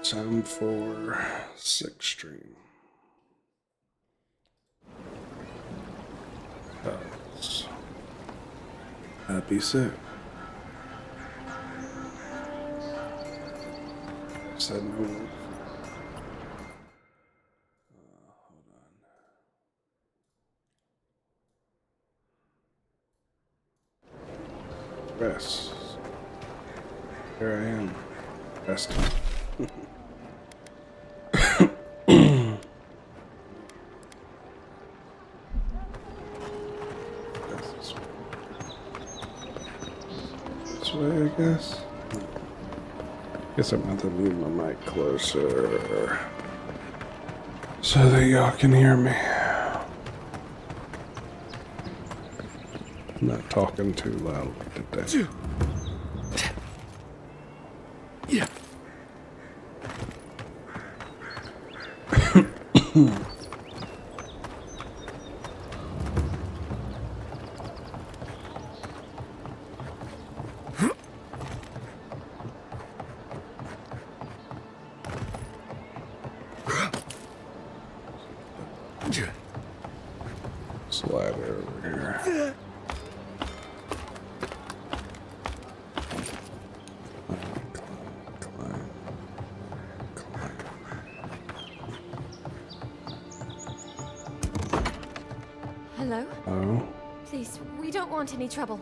Time for 6 stream. Happy sick. Said no. Hold on. Rest. Here I am. Resting. This way, I guess. Guess I'm going to have to move my mic closer so that y'all can hear me. I'm not talking too loud today. Yeah. Slider over here. Climb. Hello? Oh. Please, we don't want any trouble.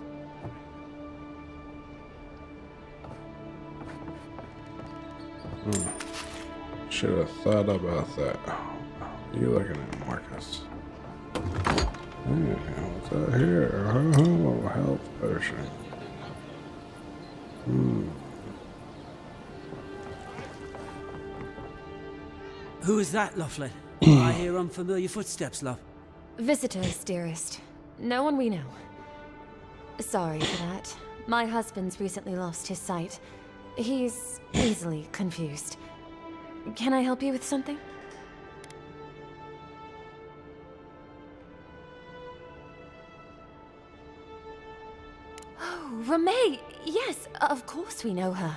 Should have thought about that. What are you looking at, Marcus? Hey, what's that here? Oh, health potion. Who is that, Loughlin? I hear unfamiliar footsteps, love. Visitors, dearest. No one we know. Sorry for that. My husband's recently lost his sight. He's easily confused. Can I help you with something? Oh, Ramay! Yes, of course we know her.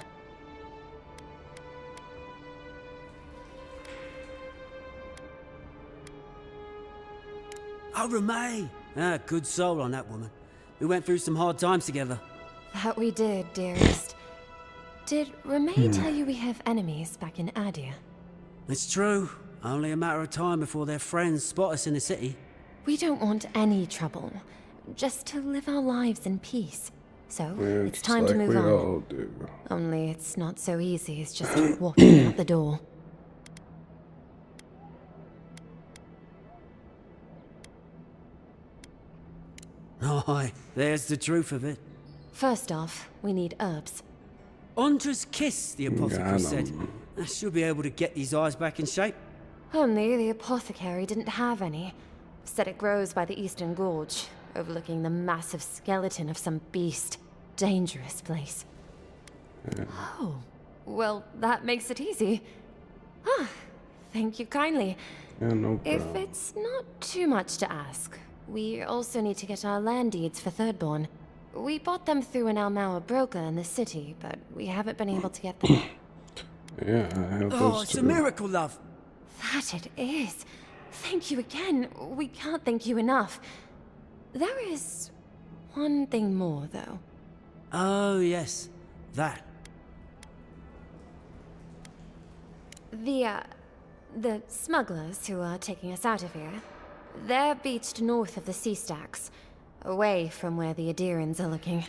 Oh, Ramay! Ah, good soul on that woman. We went through some hard times together. That we did, dearest. Did Ramay tell you we have enemies back in Adia? It's true. Only a matter of time before their friends spot us in the city. We don't want any trouble. Just to live our lives in peace. So, it's time like to move we on. all do. Only it's not so easy as just walking out the door. Aye, there's the truth of it. First off, we need herbs. Ondra's kiss, the apothecary Got said. 'em. I should be able to get these eyes back in shape. Only the apothecary didn't have any. Said it grows by the Eastern Gorge, overlooking the massive skeleton of some beast. Dangerous place. Oh, well, that makes it easy. Ah, thank you kindly. Yeah, no If problem. it's not too much to ask, we also need to get our land deeds for Thirdborn. We bought them through an Almaua broker in the city, but we haven't been able to get them. Yeah, I have Oh, those it's too. a miracle, love. That it is. Thank you again. We can't thank you enough. There is one thing more, though. Oh, yes. That. The smugglers who are taking us out of here, they're beached north of the sea stacks, away from where the Adirans are looking.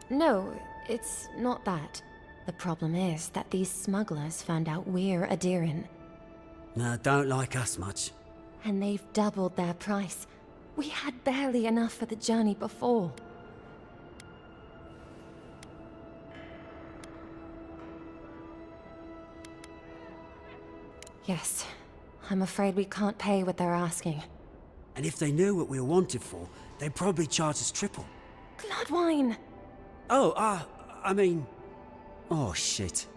No, it's not that. The problem is that these smugglers found out we're Adiran, No, don't like us much. and they've doubled their price. We had barely enough for the journey before. Yes, I'm afraid we can't pay what they're asking. And if they knew what we were wanted for, they'd probably charge us triple. Bloodwine! Oh, I mean... Oh, shit.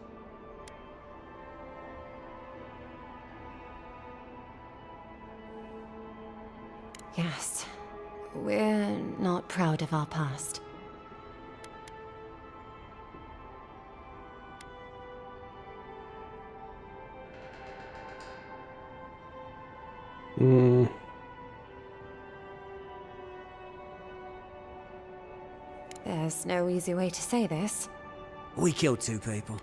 Yes. We're not proud of our past. There's no easy way to say this. We killed 2 people.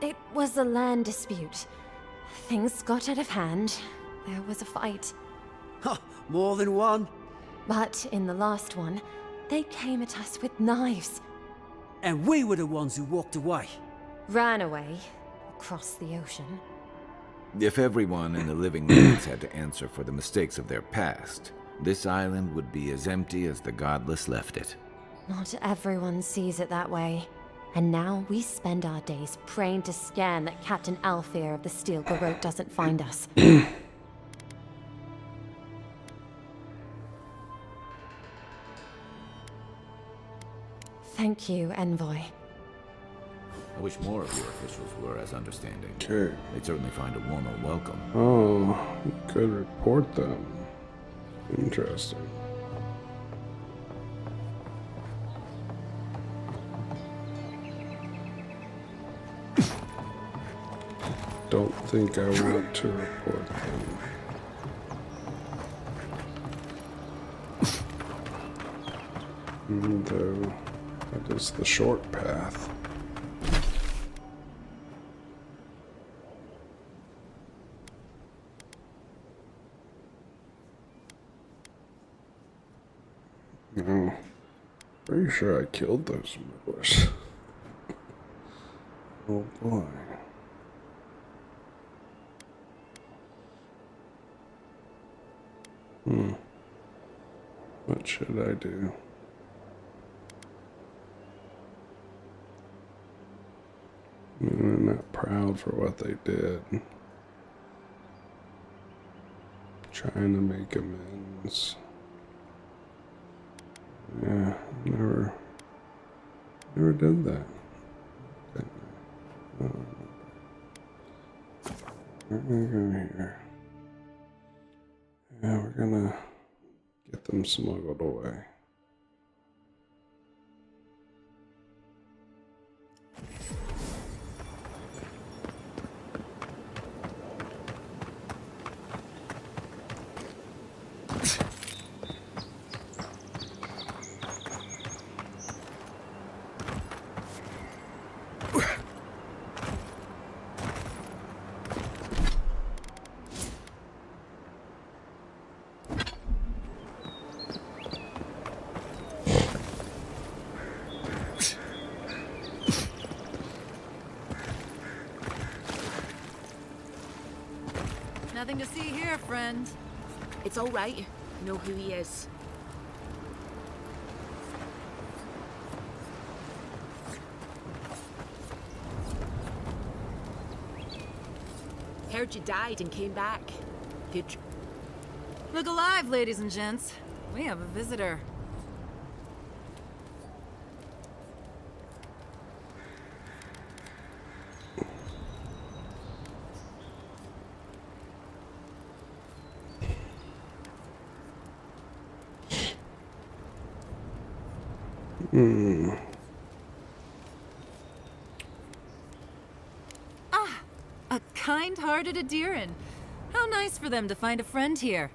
It was a land dispute. Things got out of hand. There was a fight. Ha! More than one. But in the last one, they came at us with knives. And we were the ones who walked away. Ran away. Across the ocean. If everyone in the living lands had to answer for the mistakes of their past, this island would be as empty as the godless left it. Not everyone sees it that way. And now we spend our days praying to Scan that Captain Alfear of the Steel Garrote doesn't find us. Thank you, Envoy. I wish more of your officials were as understanding. Okay. They'd certainly find a warmer welcome. Oh, you could report them. Interesting. Don't think I want to report them. Though that is the short path. No. Pretty sure I killed those murderers. Oh boy. What should I do? I mean, they're not proud for what they did. Trying to make amends. Yeah, never did that. We're gonna go here. Yeah, we're gonna get them smuggled away. Nothing to see here, friend. It's all right. I know who he is. Heard you died and came back. Good. Look alive, ladies and gents. We have a visitor. Ah, a kind-hearted Adiran. How nice for them to find a friend here.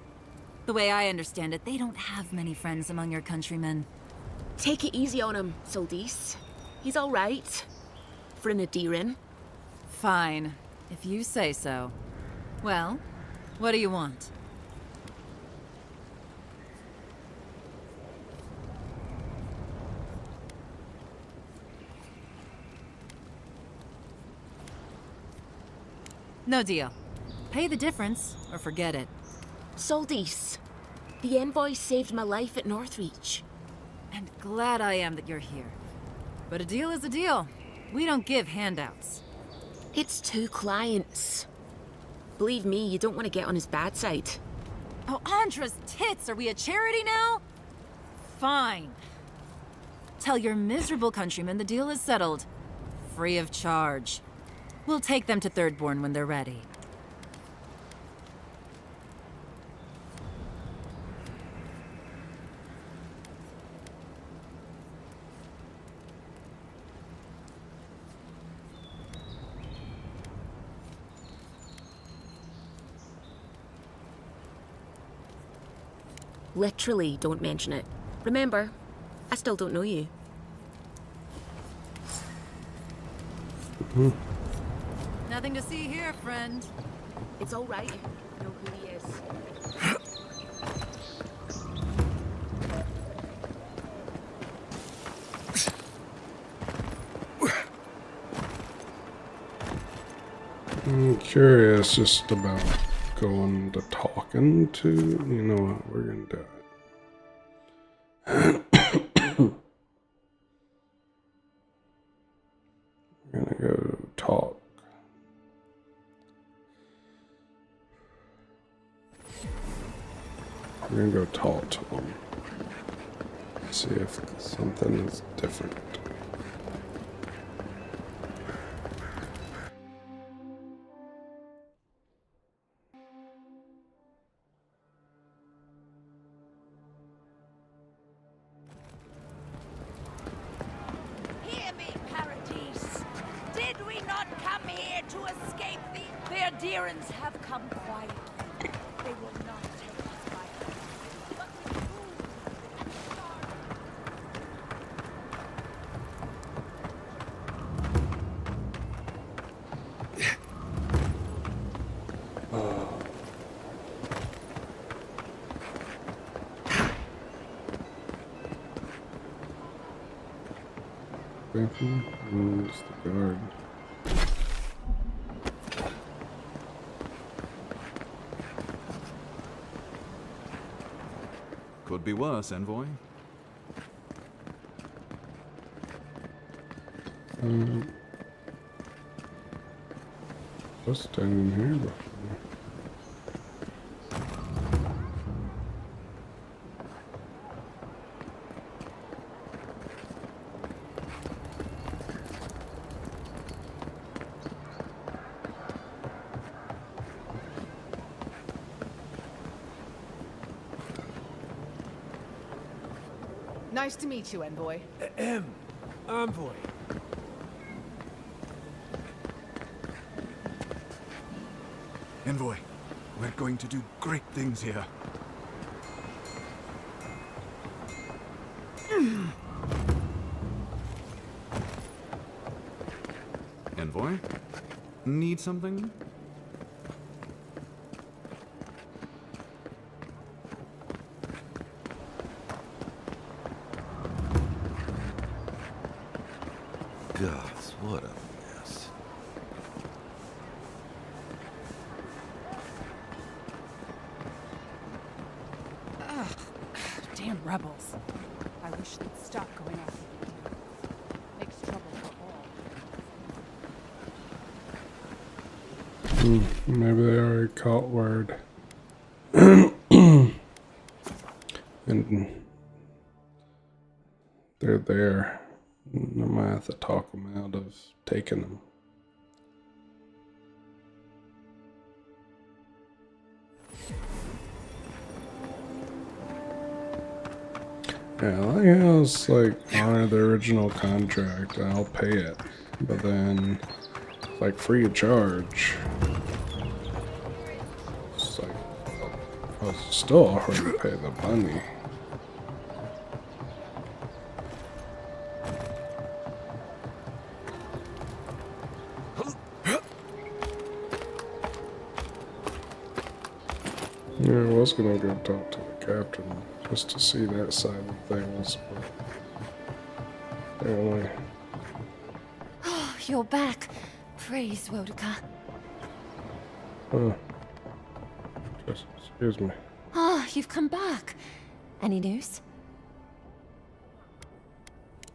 The way I understand it, they don't have many friends among your countrymen. Take it easy on him, Soldis. He's all right. For an Adiran. Fine, if you say so. Well, what do you want? No deal. Pay the difference, or forget it. Soldis, the envoy saved my life at Northreach. And glad I am that you're here. But a deal is a deal. We don't give handouts. It's 2 clients. Believe me, you don't want to get on his bad side. Oh, Andra's tits! Are we a charity now? Fine. Tell your miserable countrymen the deal is settled. Free of charge. We'll take them to Thirdborn when they're ready. Literally, don't mention it. Remember, I still don't know you. Nothing to see here, friend. It's all right. I know who he is. I'm curious just about going to talking to, you know what, we're gonna do it. We're gonna go talk. We're gonna go talk to them. See if something is different. Hear me, Paradise. Did we not come here to escape the Verdirans have come quietly. They will not take us by force, but with food and starve. It's the guard. Could be worse, Envoy. Just standing here before. Nice to meet you, Envoy. Envoy. Envoy, we're going to do great things here. Envoy? Need something? Gods, what a mess. Damn rebels. I wish they'd stop going after me. Makes trouble for all. Maybe they already caught word. And they're there. I might have to talk them out of taking them. Yeah, I like how it's like honor the original contract, I'll pay it. But then, like free of charge. It's like, I was still offering to pay the money. Yeah, I was gonna go talk to the captain just to see that side of things, but apparently. Oh, you're back. Praise Wodka. Just excuse me. Ah, you've come back. Any news?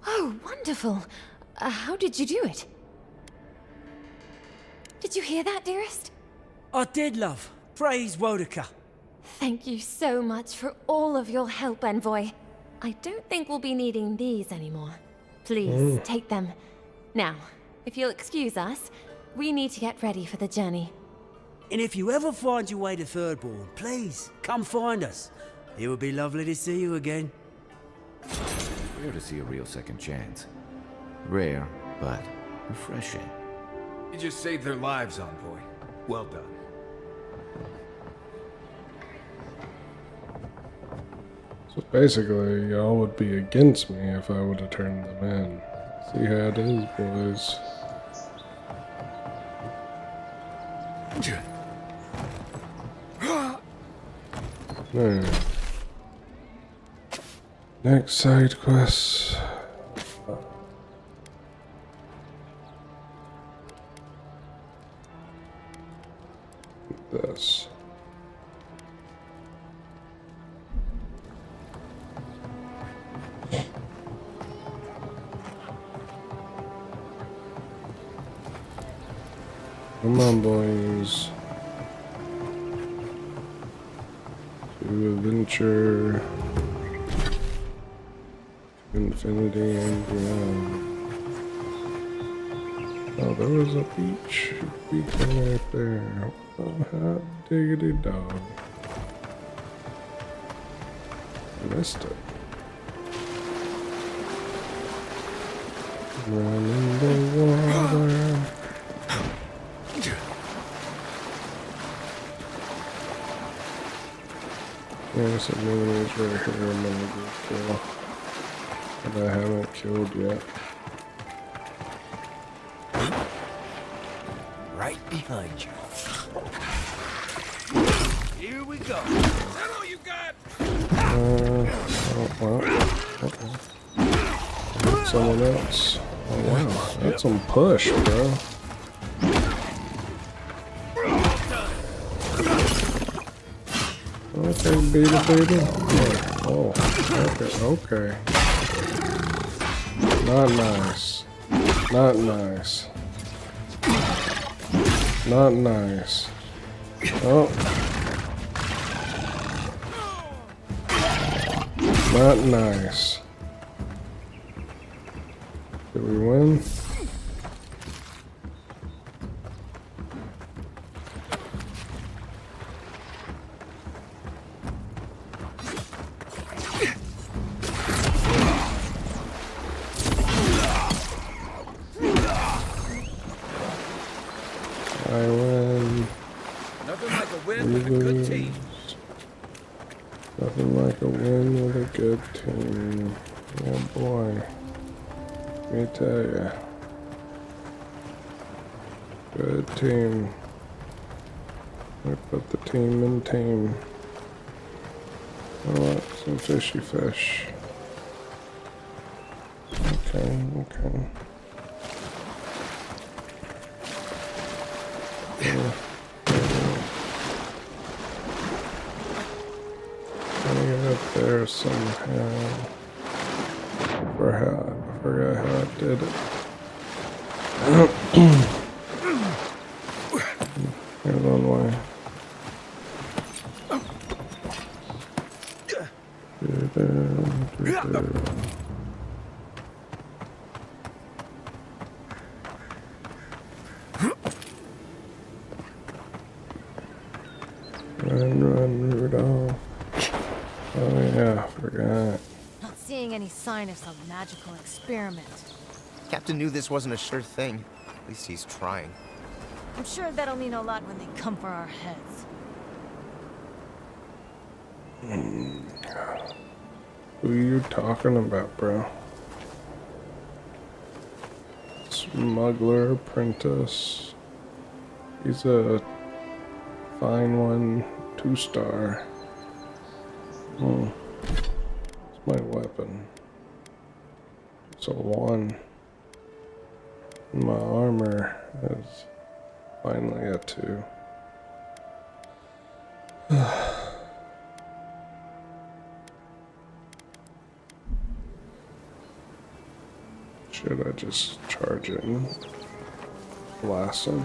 Oh, wonderful. How did you do it? Did you hear that, dearest? I did, love. Praise Wodaka. Thank you so much for all of your help, Envoy. I don't think we'll be needing these anymore. Please, take them. Now, if you'll excuse us, we need to get ready for the journey. And if you ever find your way to Thirdborn, please, come find us. It would be lovely to see you again. Rare to see a real second chance. Rare, but refreshing. You just saved their lives, Envoy. Well done. So basically, y'all would be against me if I would have turned them in. See how it is, boys. Alright. Next side quest. This. Come on, boys. To adventure, to infinity and beyond. Oh, there was a beacon right there. Oh, hot diggity dog. I missed it. Run in the water. There's some enemies right here I'm gonna go kill. That I haven't killed yet. Right behind you. Here we go. Is that all you got? Oh, well. Okay. Someone else. Oh, wow. That's some push, bro. Okay, baby. Oh, okay. Not nice. Not nice. Not nice. Oh. Not nice. Did we win? I win. Nothing like a win with a good team. Nothing like a win with a good team. Oh boy. Let me tell ya. Good team. I put the team in team. I want some fishy fish. Okay. Get up there somehow. I forgot how I did it. Here's one way. Run, Rudolph. Oh yeah, I forgot. Not seeing any sign of some magical experiment. Captain knew this wasn't a sure thing. At least he's trying. I'm sure that'll mean a lot when they come for our heads. Who are you talking about, bro? Smuggler apprentice. He's a fine one, 2-star. It's my weapon. It's a 1. My armor is finally a 2. Should I just charge it and blast him?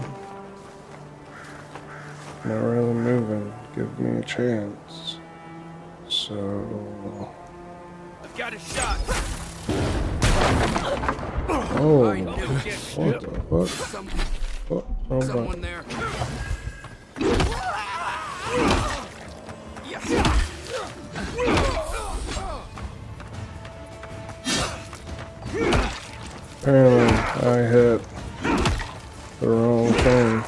Not really moving. Give me a chance. So... I've got a shot. Oh, I know you what the fuck? Oh, Someone there. Apparently, I hit the wrong thing.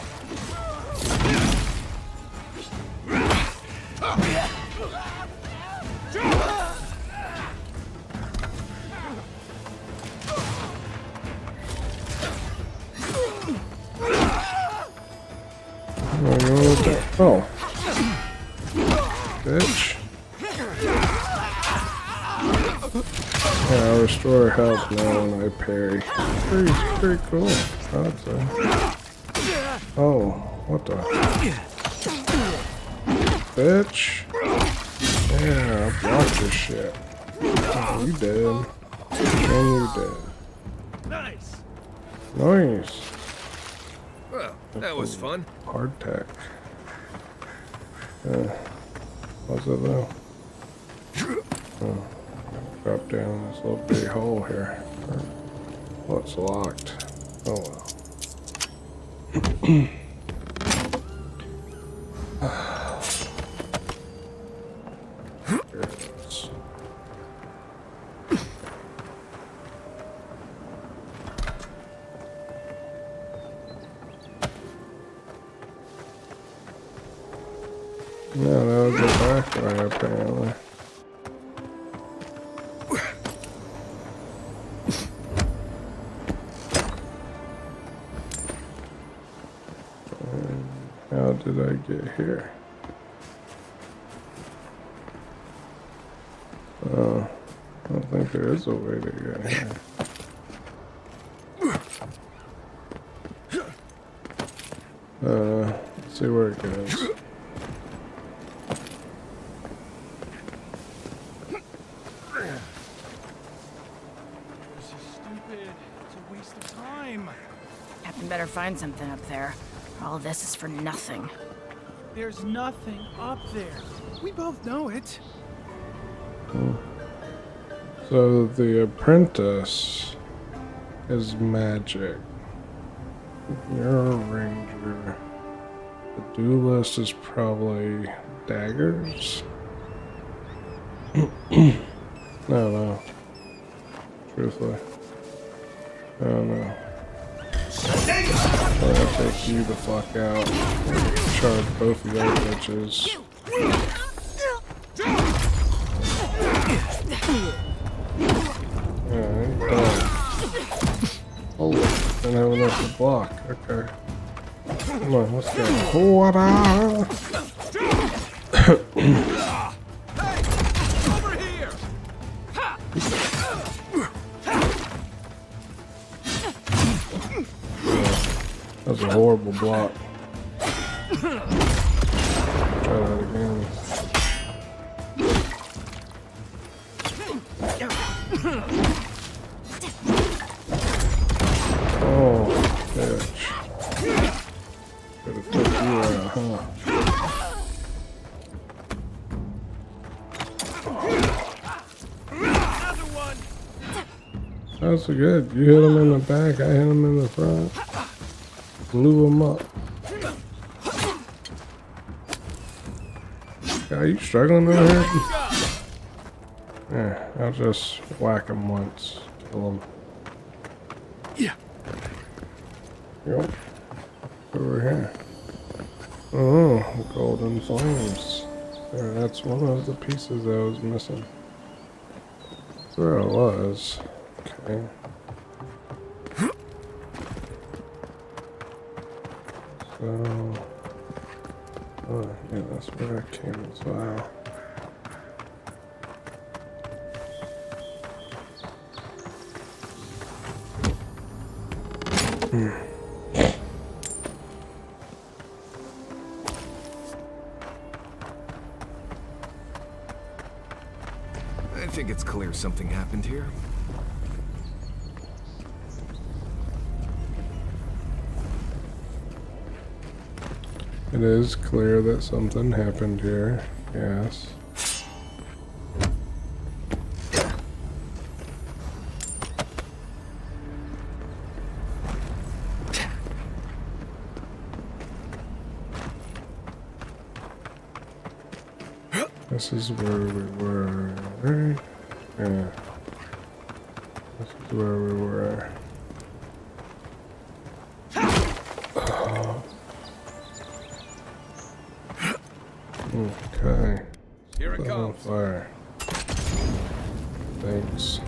Oh. Bitch. Yeah, I'll restore health now when I parry. Pretty cool, I'd say. Oh, what the? Bitch. Yeah, I blocked this shit. Oh, you dead. And you dead. Nice. Nice. Well, that was fun. Hardtack. What's it though? Oh, drop down this little big hole here. Oh, it's locked. Oh well. There it is. No, that was the back way apparently. How did I get here? I don't think there is a way to get here. Let's see where it goes. Captain better find something up there. All this is for nothing. There's nothing up there. We both know it. So the apprentice is magic. You're a ranger. The duelist is probably daggers. No. Truthfully. I don't know. I'm gonna take you the fuck out. Charge both of those bitches. Alright, done. Oh, didn't have enough to block. Okay. Come on, let's go. What Over here. That was a horrible block. Try that again. Oh, bitch. Gotta take you out, huh? That's good. You hit him in the back, I hit him in the front. Blew him up. Are you struggling over here? Yeah, I'll just whack him once. Kill him. Yeah. Yep. Over here. Oh, golden flames. There, that's one of the pieces that was missing. That's where I was. Okay. So, oh, yeah, that's where I came as well. I think it's clear something happened here. It is clear that something happened here, yes. This is where we were, right? Yeah. This is where we were. Okay. Here it Set on comes. fire. Thanks.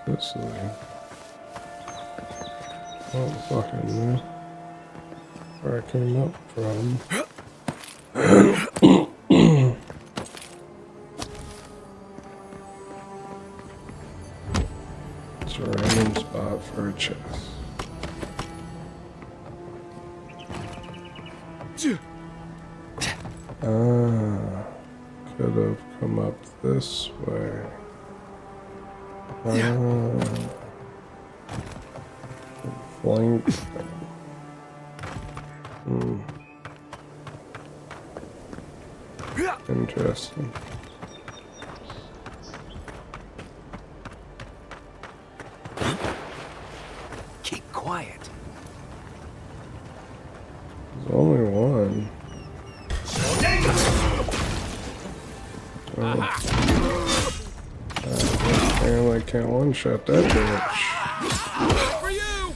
This thing. Oh, fucking man. Where I came up from. It's a random spot for a chest. Could have come up this way. Flank. Interesting. Keep quiet. There's only one. Damn, I can't one-shot that bitch. For you!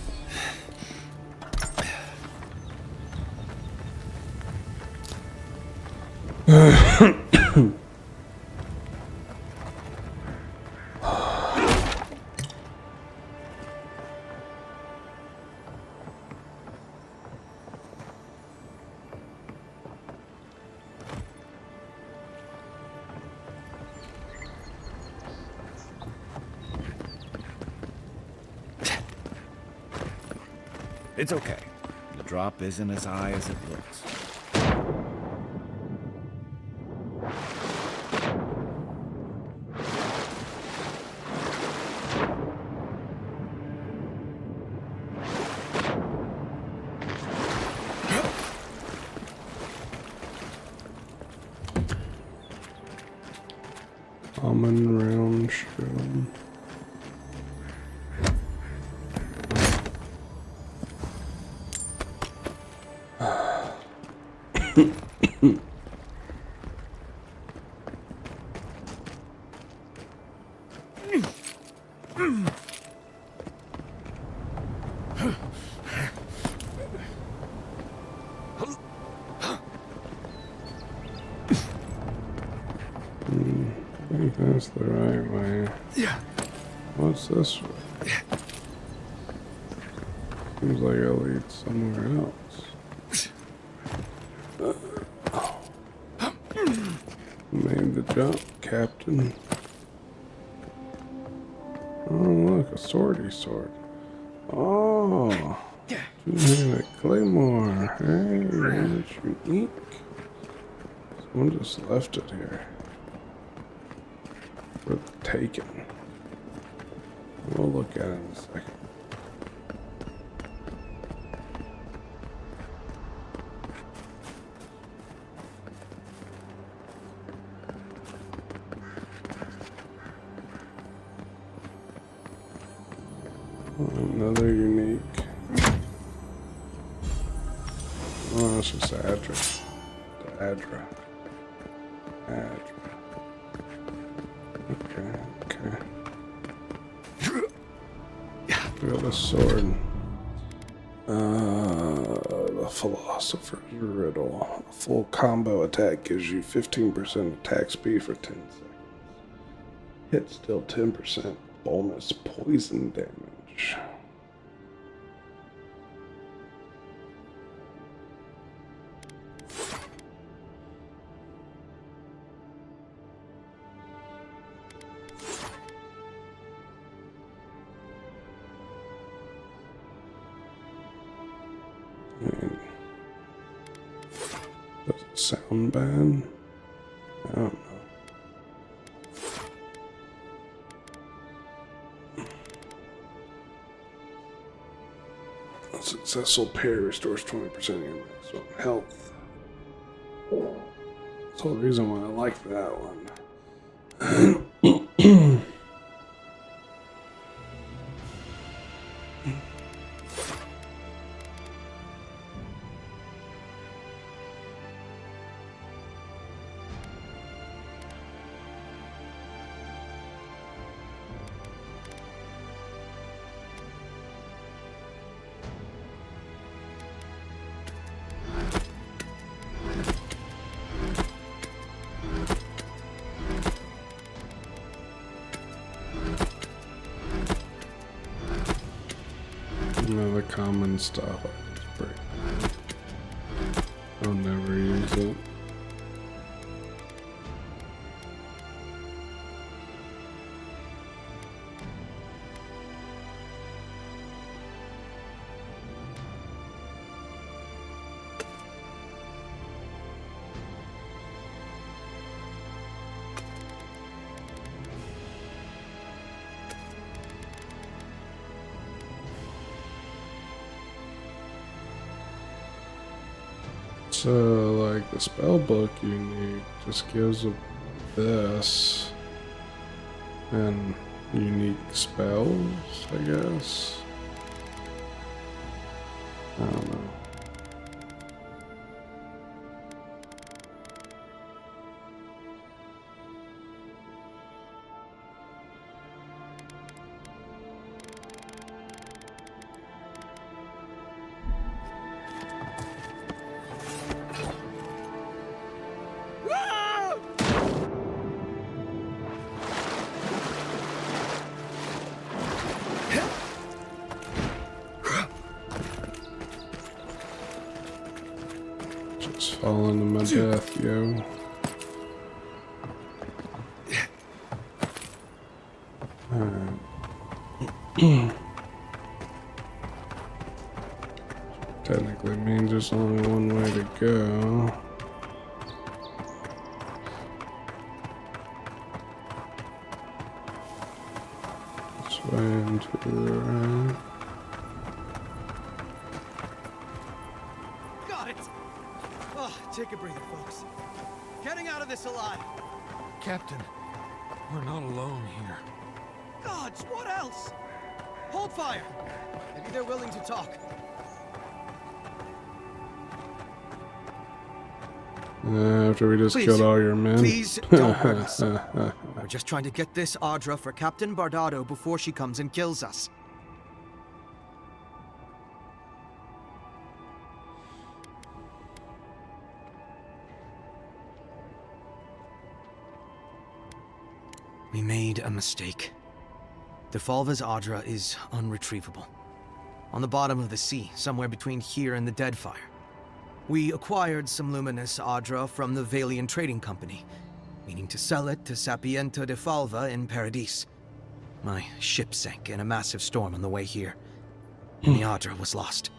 It's okay. The drop isn't as high as it looks. Almond round shell. I think that's the right way. What's this way? Seems like it leads somewhere else. Made the jump, Captain. Oh, look, a swordy sword. Oh, two-handed claymore. Hey, that's unique. Someone just left it here. For the taking. We'll look at it in a second. Another unique. Oh, it's just Adra. The Adra. Okay. We got a sword. The Philosopher's Riddle. A full combo attack gives you 15% attack speed for 10 seconds. Hit still 10% bonus poison damage. Does it sound bad? I don't know. A successful parry restores 20% of your maximum health. That's the whole reason why I like that one. the common stuff. I just break. I'll never use it. So, like, the spell book you need just gives this and unique spells, I guess. I don't know. Just falling to my death, yo. Alright. Technically means there's only one way to go. This way and to the right. Take a breather, folks. Getting out of this alive. Captain, we're not alone here. Gods, what else? Hold fire. Maybe they're willing to talk. After we just killed all your men. Please don't hurt us. We're just trying to get this Audra for Captain Bardado before she comes and kills us. We made a mistake. Defalva's Audra is unretrievable. On the bottom of the sea, somewhere between here and the Deadfire. We acquired some luminous Audra from the Valian Trading Company, meaning to sell it to Sapienta Defalva in Paradis. My ship sank in a massive storm on the way here, and the Audra was lost.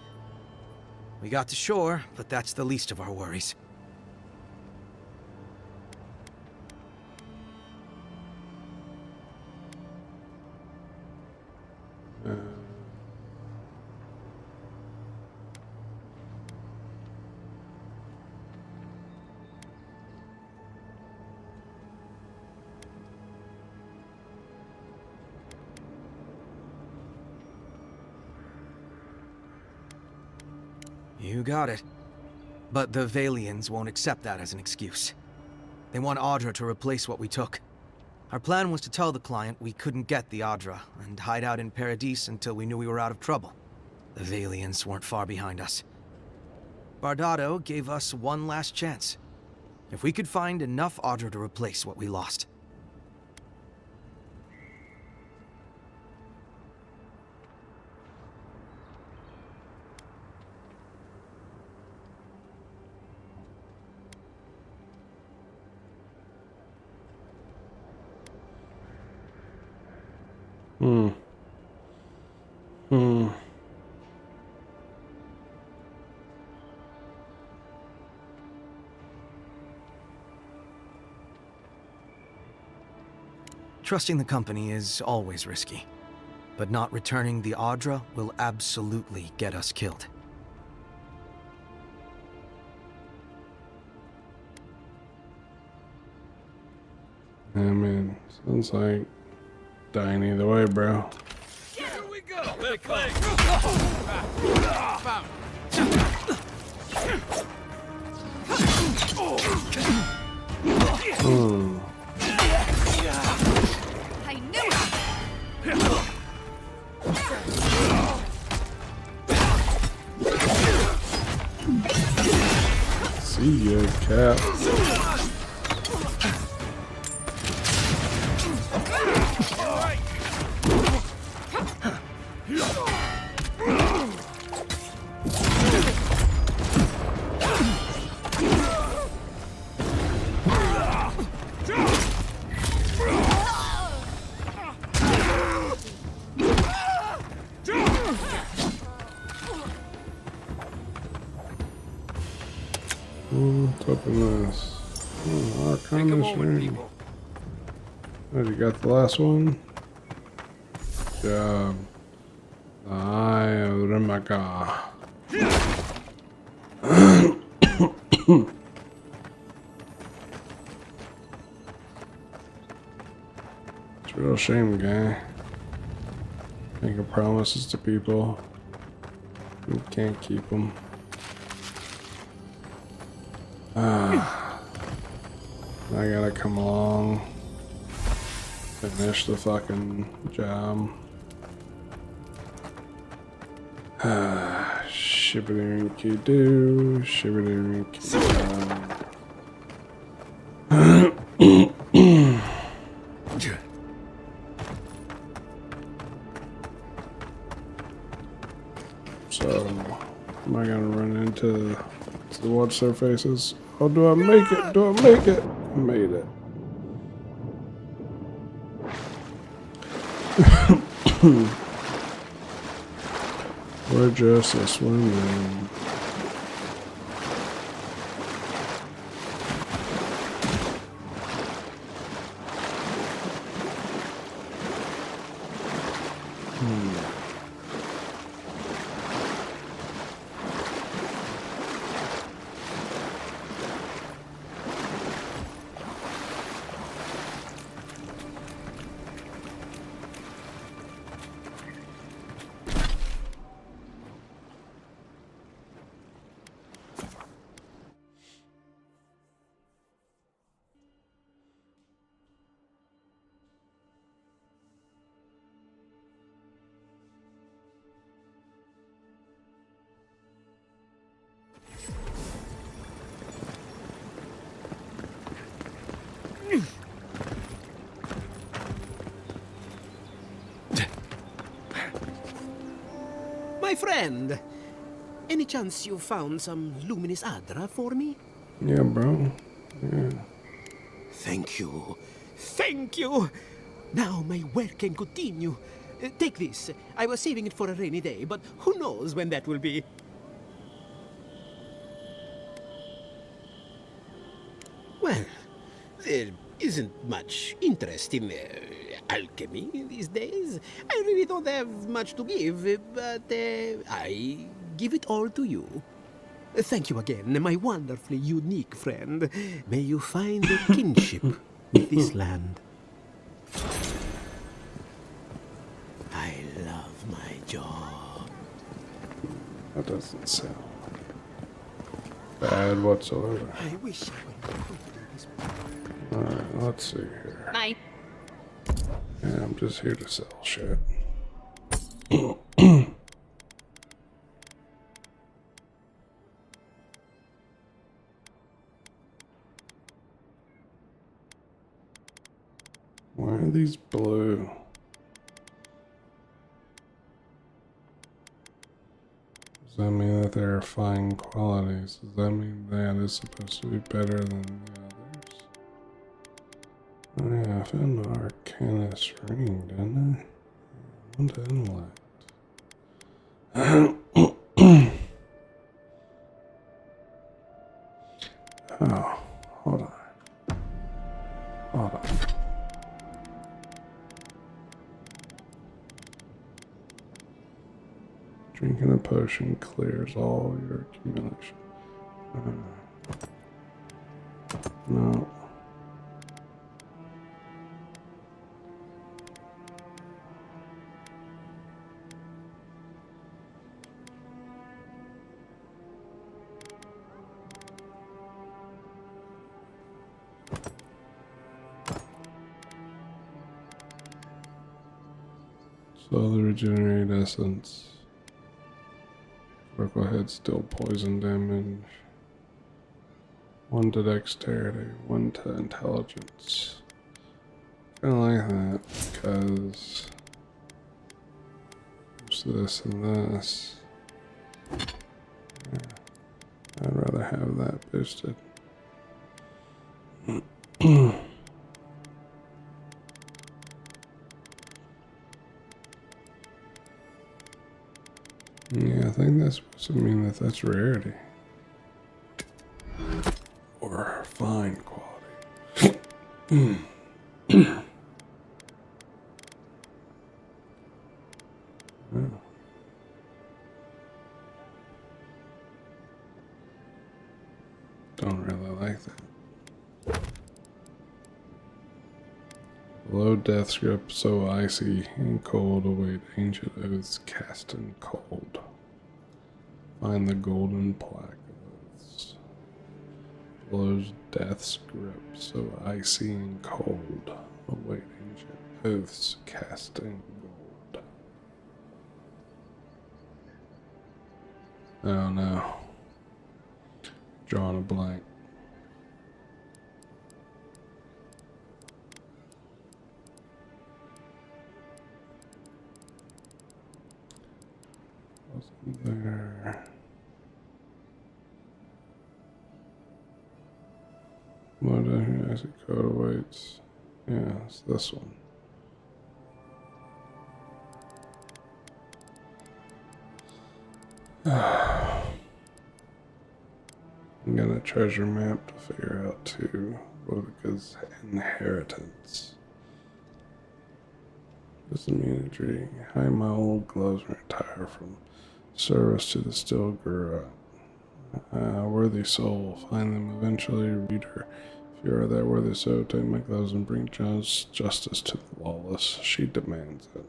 We got to shore, but that's the least of our worries. You got it. But the Valians won't accept that as an excuse. They want Audra to replace what we took. Our plan was to tell the client we couldn't get the Audra and hide out in Paradis until we knew we were out of trouble. The Valians weren't far behind us. Bardado gave us one last chance. If we could find enough Audra to replace what we lost. Trusting the company is always risky, but not returning the Audra will absolutely get us killed. I mean, sounds like dying either way, bro. Here we go! Left leg! Found. I knew it! See ya, Cap. Let's open this. Oh, Arcana Stream. Oh, you got the last one? Good job. The Eye of Rimaka. It's a real shame, guy. Making promises to people. You can't keep them. I gotta come along. Finish the fucking job. Shibbity-rinky-doo, shibbity-rinky-doo. So, am I gonna run into the what's their faces? Oh, do I make it? Do I make it? I made it. We're just a swimming. My friend, any chance you found some luminous Adra for me? Yeah, bro. Yeah. Thank you. Thank you. Now my work can continue. Take this. I was saving it for a rainy day, but who knows when that will be. Well, there isn't much interest in alchemy these days. I really don't have much to give, but I give it all to you. Thank you again, my wonderfully unique friend. May you find a kinship with this land. I love my job. That doesn't sound bad whatsoever. I wish I were. Alright, let's see here. Bye. Yeah, I'm just here to sell shit. Why are these blue? Does that mean that they're fine qualities? Does that mean that is supposed to be better than the others? Oh yeah, I found the Arcanist ring, didn't I? What the intellect? Oh, hold on. Hold on. Drinking a potion clears all your accumulation. No. Slowly regenerate essence. Critical hit, still poison damage. 1 to dexterity, 1 to intelligence. Kinda like that, because there's this and this. Yeah, I'd rather have that boosted. Yeah, I think that's supposed to mean that that's rarity. Don't really like that. Below death's grip, so icy and cold, await ancient oaths cast in cold. Find the golden plaque of oaths. Below death's grip, so icy and cold, await ancient oaths cast in gold. Oh no. Drawing a blank. Wasn't there? What down here? I see code awaits. Yeah, it's this one. I'm gonna treasure map to figure out too. Boudica's inheritance. This imagery. Hide my old gloves and retire from service to the still grew up. Worthy soul, find them eventually, reader. If you are that worthy soul, take my gloves and bring justice to the lawless. She demands it.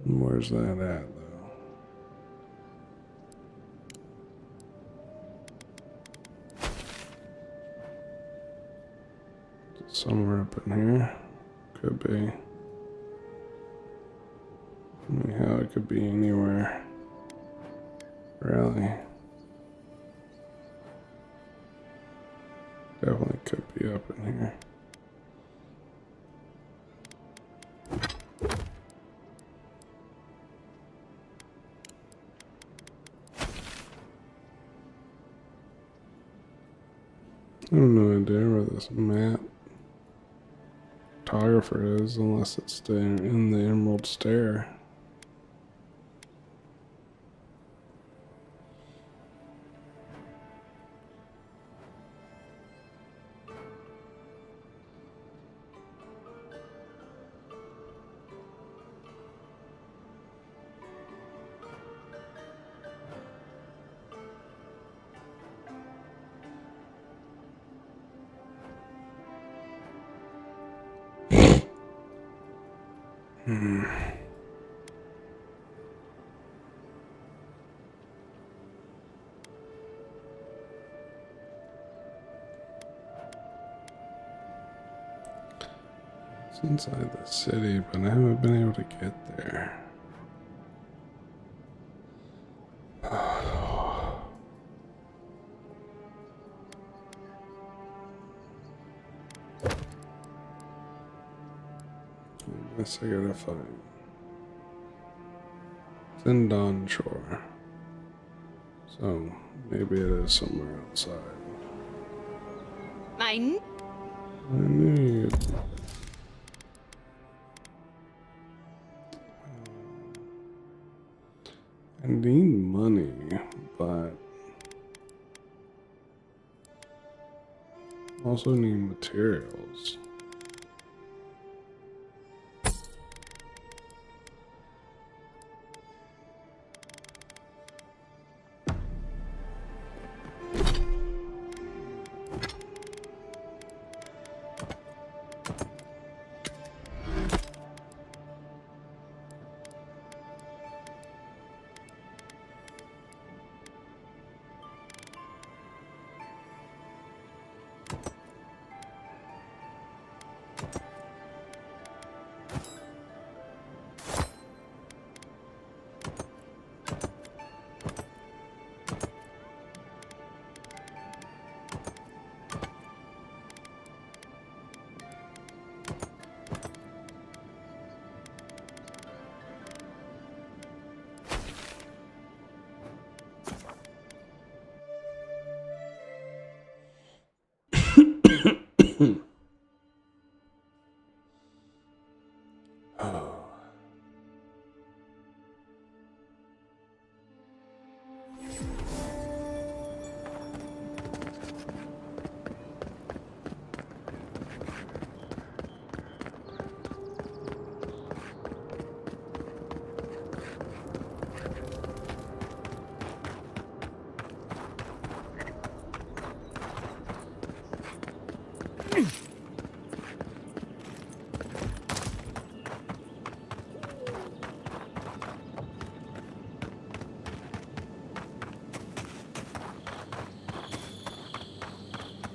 Where's that at, though? Somewhere up in here. Could be. Anyhow, it could be anywhere. Really. Definitely could be up in here. I have no idea where this map photographer is, unless it's in the Emerald Stair. It's inside the city, but I haven't been able to get there. I guess I gotta find. It's in Dawn Shore. So maybe it is somewhere outside. I knew you'd. I need money, but also need materials.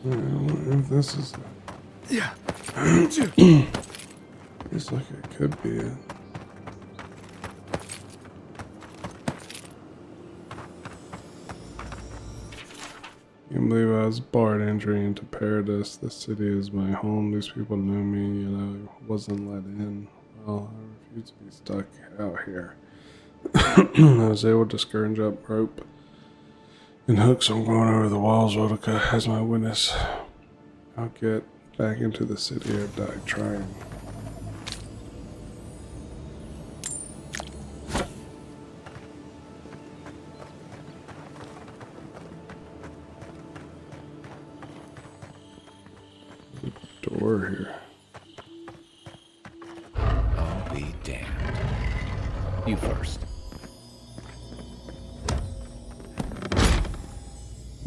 I wonder if this is. Yeah. Looks like it could be it. You can believe I was barred entry into paradise. The city is my home. These people knew me, yet I wasn't let in. Well, I refuse to be stuck out here. I was able to scrounge up rope and hooks. I'm going over the walls. Rodica as my witness. I'll get back into the city or die trying. Door here. I'll be damned. You first.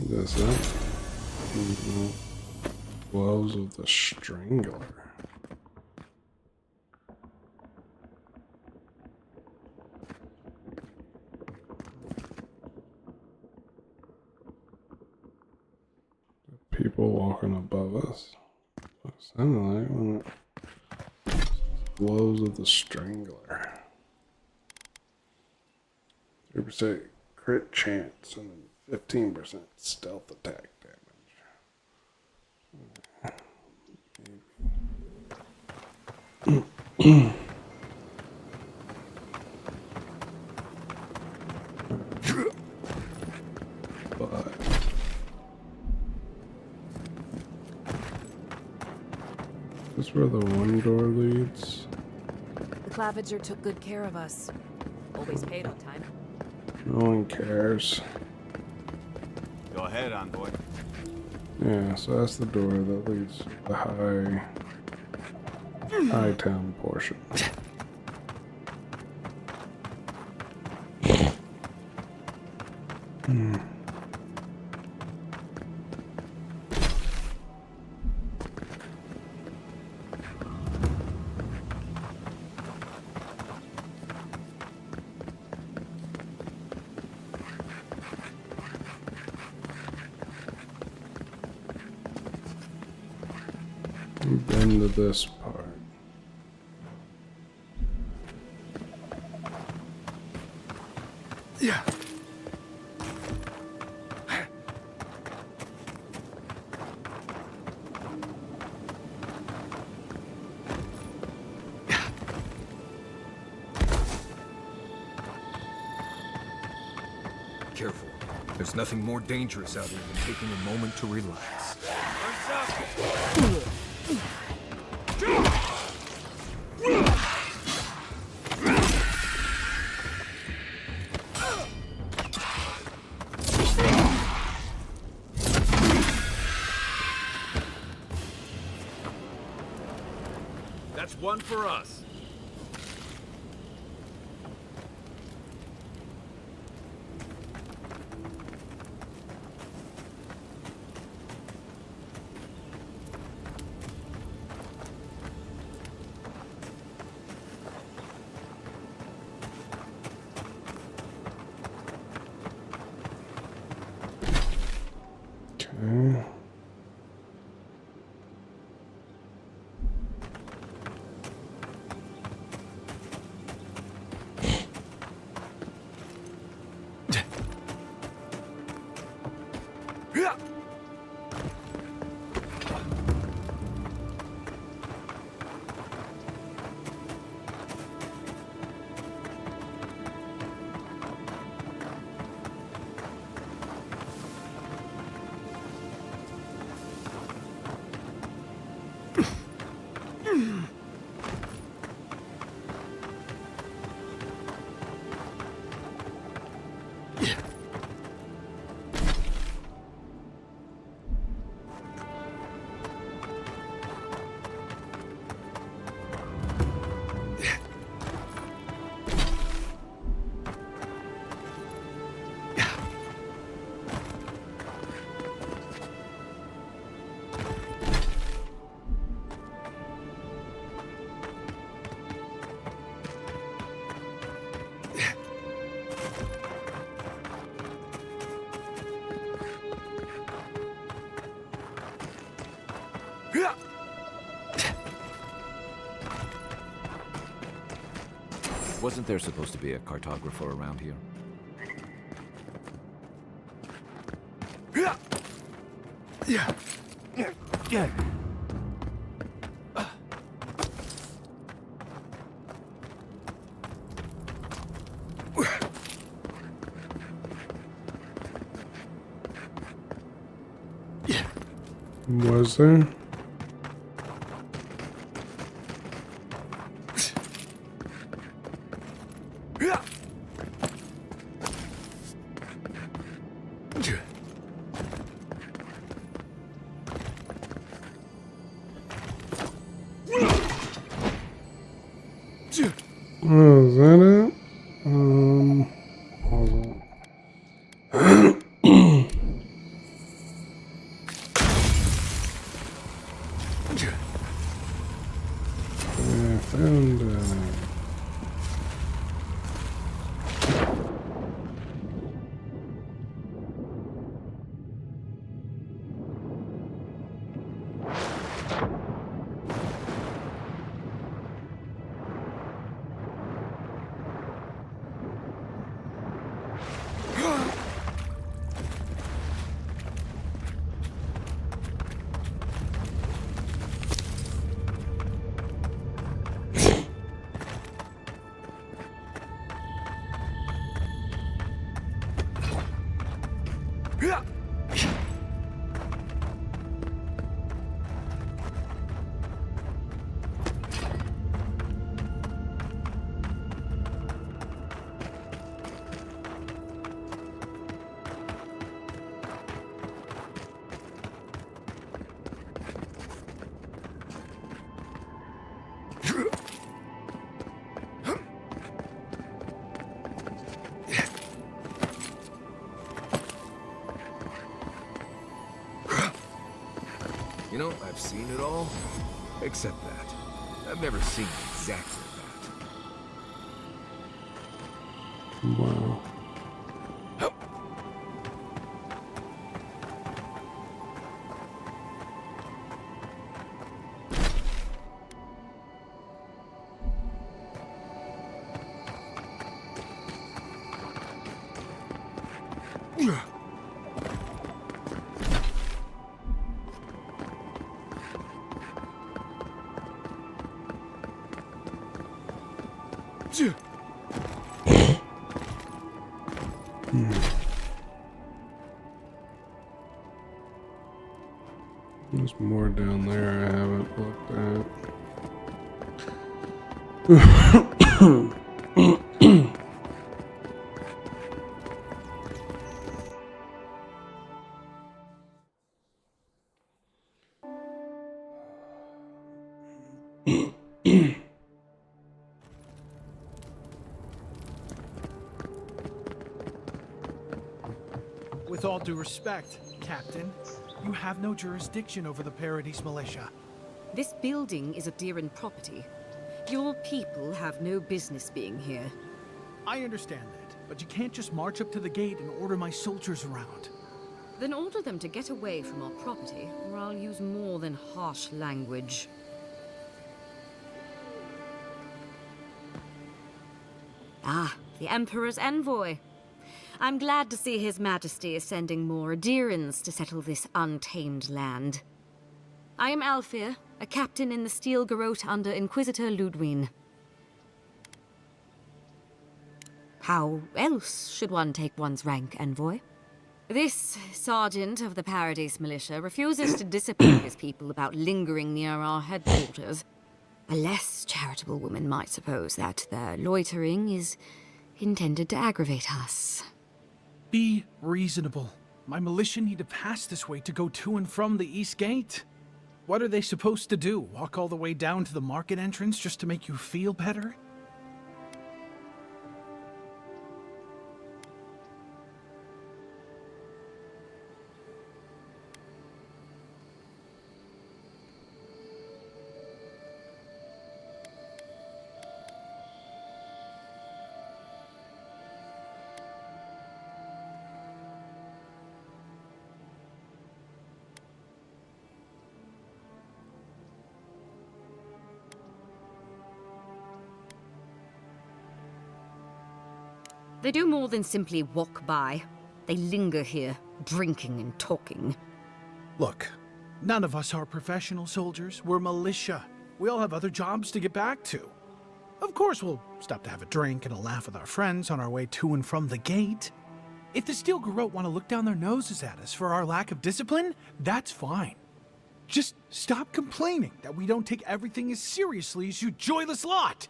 That's it. Gloves of the Strangler. People walking above us. Sounded like one of Blows of the Strangler. 3% crit chance and 15% stealth attack damage. But this is where the one door leads. The Claviger took good care of us. Always paid on time. No one cares. Go ahead, envoy. Yeah, so that's the door that leads to the high town portion. Been to this part. Yeah. Careful. There's nothing more dangerous out here than taking a moment to relax. That's one for us. Okay. Wasn't there supposed to be a cartographer around here? Was there? Oh, is that it? Hold on. I found You know, I've seen it all, except that. I've never seen exactly that. wow. There's more down there I haven't looked at. With all due respect, Captain, you have no jurisdiction over the Paradise Militia. This building is a Deeren property. Your people have no business being here. I understand that, but you can't just march up to the gate and order my soldiers around. Then order them to get away from our property, or I'll use more than harsh language. Ah, the Emperor's envoy. I'm glad to see His Majesty is sending more Deerens to settle this untamed land. I am Alfir, a captain in the Steel Garrote under Inquisitor Ludwine. How else should one take one's rank, envoy? This sergeant of the Paradise Militia refuses to discipline his people about lingering near our headquarters. A less charitable woman might suppose that their loitering is intended to aggravate us. Be reasonable. My militia need to pass this way to go to and from the East Gate. What are they supposed to do? Walk all the way down to the market entrance just to make you feel better? They do more than simply walk by. They linger here, drinking and talking. Look, none of us are professional soldiers. We're militia. We all have other jobs to get back to. Of course, we'll stop to have a drink and a laugh with our friends on our way to and from the gate. If the Steel Garrote want to look down their noses at us for our lack of discipline, that's fine. Just stop complaining that we don't take everything as seriously as you joyless lot!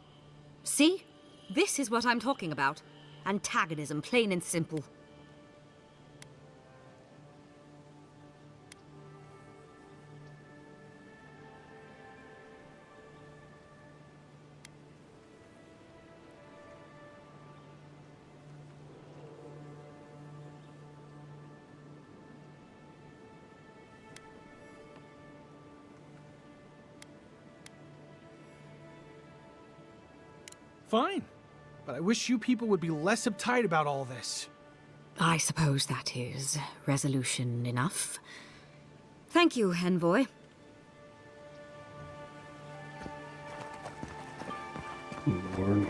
See? This is what I'm talking about. Antagonism, plain and simple. Fine. But I wish you people would be less uptight about all this. I suppose that is resolution enough. Thank you, Envoy. Lord.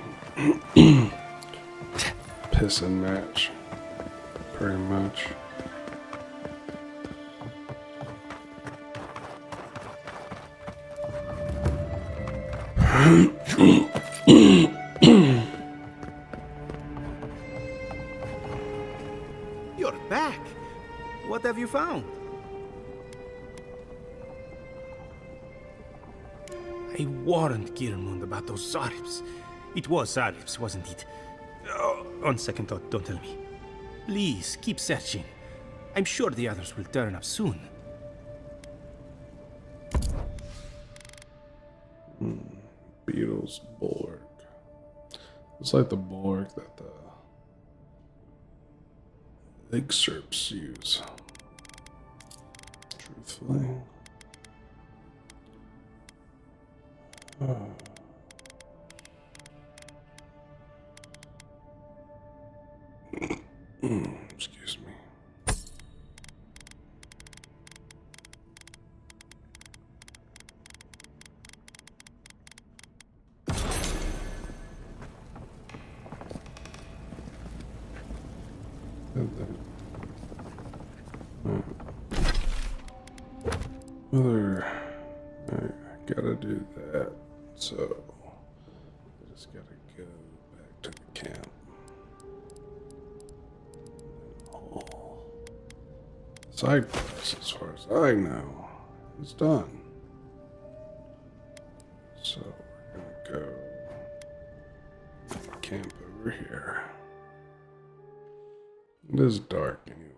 Piss and match. Pretty much. You're back. What have you found? I warned Kirmund about those Zaribs. It was Zaribs, wasn't it? Oh, on second thought, don't tell me. Please, keep searching. I'm sure the others will turn up soon. Beetle's bulwark. It's like the bulwark that the excerpts use. Truthfully. Excuse me. I gotta do that, so I just gotta go back to the camp. All side quests, as far as I know, is done. So we're gonna go camp over here. It is dark anyway.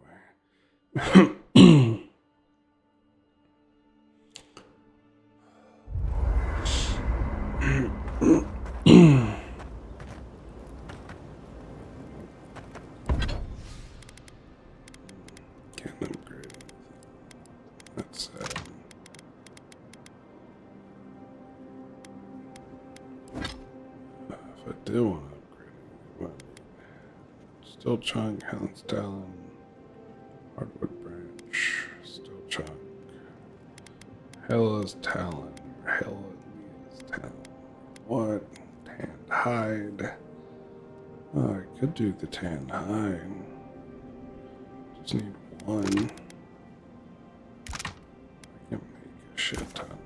Can't upgrade anything. That's sad. If I do want to upgrade anything, what? Still chunk, Helen's Talon, Hardwood Branch, still chunk. Hella's Talon, or Hella's Talon. What? Tanned hide. Oh, I could do the tanned hide. Just need one. I can make a shit ton of them.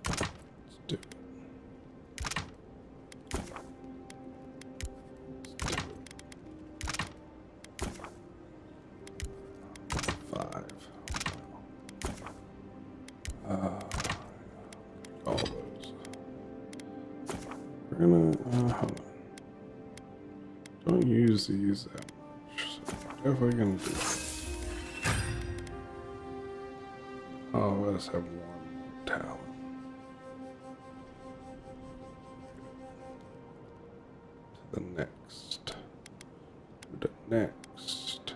Let's do it. All those. We're gonna, hold on. Don't use these that much, so we're definitely gonna do that. Oh, let us have one more talent. To the next. To the next.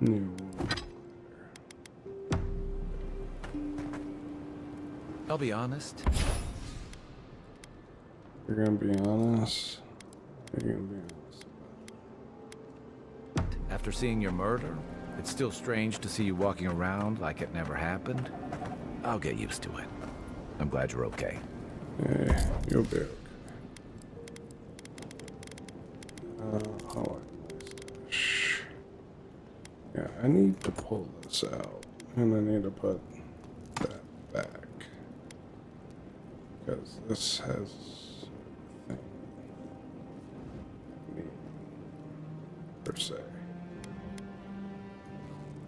New. I'll be honest. You're gonna be honest. You're gonna be honest. After seeing your murder, it's still strange to see you walking around like it never happened. I'll get used to it. I'm glad you're okay. Hey, you'll be okay. How Shh. Yeah, I need to pull this out, and I need to put that back because this has a thing I need per se.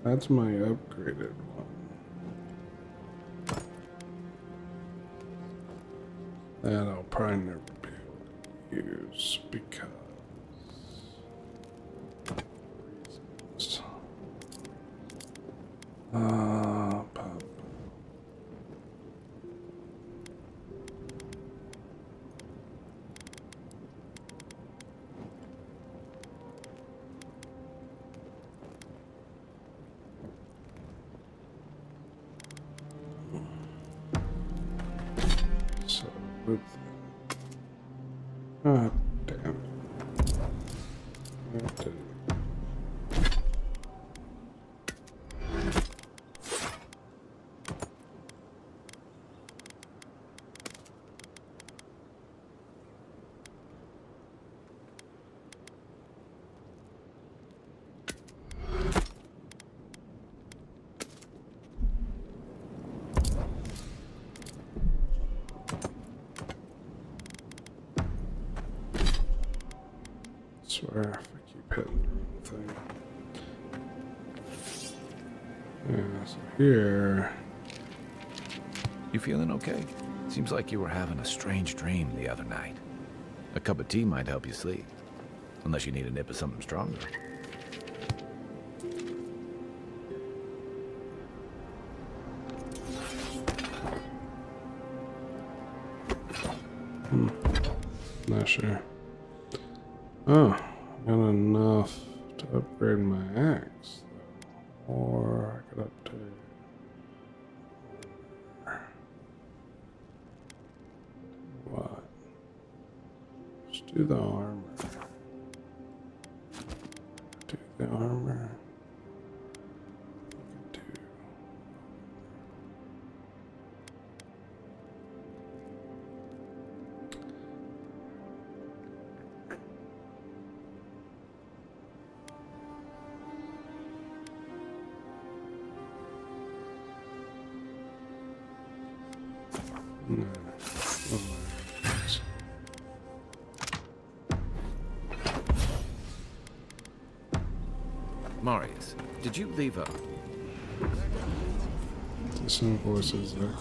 That's my upgraded one. That I'll probably never be able to use because reasons. Pop. So with damn it. I have to swear if I keep hitting the wrong thing. Yeah, so here. You feeling okay? Seems like you were having a strange dream the other night. A cup of tea might help you sleep. Unless you need a nip of something stronger. Not sure. Oh, I got enough to upgrade my axe, though. Or I could upgrade. What? Just do the armor. Do the armor. Do. No. Marius, did you leave a... Some voices there.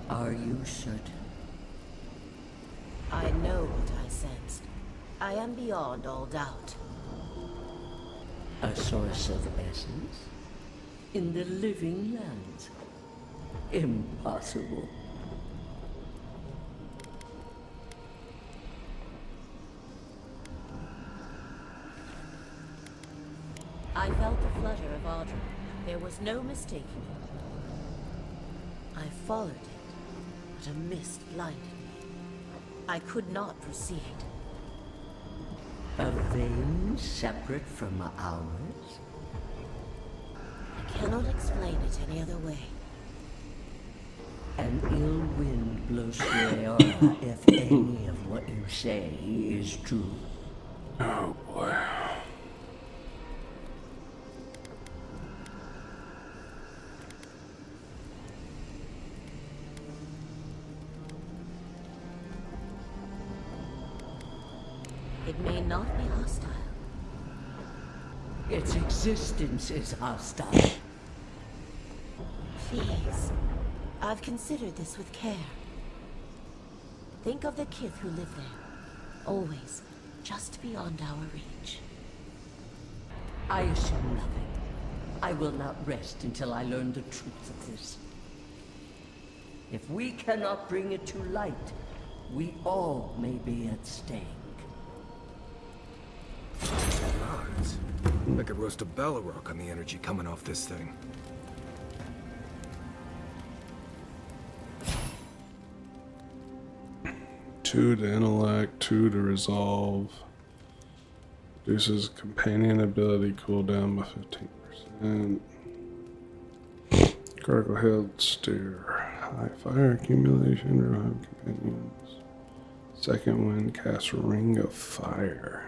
Are you certain? I know what I sensed. I am beyond all doubt. A source of essence? In the living lands? Impossible. I felt the flutter of Audra. There was no mistaking it. I followed it, but a mist blinded me. I could not proceed. A vein separate from ours? I cannot explain it any other way. An ill wind blows through Aora if any of what you say is true. Oh boy. It may not be hostile. Its existence is hostile. Please. I've considered this with care. Think of the kith who live there. Always just beyond our reach. I assume nothing. I will not rest until I learn the truth of this. If we cannot bring it to light, we all may be at stake. I could roast a Balrog on the energy coming off this thing. 2 to intellect, 2 to resolve. Reduces companion ability cooldown by 15%. Critical hit, steer. High fire accumulation, revive companions. Second wind, cast Ring of Fire.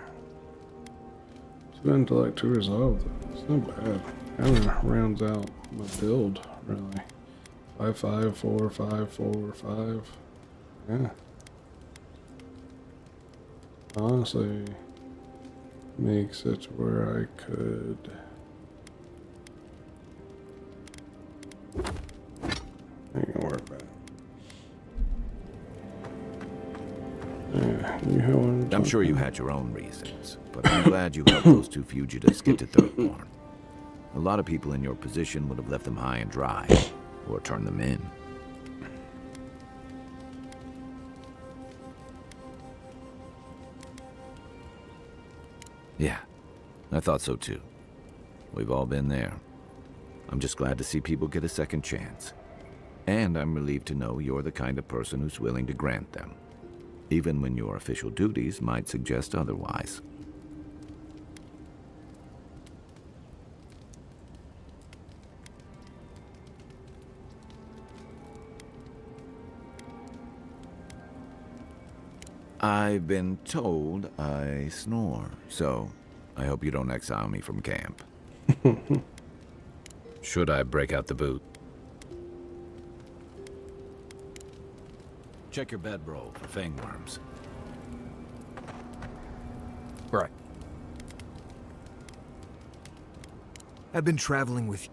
2 intellect, 2 resolve though. It's not bad. Kind of rounds out my build, really. 5, 5, 4, 5, 4, 5. Yeah. Honestly, makes it where I could. Ain't gonna worry about it. Yeah, you have one. I'm sure you had your own reasons, but I'm glad you helped those 2 fugitives get to Thirdborn. A lot of people in your position would have left them high and dry, or turned them in. Yeah, I thought so too. We've all been there. I'm just glad to see people get a second chance. And I'm relieved to know you're the kind of person who's willing to grant them, even when your official duties might suggest otherwise. I've been told I snore, so I hope you don't exile me from camp. Should I break out the boot? Check your bedroll for fangworms. Right. I've been traveling with...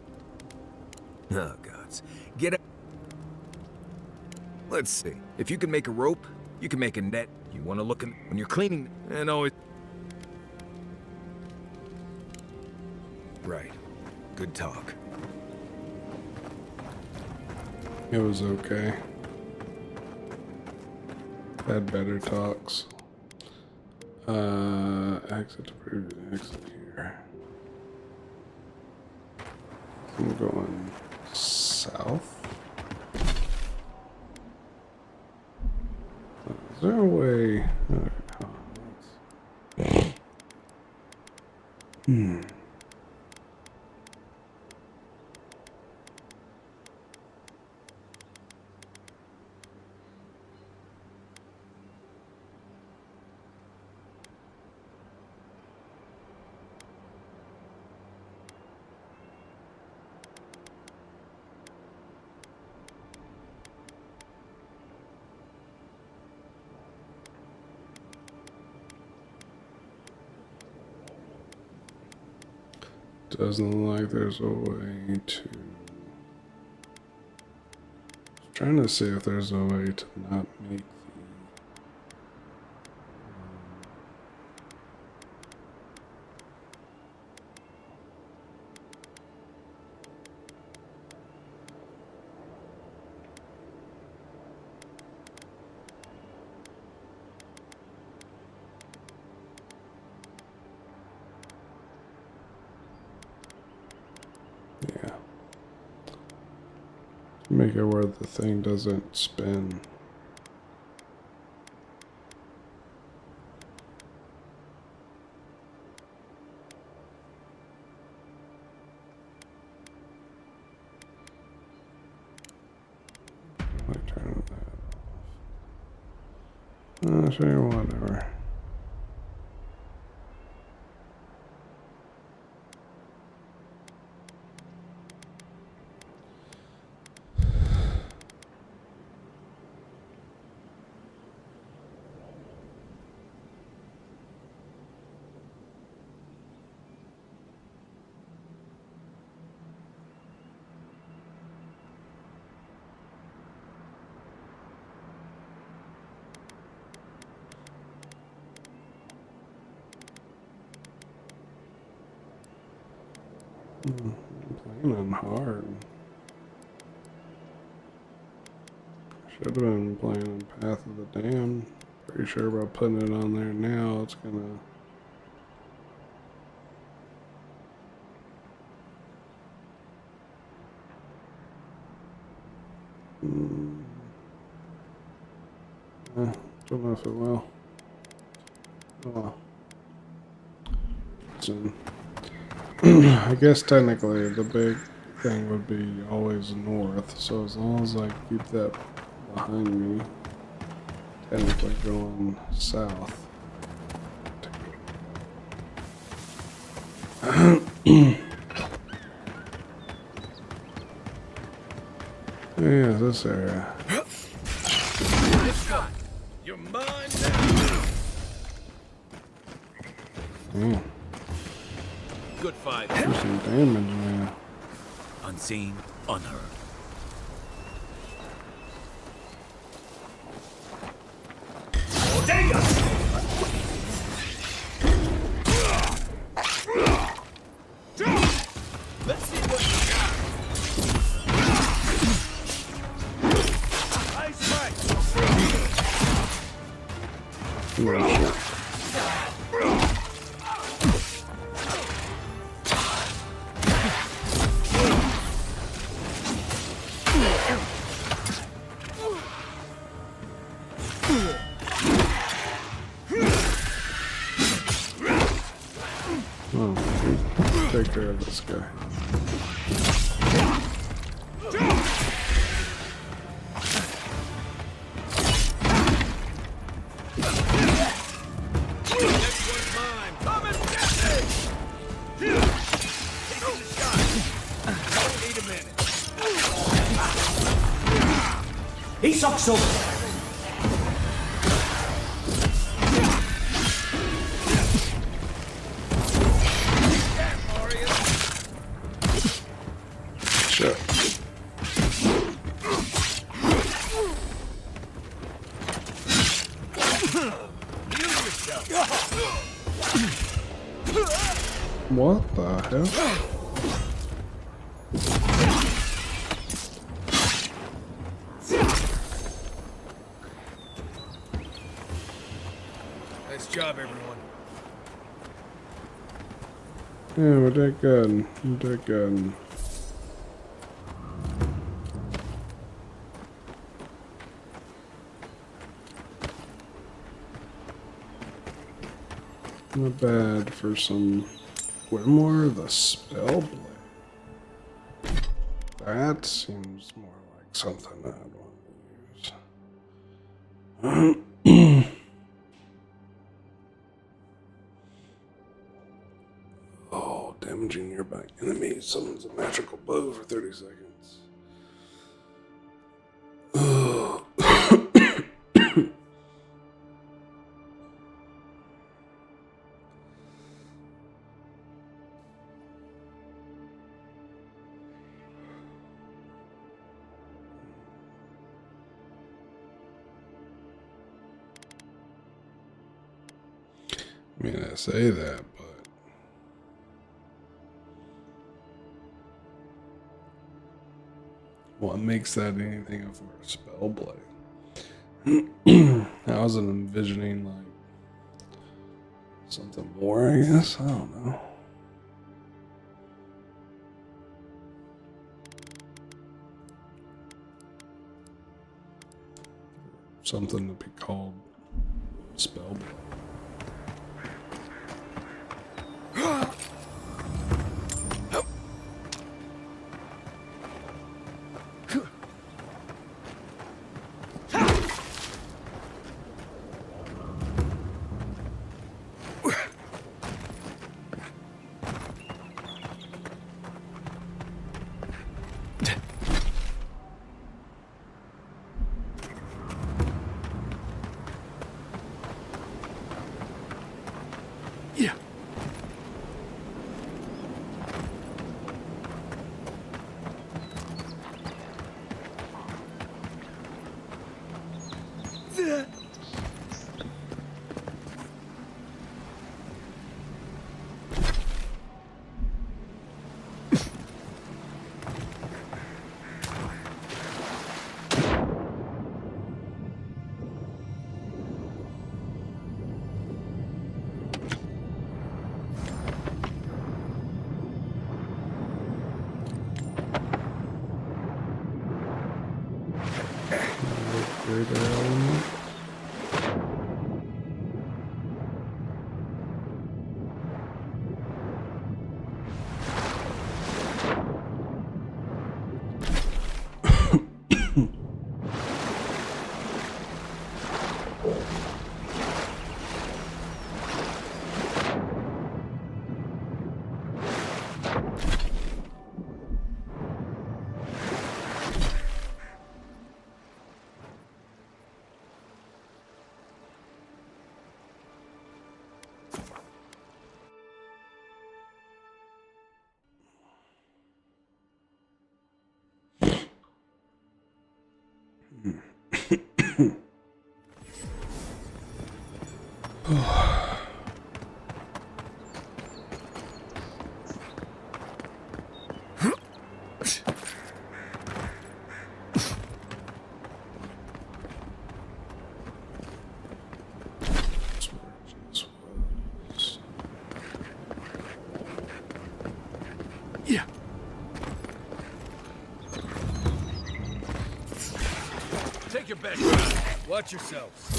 Oh, gods. Get up. Let's see. If you can make a rope, you can make a net. You want to look in... When you're cleaning... And always... Right. Good talk. It was okay. Had better talks. Exit to previous exit here. I'm going south. Is there a way? Hmm. Doesn't look like there's a way to... Trying to see if there's a way to not make make it where the thing doesn't spin. I turn that off. Sure, whatever. I'm playing on hard. Should have been playing on Path of the Damned. Pretty sure about putting it on there now, it's gonna... Don't know if it will. Oh well. Soon. I guess technically the big thing would be always north, so as long as I keep that behind me, technically going south. Yeah, this area. You're mine now. Mm. Good fight. Do some damage now. Unseen, unheard. Let's see what you got. Ice fight. Oh, take care of this guy. He sucks up. Shit. What the hell? Nice job, everyone. Yeah, we did good. We did good. Not bad for some Grimoire the Spellblade. That seems more like something I'd want to use. Oh, damaging nearby enemies summons a magical bow for 30 seconds. Ugh. I mean, I say that, but what makes that anything of a spell blade? I wasn't envisioning like something more, I guess. I don't know. Something to be called spell blade. Greater element. Yeah. Take your best shot. Watch yourselves.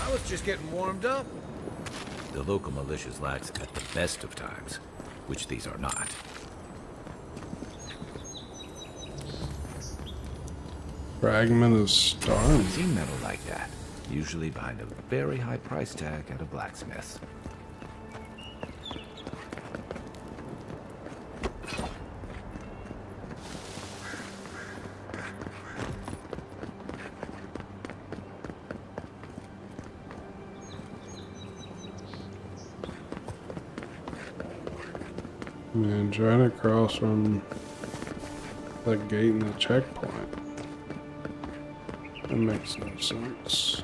I was just getting warmed up. The local militia's lax at the best of times, which these are not. Fragment of star. Seen metal like that, usually behind a very high price tag at a blacksmith. Man, trying to cross from the gate and the checkpoint. That makes no sense.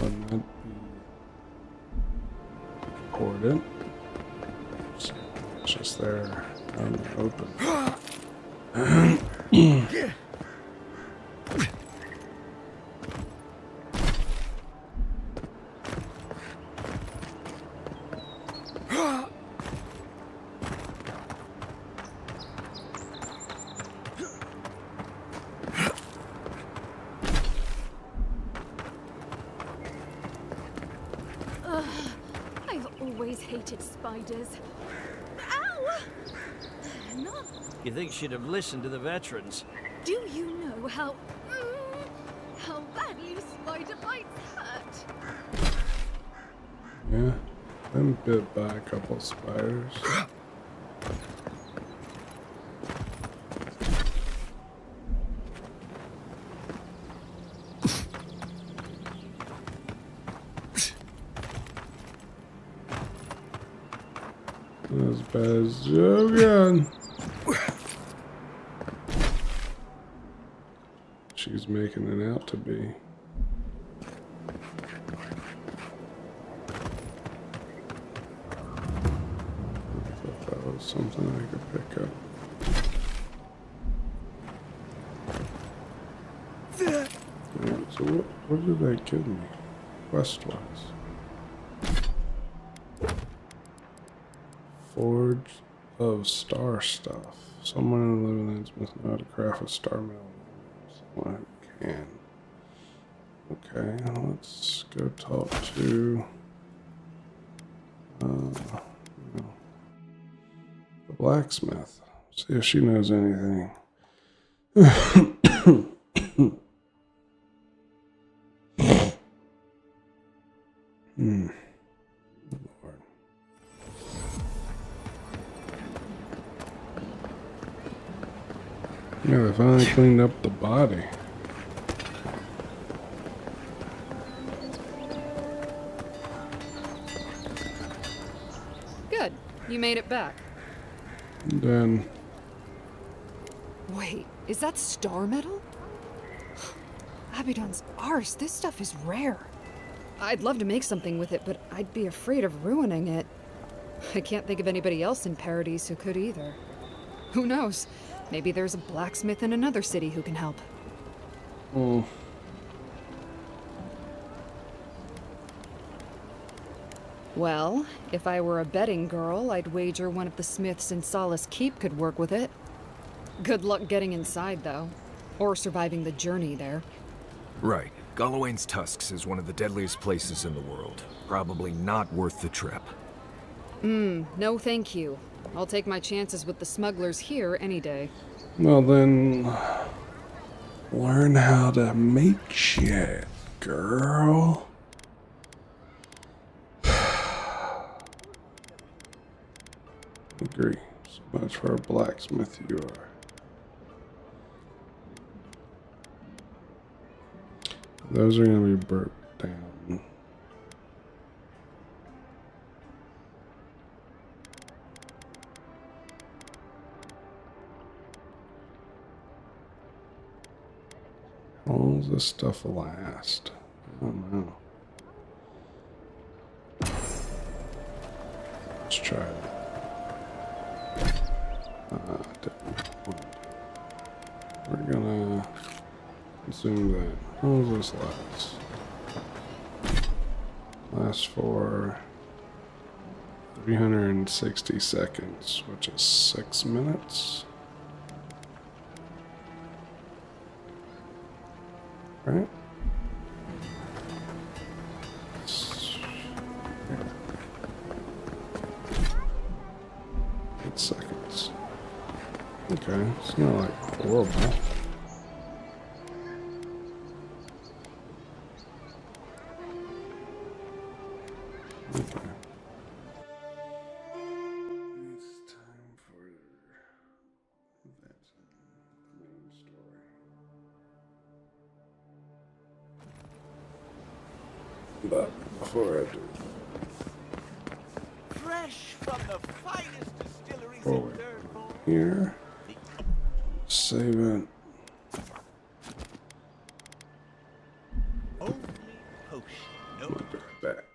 Wouldn't that be important? It's just there out in the open. I've always hated spiders. Ow! No. You think she'd have listened to the veterans? Do you know how badly spider bites hurt? Yeah, been bit by a couple spiders. Not as bad as Joe Gun. She's making it out to be. I thought that was something I could pick up. Yeah, so what did they give me? Quest-wise. Forge of star stuff. Someone in the living lands must know how to craft a star metal. Someone who can. Okay, let's go talk to the blacksmith. See if she knows anything. Lord. Yeah, they finally cleaned up the body. Good. You made it back. And then Wait, is that star metal? Abaddon's arse, this stuff is rare. I'd love to make something with it, but I'd be afraid of ruining it. I can't think of anybody else in Paradise who could either. Who knows? Maybe there's a blacksmith in another city who can help. Oh. Well, if I were a betting girl, I'd wager one of the smiths in Solace Keep could work with it. Good luck getting inside, though. Or surviving the journey there. Right. Gallowayne's Tusks is one of the deadliest places in the world. Probably not worth the trip. No thank you. I'll take my chances with the smugglers here any day. Well then, learn how to make shit. Girl. Agree. So much for a blacksmith you are. Those are going to be broke down. How long does this stuff last? I don't know. Let's try it. We're gonna consume that. How long does this last? Lasts for 360 seconds, which is 6 minutes. Right? 8 seconds. Okay, it's not like horrible. Okay. It's time for that main story. But before I do, Fresh from the finest distilleries in forward Thirdborn. here, save it. Only potion. No. I'll be right back.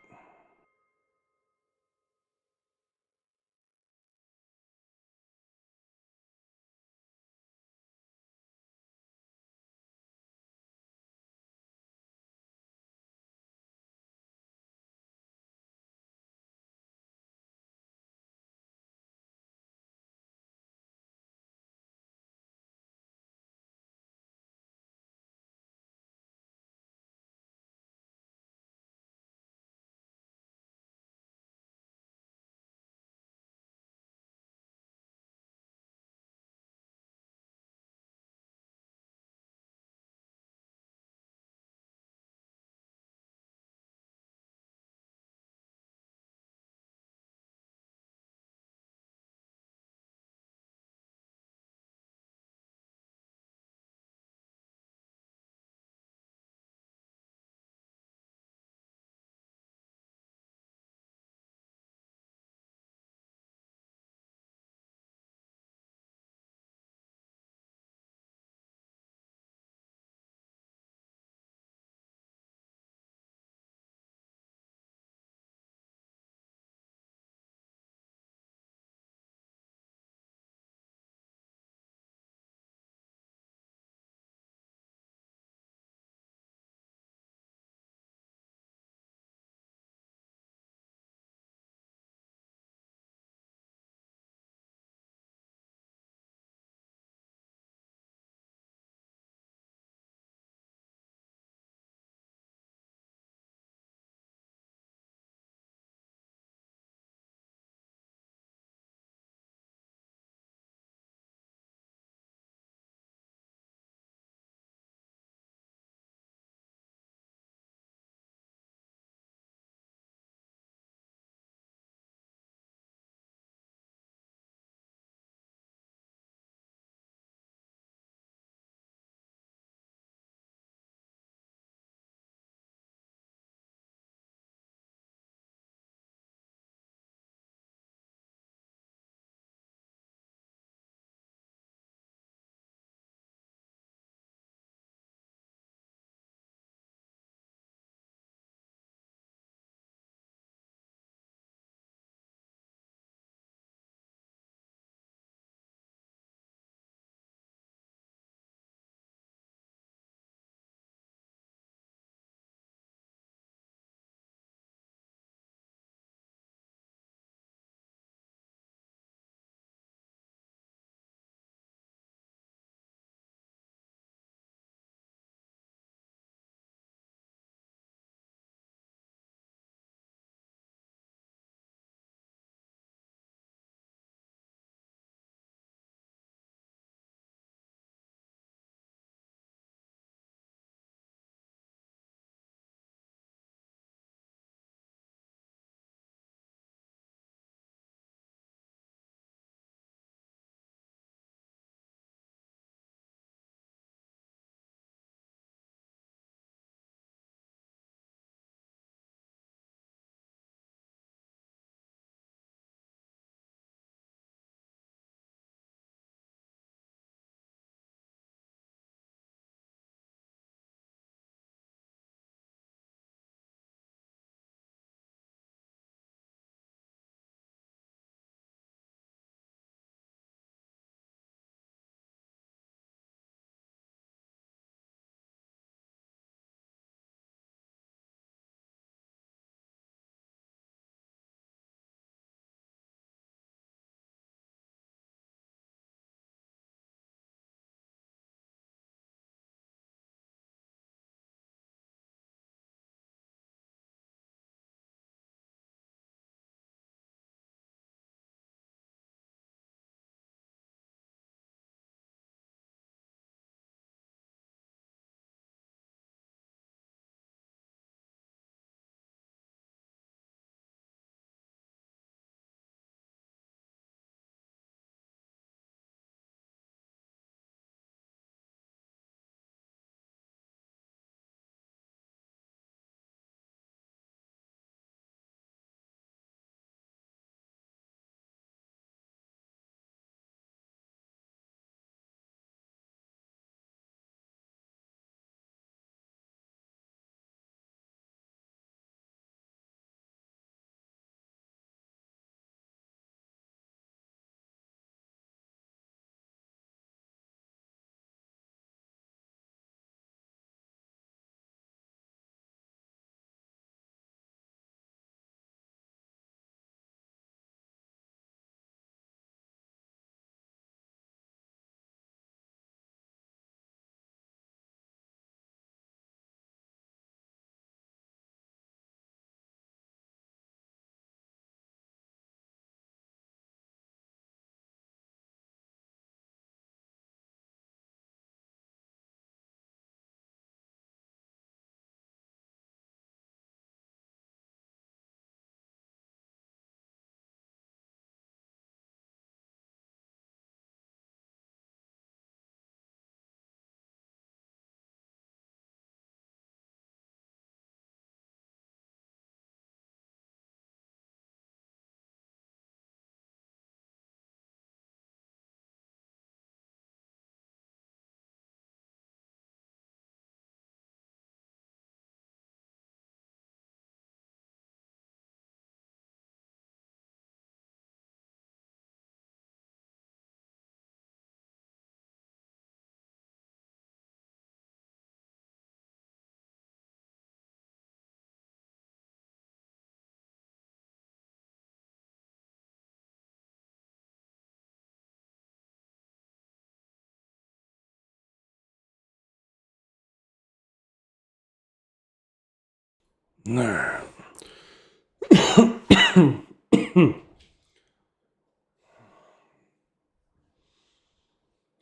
There.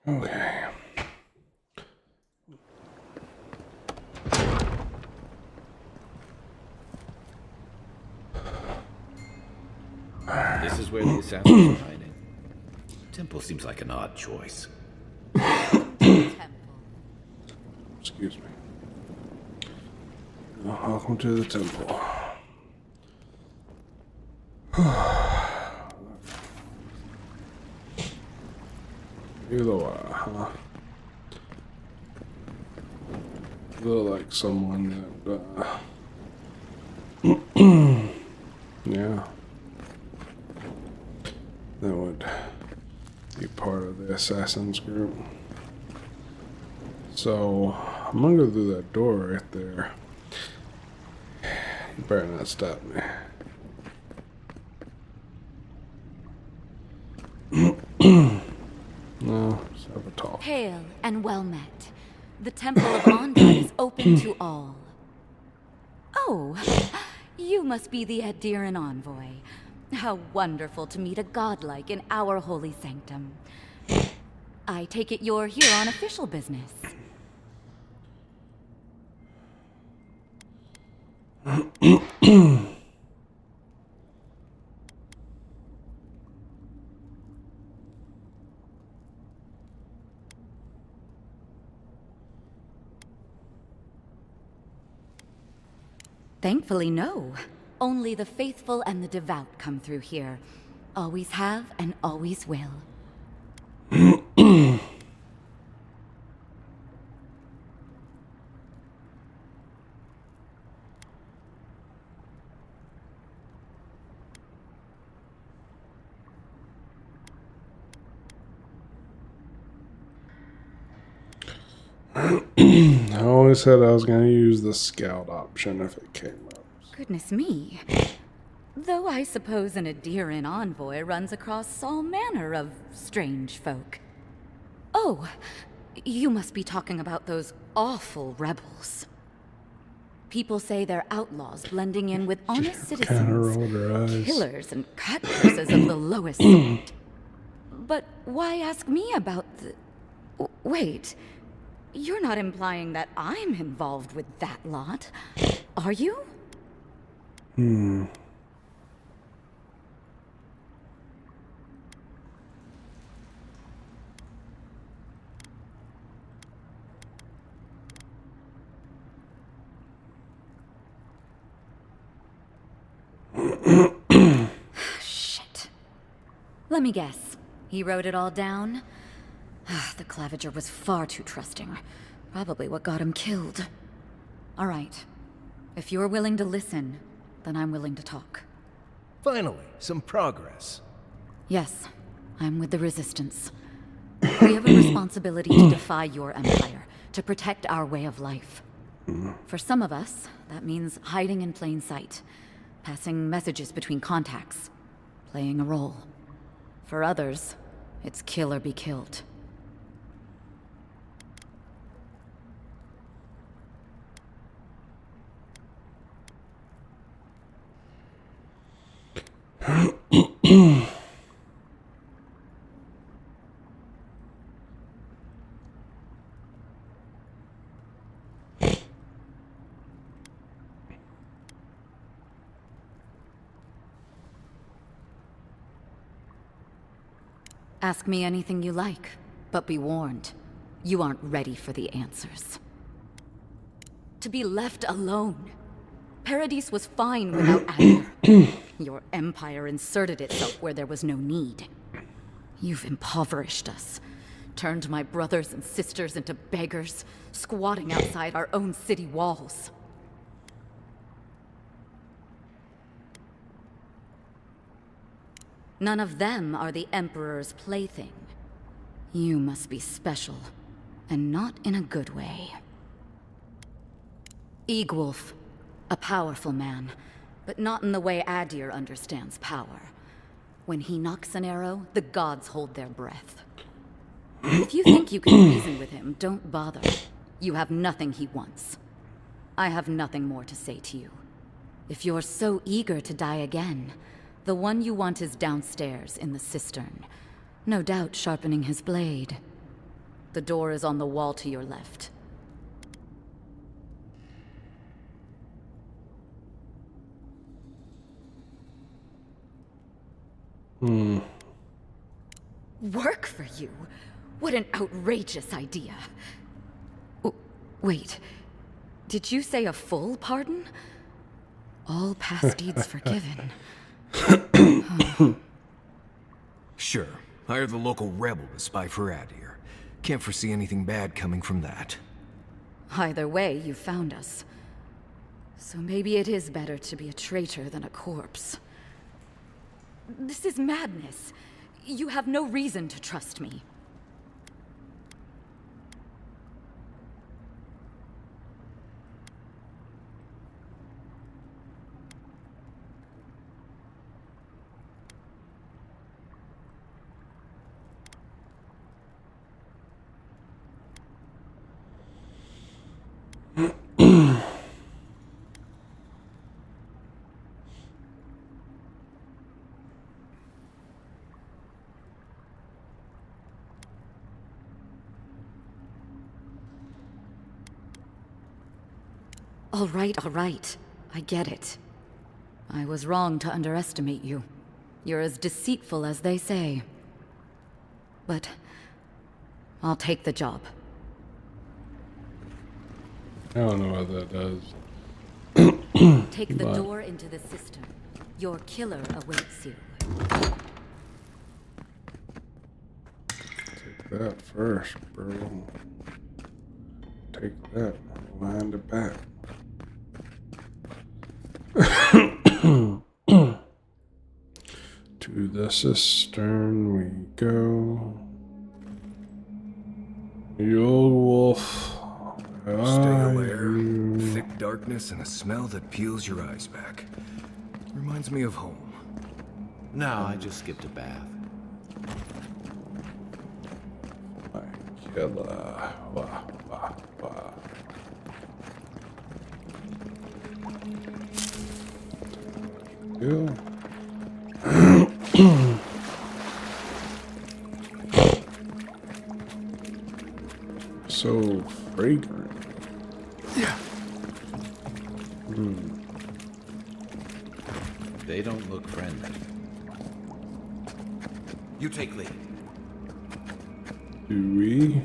Okay. This is where the assassins are hiding. Temple seems like an odd choice. Excuse me. Welcome to the temple. You look, huh? You look like someone that, yeah, that would be part of the assassins group. So, I'm gonna go through that door right there. You better not stop me. No, just have a talk. Hail and well met. The Temple of Avowed is open to all. Oh, you must be the Addiran envoy. How wonderful to meet a godlike in our holy sanctum. I take it you're here on official business. Thankfully, no. Only the faithful and the devout come through here. Always have and always will. I always said I was going to use the scout option if it came up. Goodness me. Though I suppose an Addiran envoy runs across all manner of strange folk. Oh, you must be talking about those awful rebels. People say they're outlaws blending in with honest citizens, killers and cutpurses of the lowest sort. But why ask me about the... Wait, you're not implying that I'm involved with that lot, are you? Shit. Let me guess. He wrote it all down? The Claviger was far too trusting. Probably what got him killed. All right. If you're willing to listen, then I'm willing to talk. Finally, some progress. Yes, I'm with the Resistance. We have a responsibility to defy your empire, to protect our way of life. For some of us, that means hiding in plain sight, passing messages between contacts, playing a role. For others, it's kill or be killed. Ask me anything you like, but be warned. You aren't ready for the answers. To be left alone. Paradis was fine without Adler. Your empire inserted itself where there was no need. You've impoverished us. Turned my brothers and sisters into beggars, squatting outside our own city walls. None of them are the Emperor's plaything. You must be special, and not in a good way. Egwulf, a powerful man, but not in the way Adir understands power. When he knocks an arrow, the gods hold their breath. If you think you can reason with him, don't bother. You have nothing he wants. I have nothing more to say to you. If you're so eager to die again, the one you want is downstairs in the cistern. No doubt sharpening his blade. The door is on the wall to your left. Work for you? What an outrageous idea. Wait, did you say a full pardon? All past deeds forgiven. Sure. Hire the local rebel to spy for Adir. Can't foresee anything bad coming from that. Either way, you found us. So maybe it is better to be a traitor than a corpse. This is madness. You have no reason to trust me. All right. I get it. I was wrong to underestimate you. You're as deceitful as they say. But I'll take the job. I don't know what that does. Take the door into the cistern. Your killer awaits you. Take that first, bro. Take that. Wind it back. To the cistern we go. The old wolf. Stay aware. Thick darkness and a smell that peels your eyes back. Reminds me of home. No, I just skipped a bath. My killer. Wah, wah, wah. Yeah. So fragrant. Yeah. They don't look friendly. You take lead. Do we?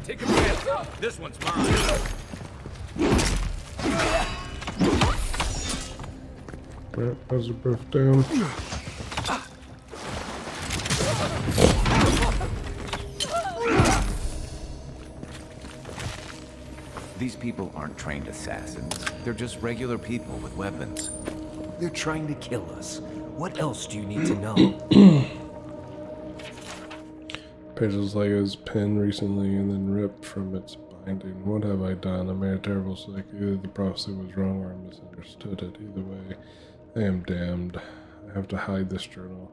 Take a chance. This one's mine. Right, how's the breath down? These people aren't trained assassins. They're just regular people with weapons. They're trying to kill us. What else do you need to know? Pages like it was pinned recently and then ripped from its binding. What have I done? I made a terrible mistake. Either the prophecy was wrong or I misunderstood it. Either way, I am damned. I have to hide this journal,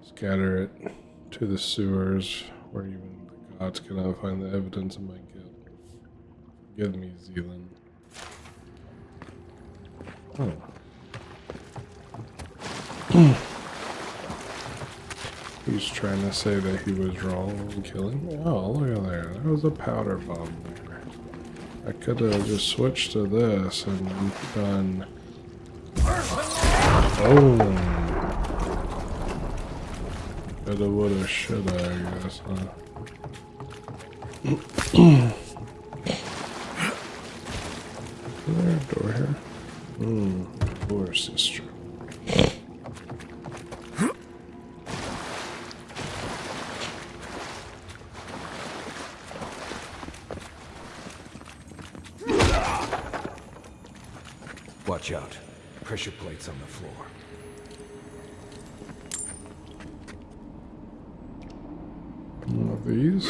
scatter it to the sewers where even the gods cannot find the evidence of my guilt. Forgive me, Zealand. Oh. He's trying to say that he was wrong in killing me. Oh, look at there. There was a powder bomb there. I could have just switched to this and done... Oh! Coulda, woulda, shoulda, I guess, huh? Is there a door here? Door, sister. Watch out. Pressure plates on the floor. One of these.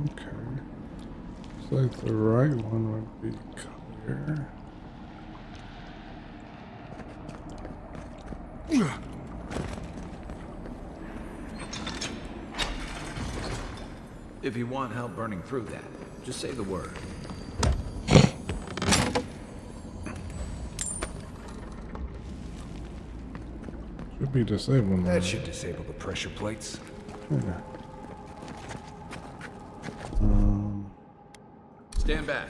Okay. Looks like the right one would be clear. If you want help burning through that, just say the word. Should be disabled. That should disable the pressure plates. Yeah. Stand back.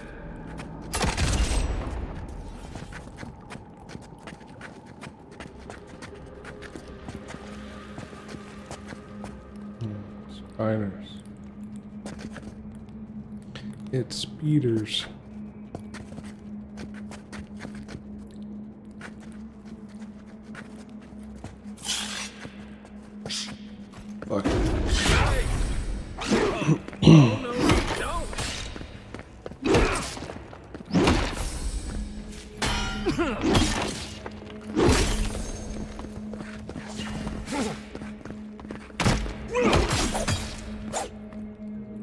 Spiders. It's speeders. Fuck.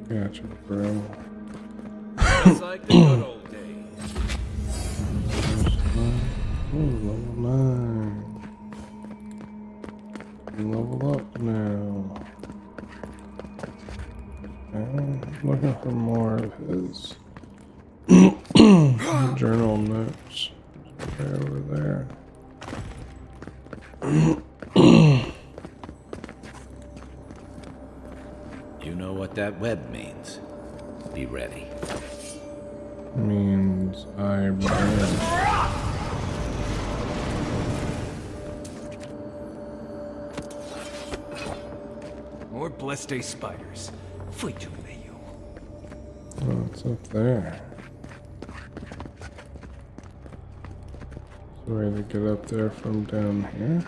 Gotcha, bro. It's like the good old days. Level 9. Level up now. I'm looking for more of his journal notes. Right over there. You know what that web means. Be ready. Means I burn. More Blessed spiders. Fleet to me, you. Oh, it's up there. Is there a way to get up there from down here?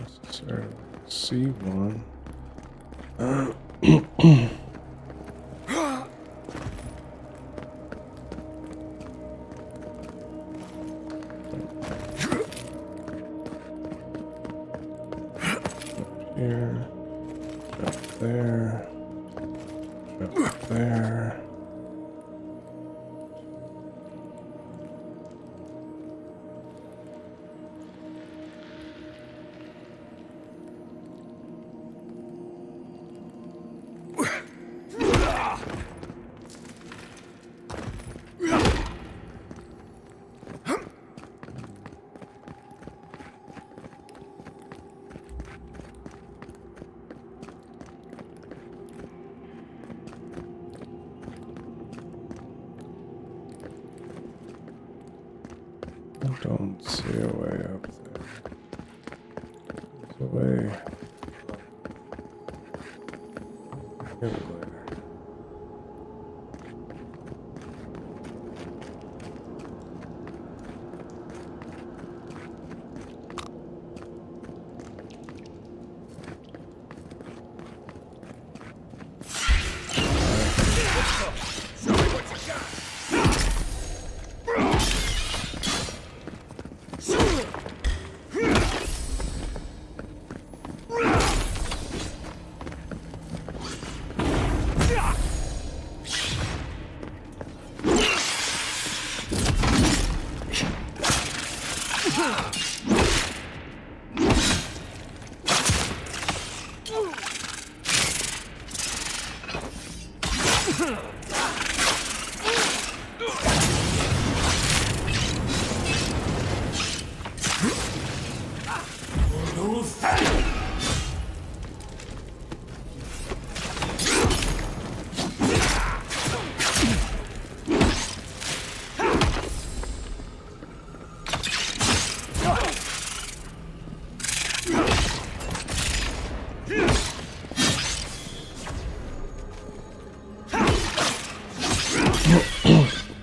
Necessarily see one. Here, up there, up there. I don't see a way up there. There's a way. Get it later.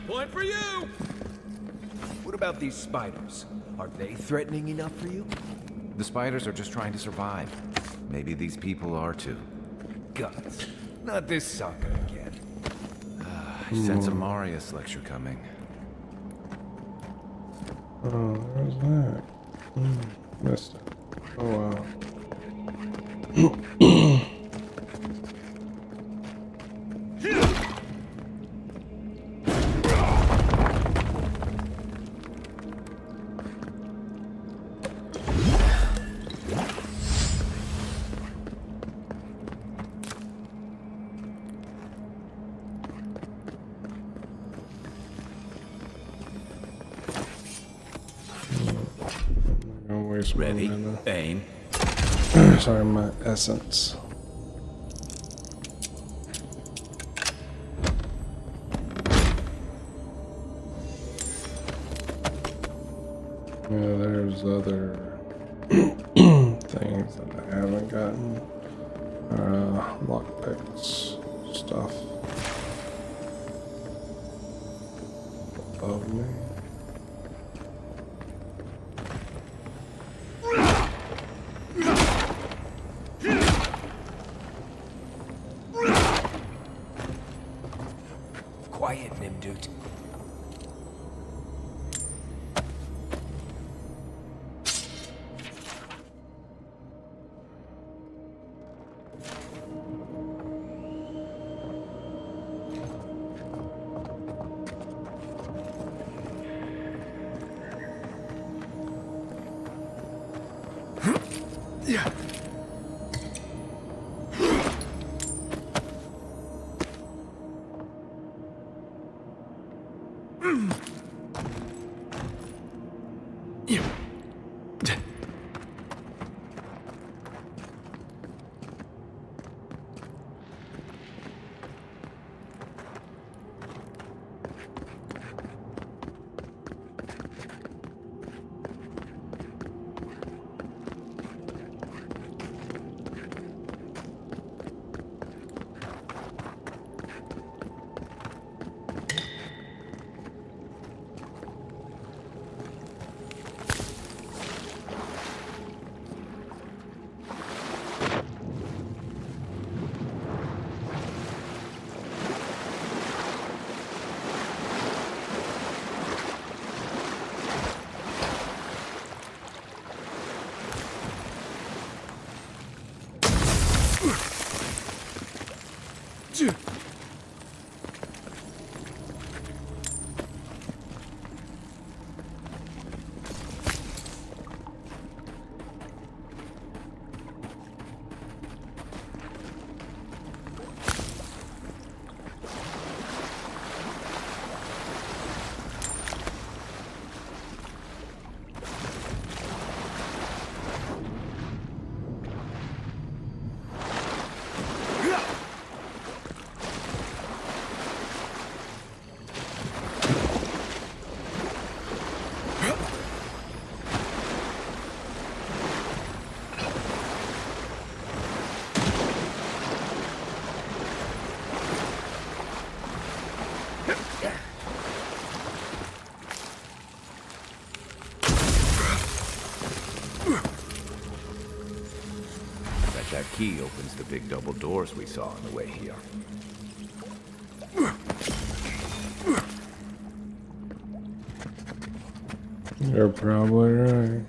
Point for you! What about these spiders? Are they threatening enough for you? The spiders are just trying to survive. maybe these people are too. Guts. Not this sucker again. I sense a Marius lecture coming. Oh, there's that. Missed it. Oh wow. Ready? Aim. Sorry, my essence. Yeah, there's other things that I haven't gotten. Lockpicks, stuff above me. Quiet, Nimdut. Yeah. That key opens the big double doors we saw on the way here. You're probably right.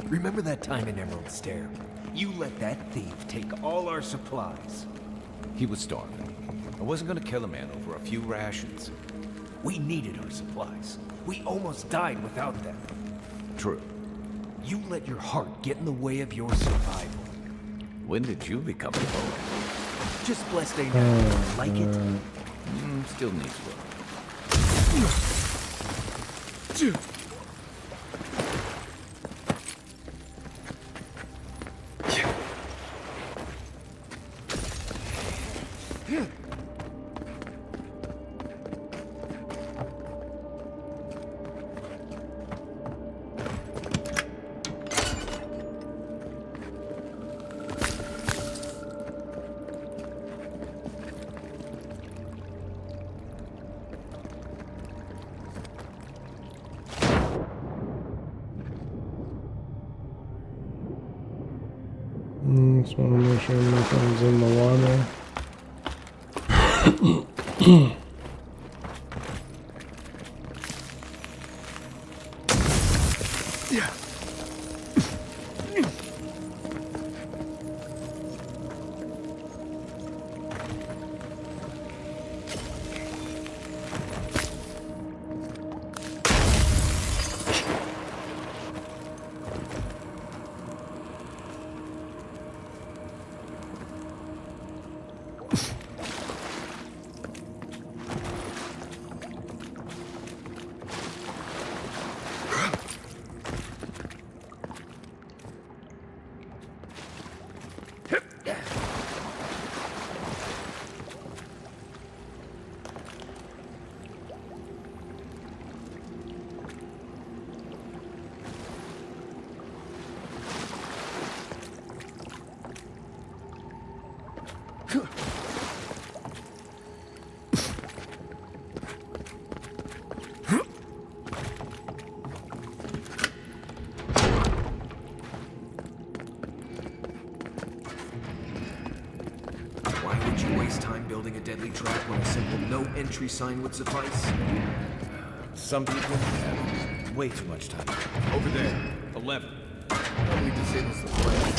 Remember that time in Emerald Stair? You let that thief take all our supplies. He was starving. I wasn't gonna kill a man over a few rations. We needed our supplies. We almost died without them. True. You let your heart get in the way of your survival. When did you become a poet? Just blessed ain't nothing. Like it? Still needs work. Just want to make sure nothing's in the water. Why would you waste time building a deadly trap when a simple no-entry sign would suffice? Some people have way too much time. Over there. 11. Probably disables the flame.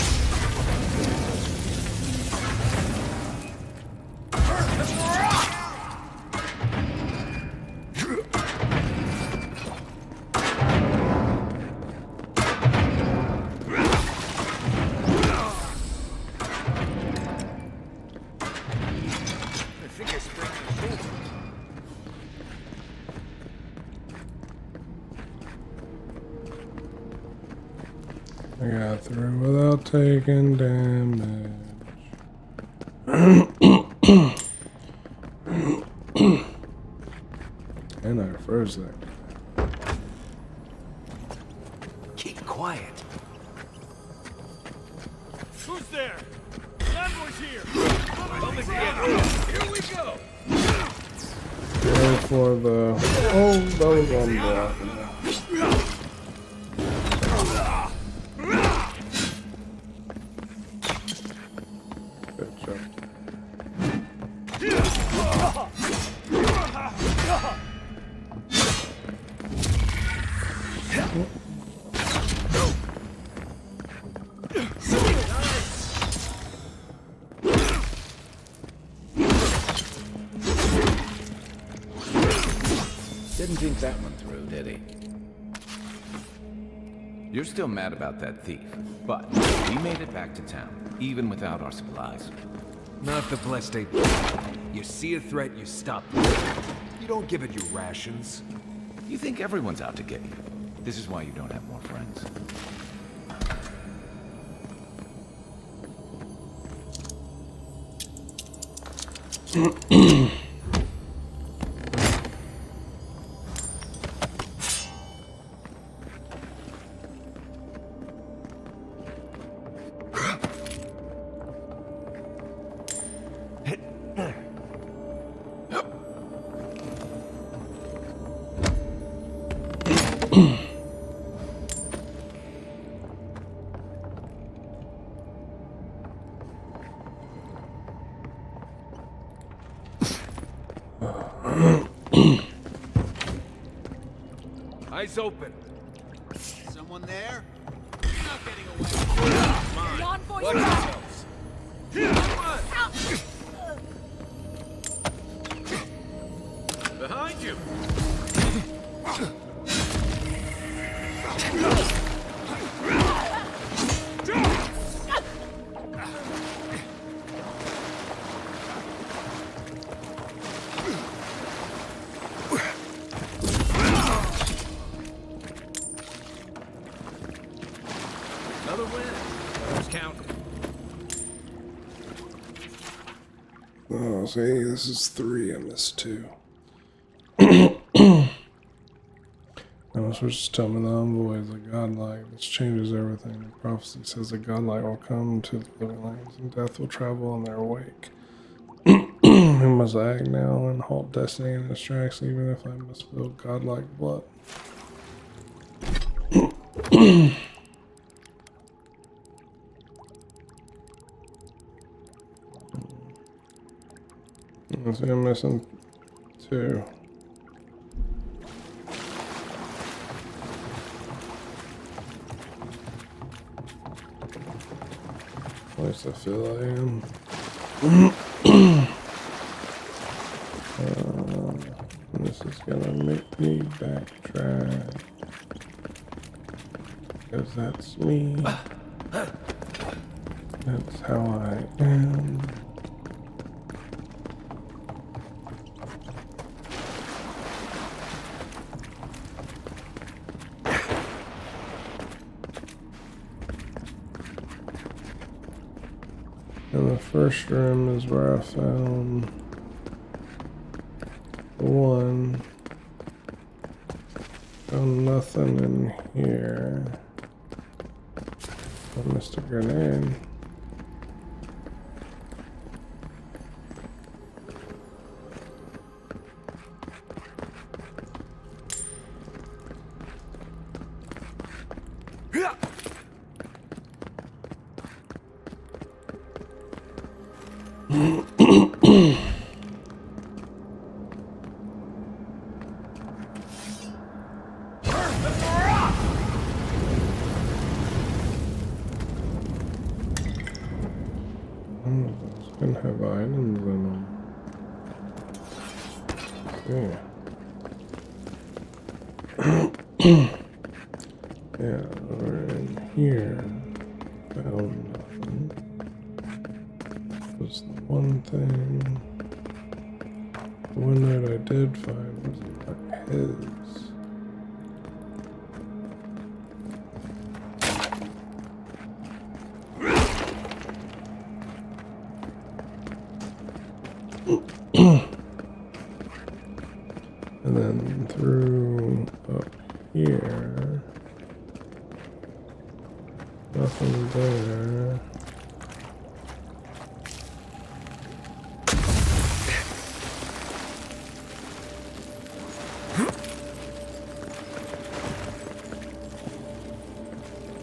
I got through without taking damage. And our first thing. Keep quiet. Who's there? Landlord's here. Come again. Here we go. Go for the. Oh, that was on block. Good job. Didn't think that one through, did he? You're still mad about that thief, but we made it back to town, even without our supplies. Not the blessed ape. You see a threat, you stop. You don't give it your rations. You think everyone's out to get you. This is why you don't have more friends. Eyes open. Someone there? Not getting away. Mine. Envoy, Watch yourselves. Behind you. Another win. Let's count. Oh, see, this is 3. I missed 2. I was just telling the envoy is a godlike. This changes everything. The prophecy says the godlike will come to the living lands, and death will travel in their wake. We must act now and halt destiny and its tracks, even if I must spill godlike blood. See, I'm missing 2. At least I feel I am. This is gonna make me backtrack. Because that's me. That's how I am. And the first room is where I found 1. Found nothing in here. I missed a grenade. Those can have items in them. Yeah, we're in here. Found nothing. Was the one thing. The one that I did find was not his. And then through up here, nothing there.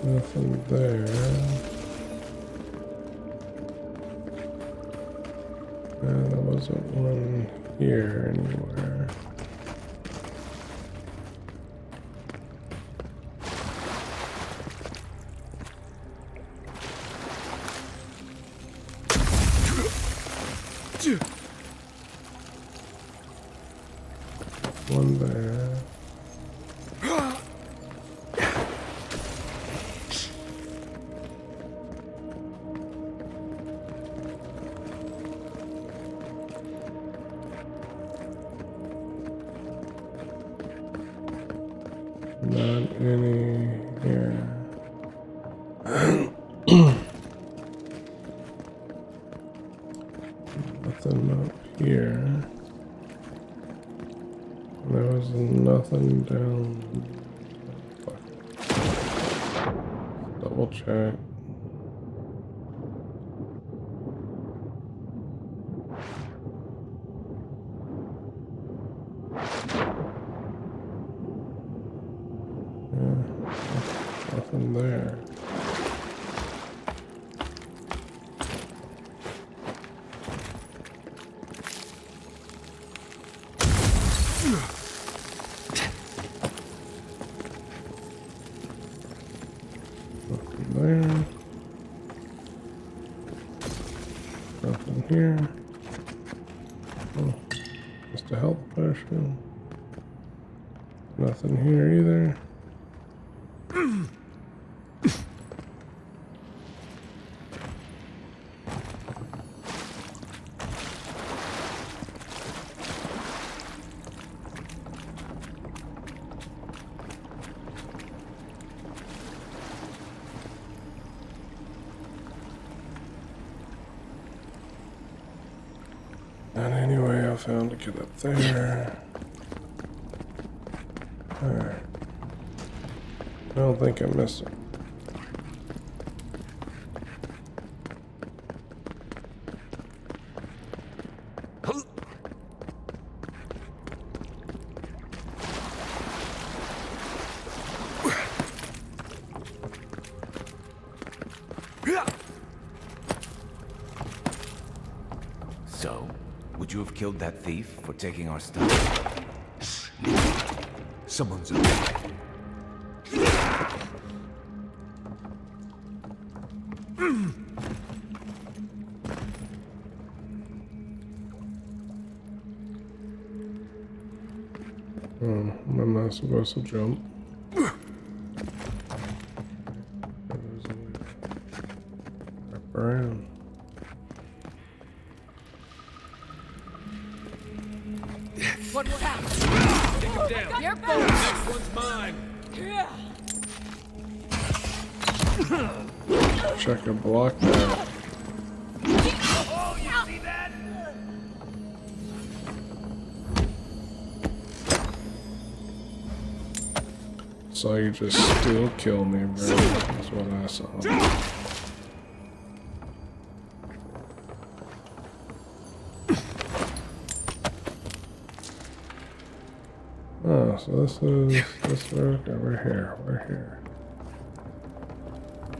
Nothing there. There wasn't one here anywhere. One there. Not any here. Nothing up here. There was nothing down. Double check. Nothing there. Nothing there. Nothing here. Oh, just a health potion. Nothing here either. Not any way I found to get up there. Alright. I don't think I missed it. So, Would you have killed that thief for taking our stuff? Someone's alive. I'm not supposed to jump. Wrap around. What will happen? Take him down. Careful! Next one's mine. Check a block there. Oh, you see that? So you just still kill me, bro. That's what I saw. Oh, so this road. Okay, we're here. We're here.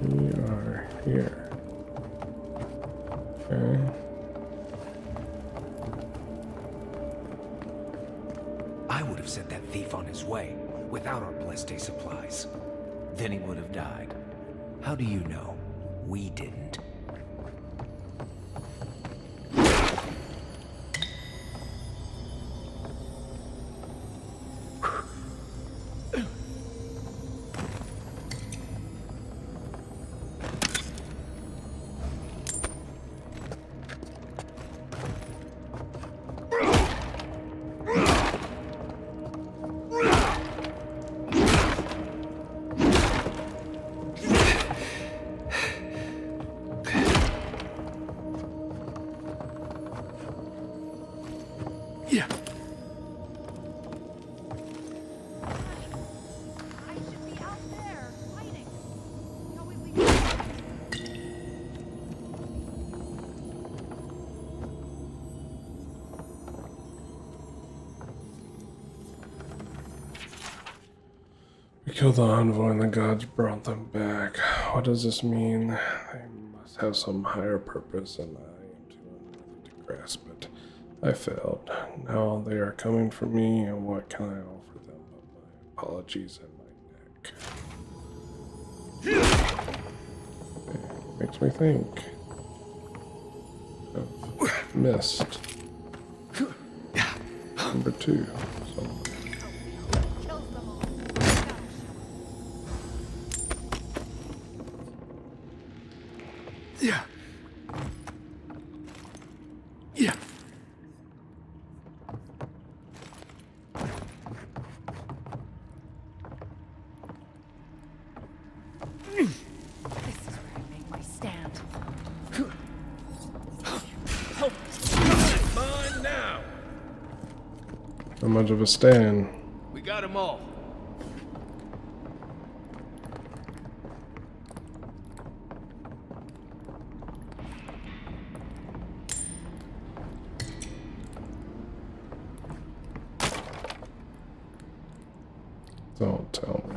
We are here. Okay. I would have sent that thief on his way without our Bleste supplies. Then he would have died. How do you know? We didn't. Yeah. We killed the envoy and the gods brought them back. What does this mean? They must have some higher purpose and I am too unworthy to grasp it. I failed. Now they are coming for me, and what can I offer them but my apologies and my neck? It makes me think of Mist. Number 2. Yeah. Yeah. This is where I make my stand. Mine now. How much of a stand? We got them all. Don't tell me.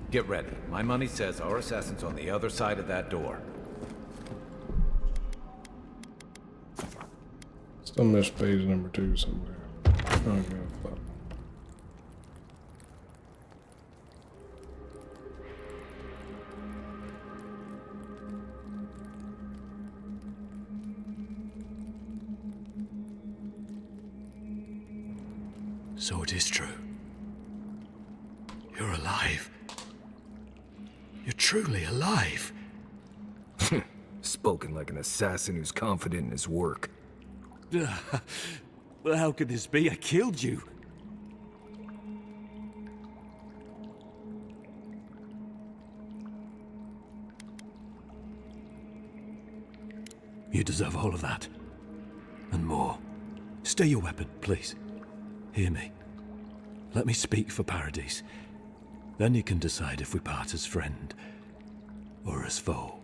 Get ready. My money says our assassin's on the other side of that door. Still missed page number 2 somewhere. Oh, yeah, fuck. So it is true. You're alive. You're truly alive. Spoken like an assassin who's confident in his work. Well, how could this be? I killed you. You deserve all of that. And more. Stay your weapon, please. Hear me. Let me speak for Paradise. Then you can decide if we part as friend or as foe.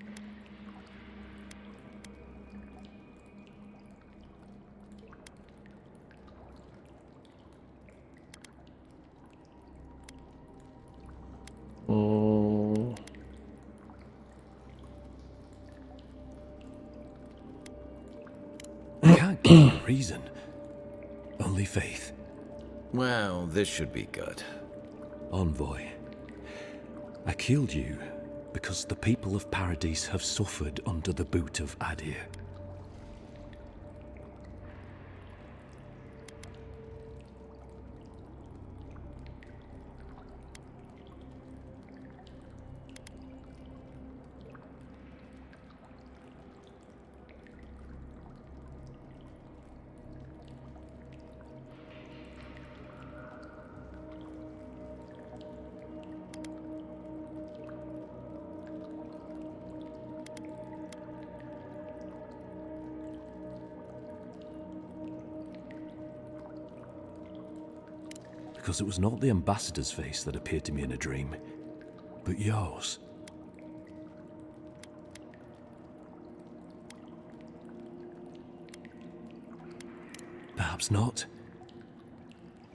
particular reason. Only faith. Well, this should be good. Envoy, I killed you because the people of Paradise have suffered under the boot of Adir. Because it was not the ambassador's face that appeared to me in a dream, but yours. Perhaps not.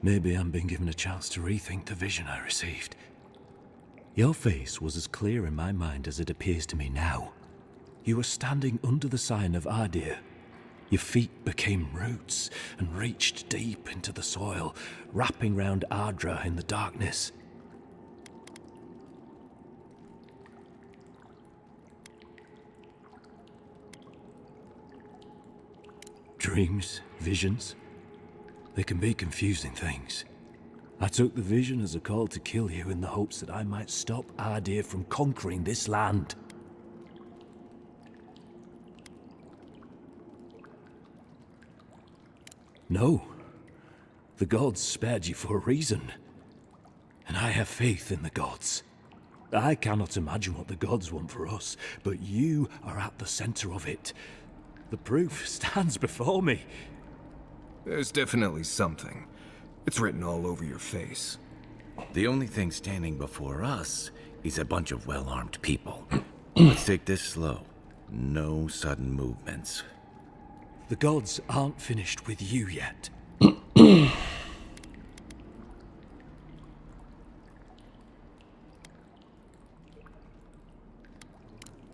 Maybe I'm being given a chance to rethink the vision I received. Your face was as clear in my mind as it appears to me now. You were standing under the sign of Adir. Your feet became roots and reached deep into the soil, wrapping round Ardra in the darkness. Dreams, visions, they can be confusing things. I took the vision as a call to kill you in the hopes that I might stop Adir from conquering this land. No. The gods spared you for a reason. And I have faith in the gods. I cannot imagine what the gods want for us, but you are at the center of it. The proof stands before me. There's definitely something. It's written all over your face. The only thing standing before us is a bunch of well-armed people. Let's take this slow. No sudden movements. The gods aren't finished with you yet.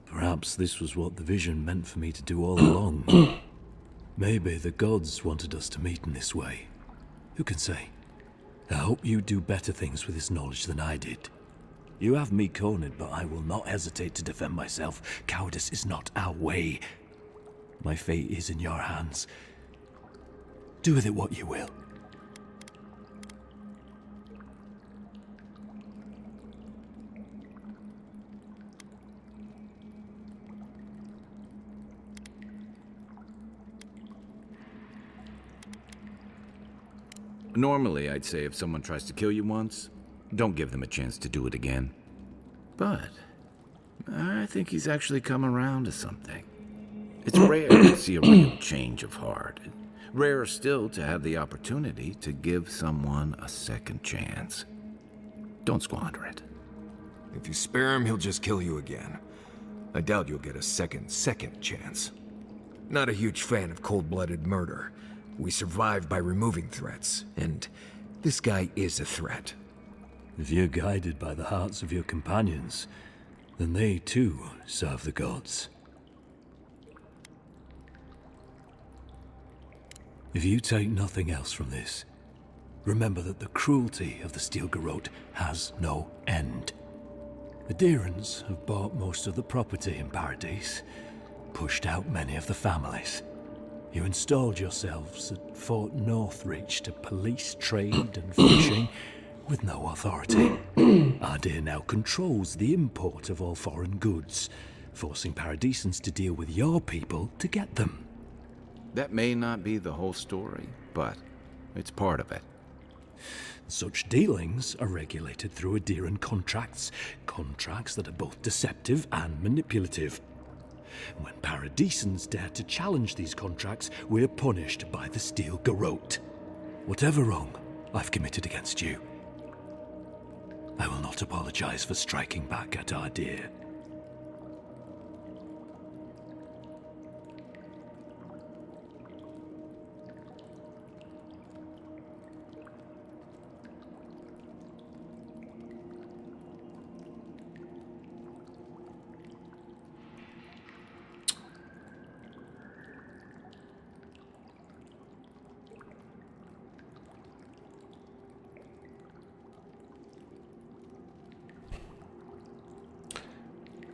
Perhaps this was what the vision meant for me to do all along. Maybe the gods wanted us to meet in this way. Who can say? I hope you do better things with this knowledge than I did. You have me cornered, but I will not hesitate to defend myself. Cowardice is not our way. My fate is in your hands. Do with it what you will. Normally, I'd say if someone tries to kill you once, don't give them a chance to do it again. But I think he's actually come around to something. It's rare to see a real change of heart. Rarer still to have the opportunity to give someone a second chance. Don't squander it. If you spare him, he'll just kill you again. I doubt you'll get a second chance. Not a huge fan of cold-blooded murder. We survive by removing threats, and this guy is a threat. If you're guided by the hearts of your companions, then they too serve the gods. If you take nothing else from this, remember that the cruelty of the Steel Garrote has no end. The Deerans have bought most of the property in Paradise, pushed out many of the families. You installed yourselves at Fort Northreach to police trade and fishing with no authority. Adir now controls the import of all foreign goods, forcing Paradisans to deal with your people to get them. That may not be the whole story, but it's part of it. Such dealings are regulated through Adiran contracts that are both deceptive and manipulative. When Paradisans dare to challenge these contracts, we're punished by the Steel Garrote. Whatever wrong I've committed against you, I will not apologize for striking back at Adir.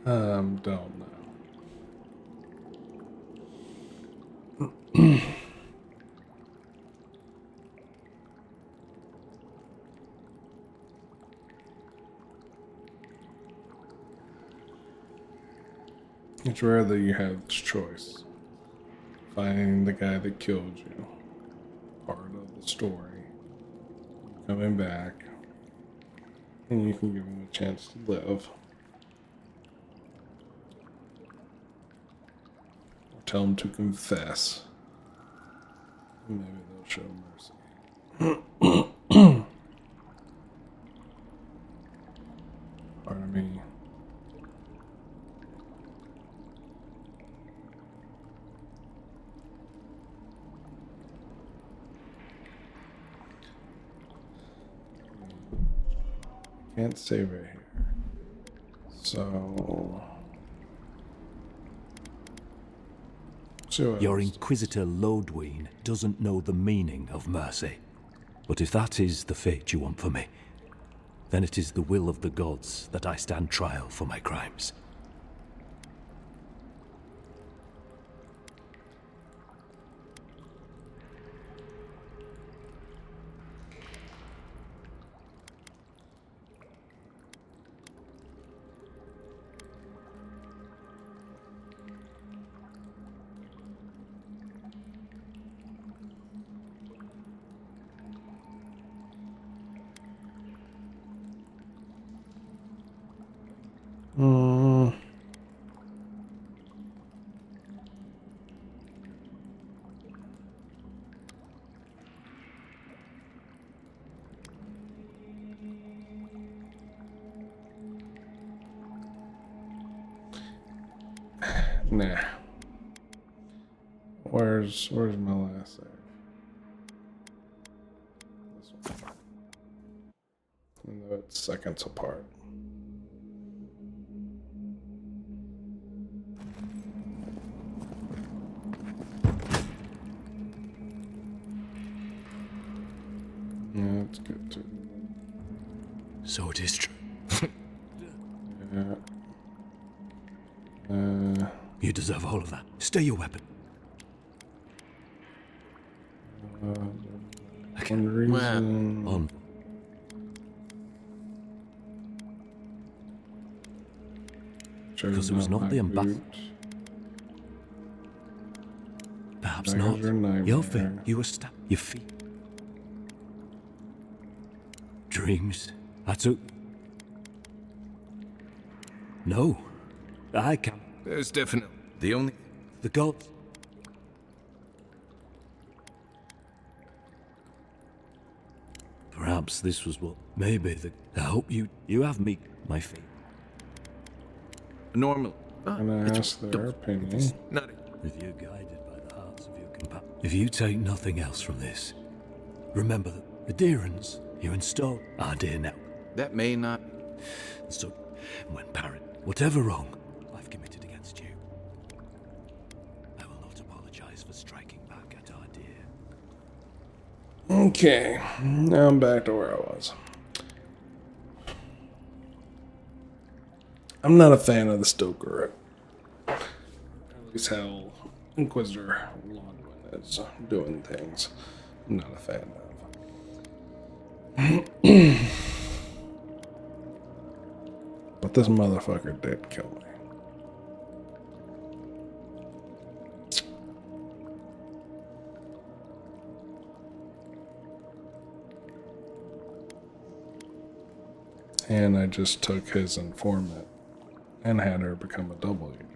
Don't know. It's rare that you have this choice. Finding the guy that killed you. Part of the story. Coming back. And you can give him a chance to live. Or tell him to confess. And maybe they'll show mercy. Pardon me. Can't save it here. So... Your Inquisitor Lodween doesn't know the meaning of mercy. But if that is the fate you want for me, then it is the will of the gods that I stand trial for my crimes. Nah. Where's my last save? This one. Even though it's seconds apart. Yeah, it's good too. So it is true. Yeah. You deserve all of that. Stay your weapon. One reason. On. Because it was not the ambassador. Perhaps not. Your feet. You were stabbed. Your feet. Dreams. I took. No. I can't. There's definitely the gods. Perhaps this was what. Maybe I hope you have me, my feet. Normal. And I ask their opinion. Not if you're guided by the hearts of your companions. If you take nothing else from this, remember that the Deerans you installed are dear now. That may not. So, when Parrot, whatever wrong I've committed against you, I will not apologize for striking back at our dear. Okay, now I'm back to where I was. I'm not a fan of the Stoker. At least how Inquisitor Lodwin is doing things. I'm not a fan of. But this motherfucker did kill me. And I just took his informant and had her become a double agent.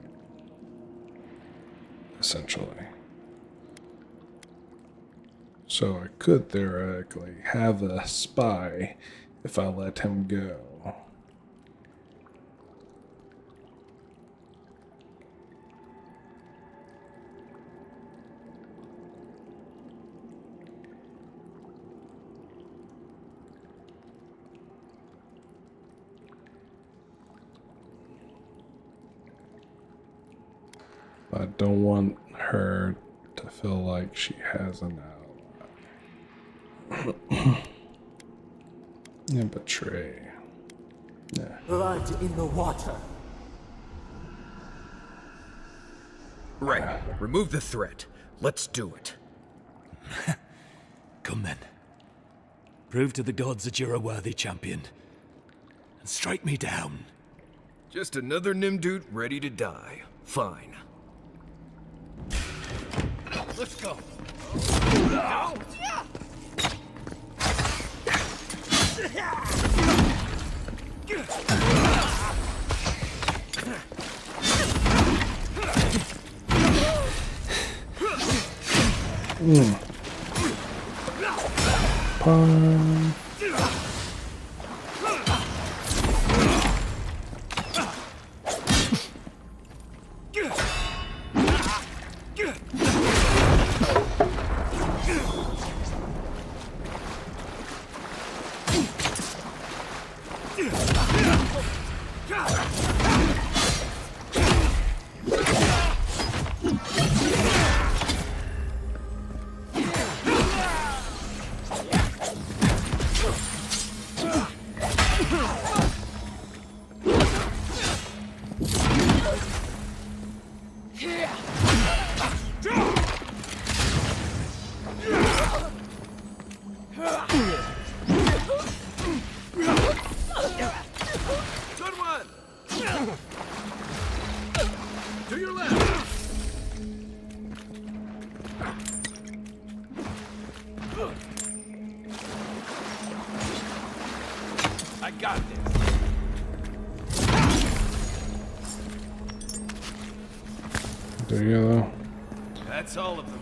Essentially. So I could theoretically have a spy if I let him go. I don't want her to feel like she has an ally. And betray. Yeah. Blood in the water. Right. Remove the threat. Let's do it. Come then. Prove to the gods that you're a worthy champion. And strike me down. Just another Nimdude ready to die. Fine. Let's go. Pun. Good one. To your left. I got this. Do you though? That's all of them.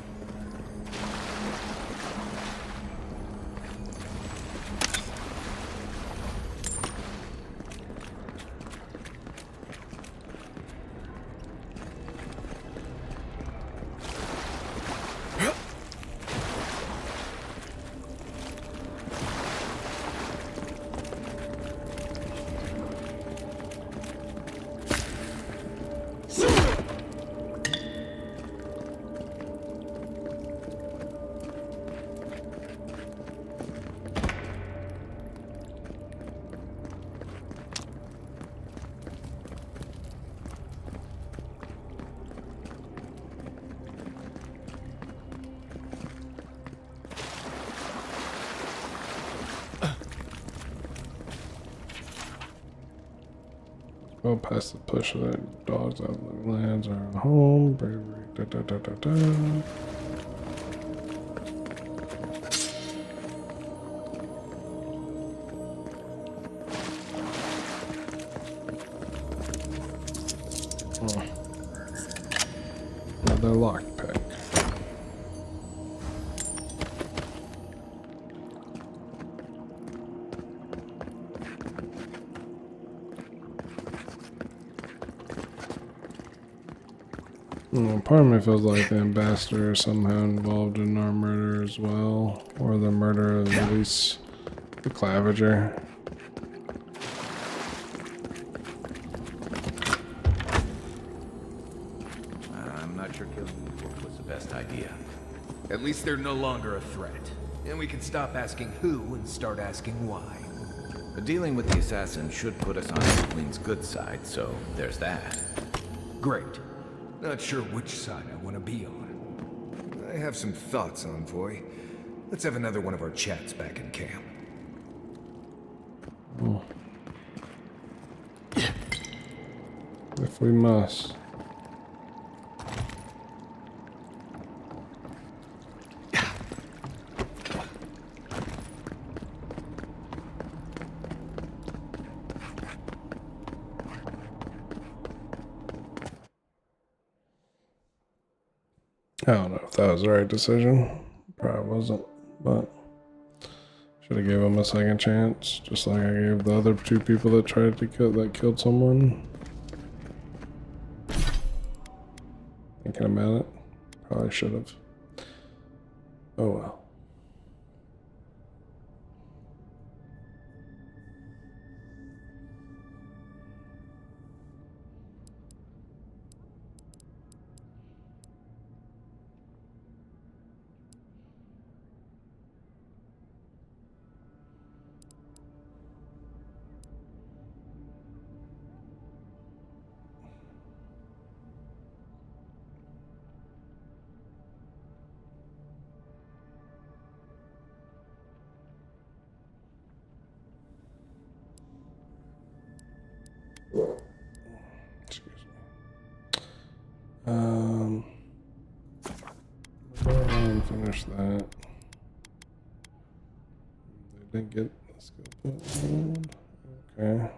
Go past the push of that dogs out of the lands are home. Bravery. Da, da, da, da, da. Oh. Another lockpick. Part of me feels like the ambassador is somehow involved in our murder as well, or the murder of at least the Clavager. I'm not sure killing you was the best idea. At least they're no longer a threat. And we can stop asking who and start asking why. Dealing with the assassin should put us on Edwin's good side, so there's that. Great. Not sure which side I want to be on. I have some thoughts, Envoy. Let's have another one of our chats back in camp. If we must. I don't know if that was the right decision. Probably wasn't, but should have gave him a second chance, just like I gave the other two people that tried to kill that killed someone. Thinking about it, probably should have. Oh well. Excuse me. Go ahead and finish that. They didn't get the skill point. Okay.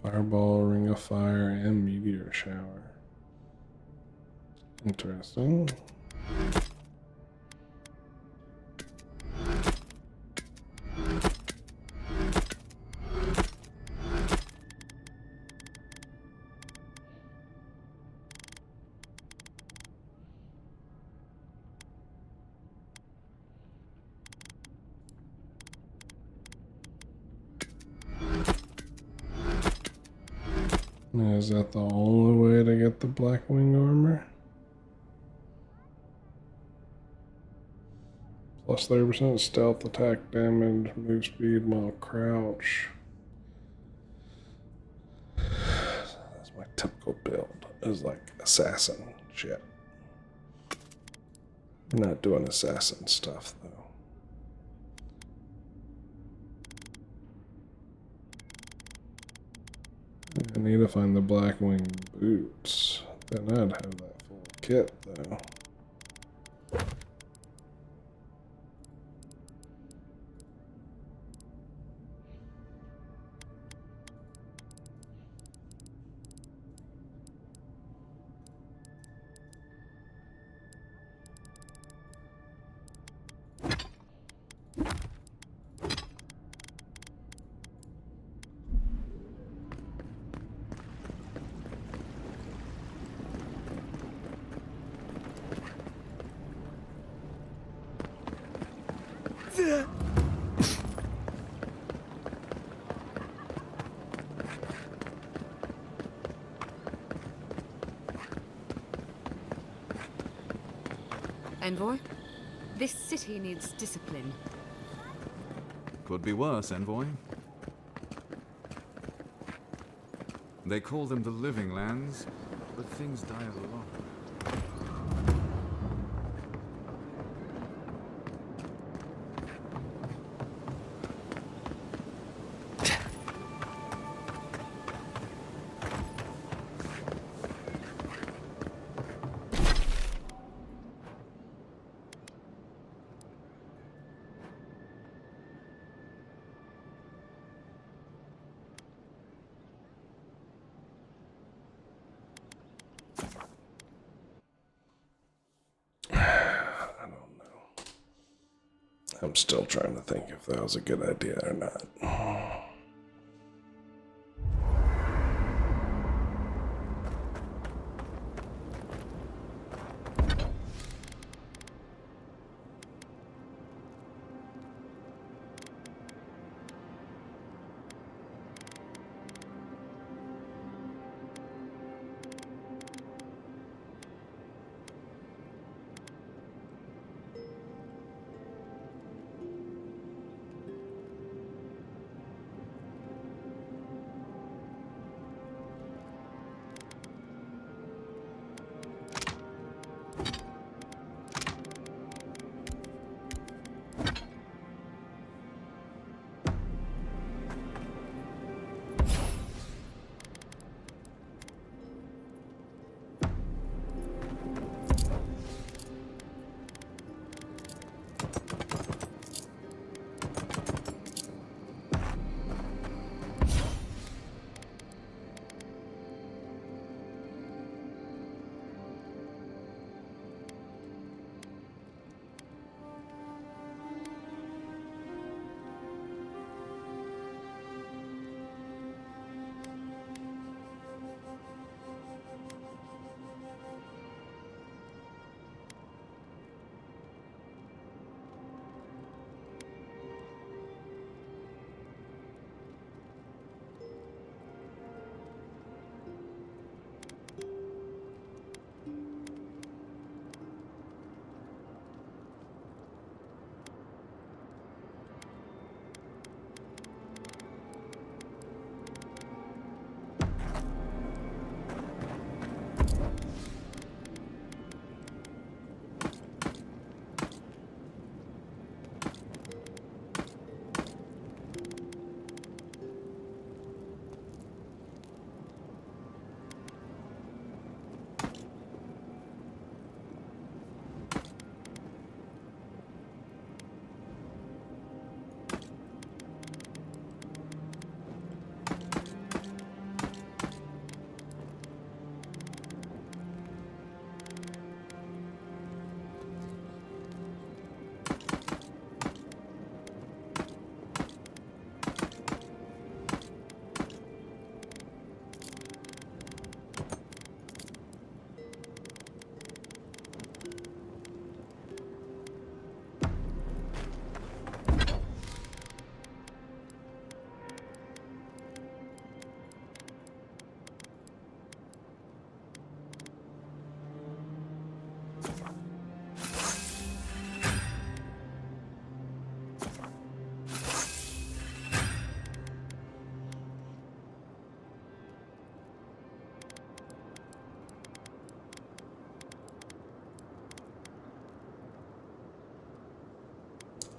Fireball, ring of fire, and meteor shower. Interesting. Is that the only way to get the Blackwing armor? Plus 30% stealth attack damage, move speed while crouch. That's my typical build. Is like assassin shit. I'm not doing assassin stuff though. I need to find the Blackwing boots. Then I'd have that full kit though. Envoy, this city needs discipline. Could be worse, Envoy. They call them the Living Lands, but things die a lot. I'm still trying to think if that was a good idea or not.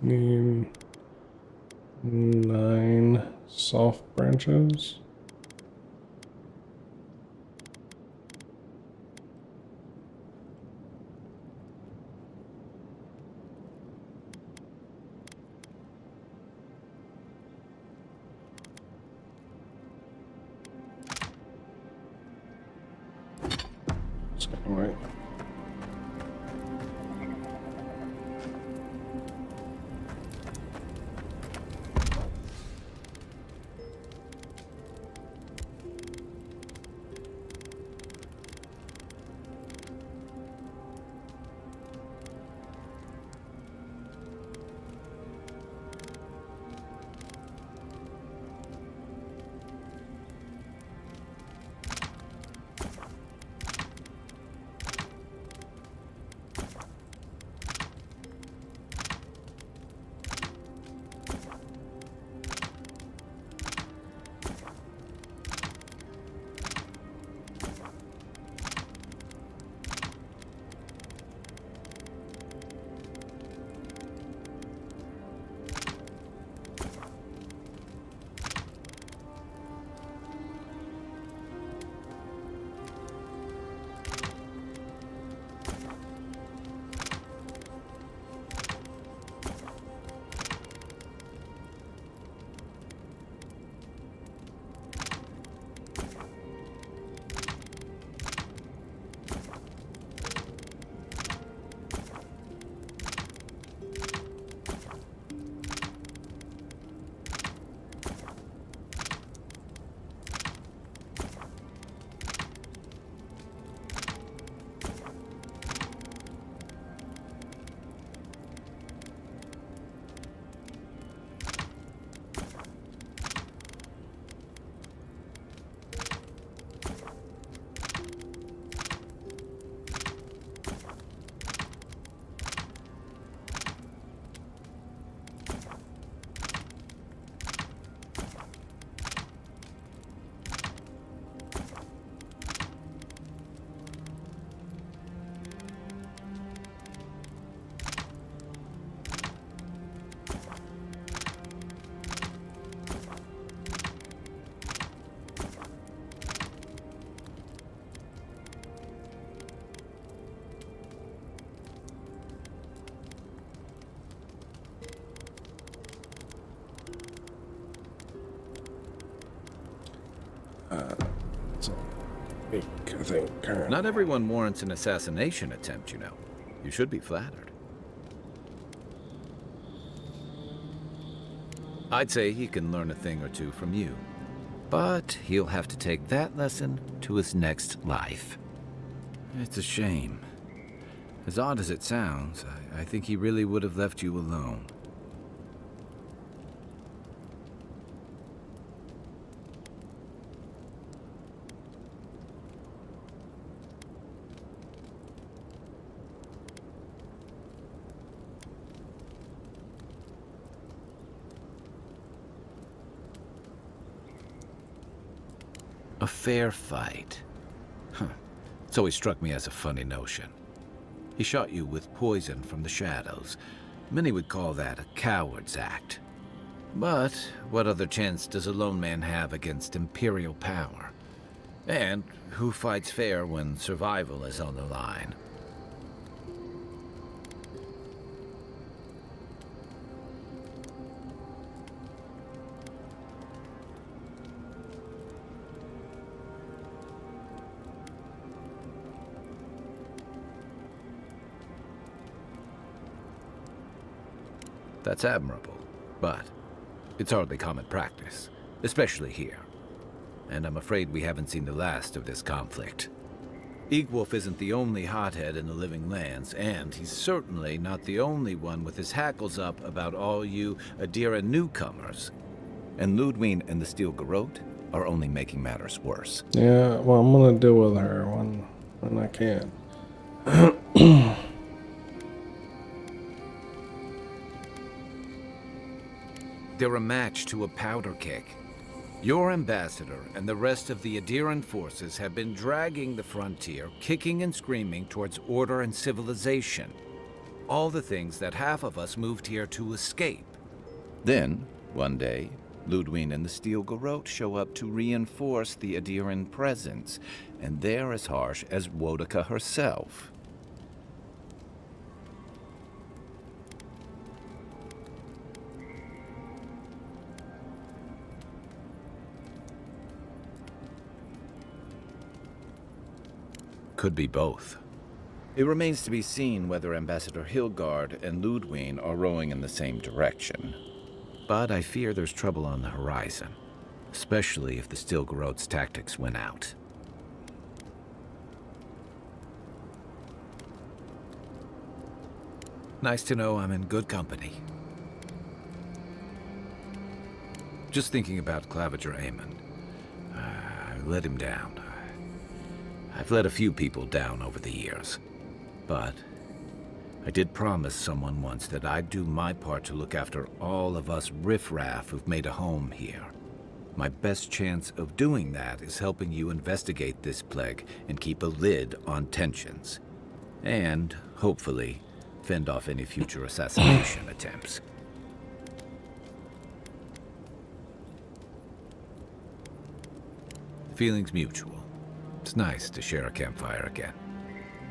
Need 9 soft branches. Right. I think currently. Not everyone warrants an assassination attempt, you know. You should be flattered. I'd say he can learn a thing or two from you. But he'll have to take that lesson to his next life. It's a shame. As odd as it sounds, I think he really would have left you alone. A fair fight. Huh. It's always struck me as a funny notion. He shot you with poison from the shadows. Many would call that a coward's act. But what other chance does a lone man have against Imperial power? And who fights fair when survival is on the line? That's admirable, but it's hardly common practice, especially here. And I'm afraid we haven't seen the last of this conflict. Eagwolf isn't the only hothead in the Living Lands, and he's certainly not the only one with his hackles up about all you Adira newcomers. And Ludwine and the Steel Garrote are only making matters worse. Yeah, well, I'm gonna deal with her when I can. They're a match to a powder keg. Your ambassador and the rest of the Adiran forces have been dragging the frontier, kicking and screaming towards order and civilization. All the things that half of us moved here to escape. Then, one day, Ludwig and the Steel Garrote show up to reinforce the Adiran presence, and they're as harsh as Wodaka herself. Could be both. It remains to be seen whether Ambassador Hilgard and Ludwig are rowing in the same direction. But I fear there's trouble on the horizon, especially if the Steel Garrote's tactics win out. Nice to know I'm in good company. Just thinking about Claviger Amon. I let him down. I've let a few people down over the years. But I did promise someone once that I'd do my part to look after all of us riffraff who've made a home here. My best chance of doing that is helping you investigate this plague and keep a lid on tensions. And, hopefully, fend off any future assassination attempts. Feelings mutual. It's nice to share a campfire again.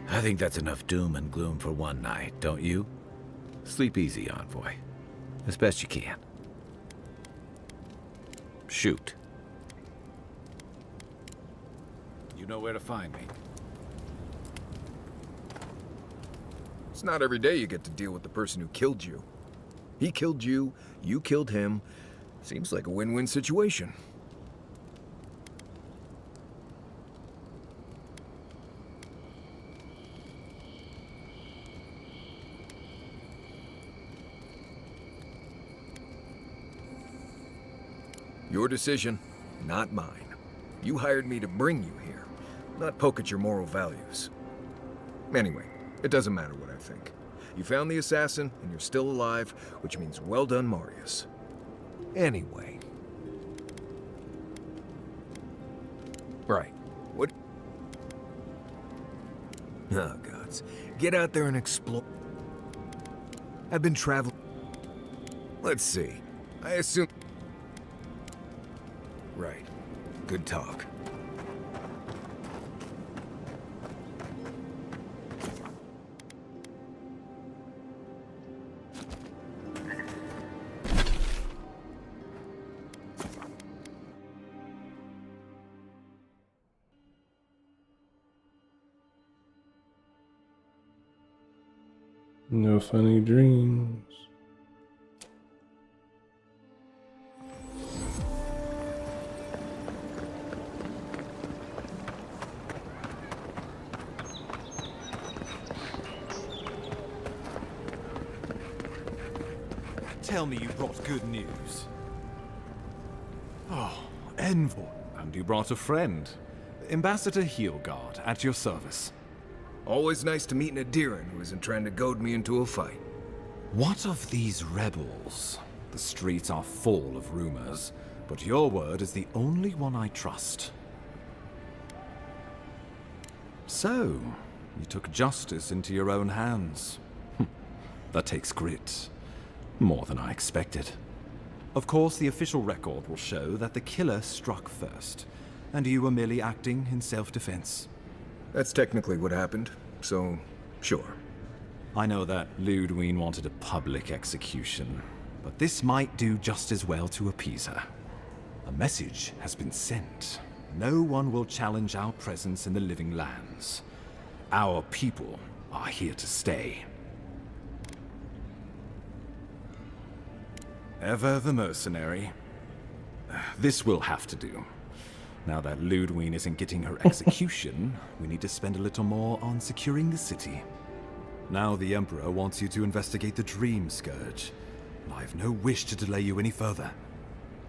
I think that's enough doom and gloom for one night, don't you? Sleep easy, Envoy. As best you can. Shoot. You know where to find me. It's not every day you get to deal with the person who killed you. He killed you, you killed him. Seems like a win-win situation. Your decision, not mine. You hired me to bring you here, not poke at your moral values. Anyway, it doesn't matter what I think. You found the assassin, and you're still alive, which means well done, Marius. Anyway. Right. What? Oh, gods. Get out there and explore. I've been traveling. Let's see. I assume... Right. Good talk. No funny dreams. Tell me you brought good news. Oh, Envoy. And you brought a friend. Ambassador Hilgard, at your service. Always nice to meet an Adiran who isn't trying to goad me into a fight. What of these rebels? The streets are full of rumors, but your word is the only one I trust. So, you took justice into your own hands. That takes grit. More than I expected. Of course, the official record will show that the killer struck first, and you were merely acting in self-defense. That's technically what happened, so sure. I know that Ludwig wanted a public execution, but this might do just as well to appease her. A message has been sent. No one will challenge our presence in the living lands. Our people are here to stay. Ever the mercenary. This will have to do. Now that Ludwig isn't getting her execution, we need to spend a little more on securing the city. Now the Emperor wants you to investigate the Dream Scourge, and I have no wish to delay you any further.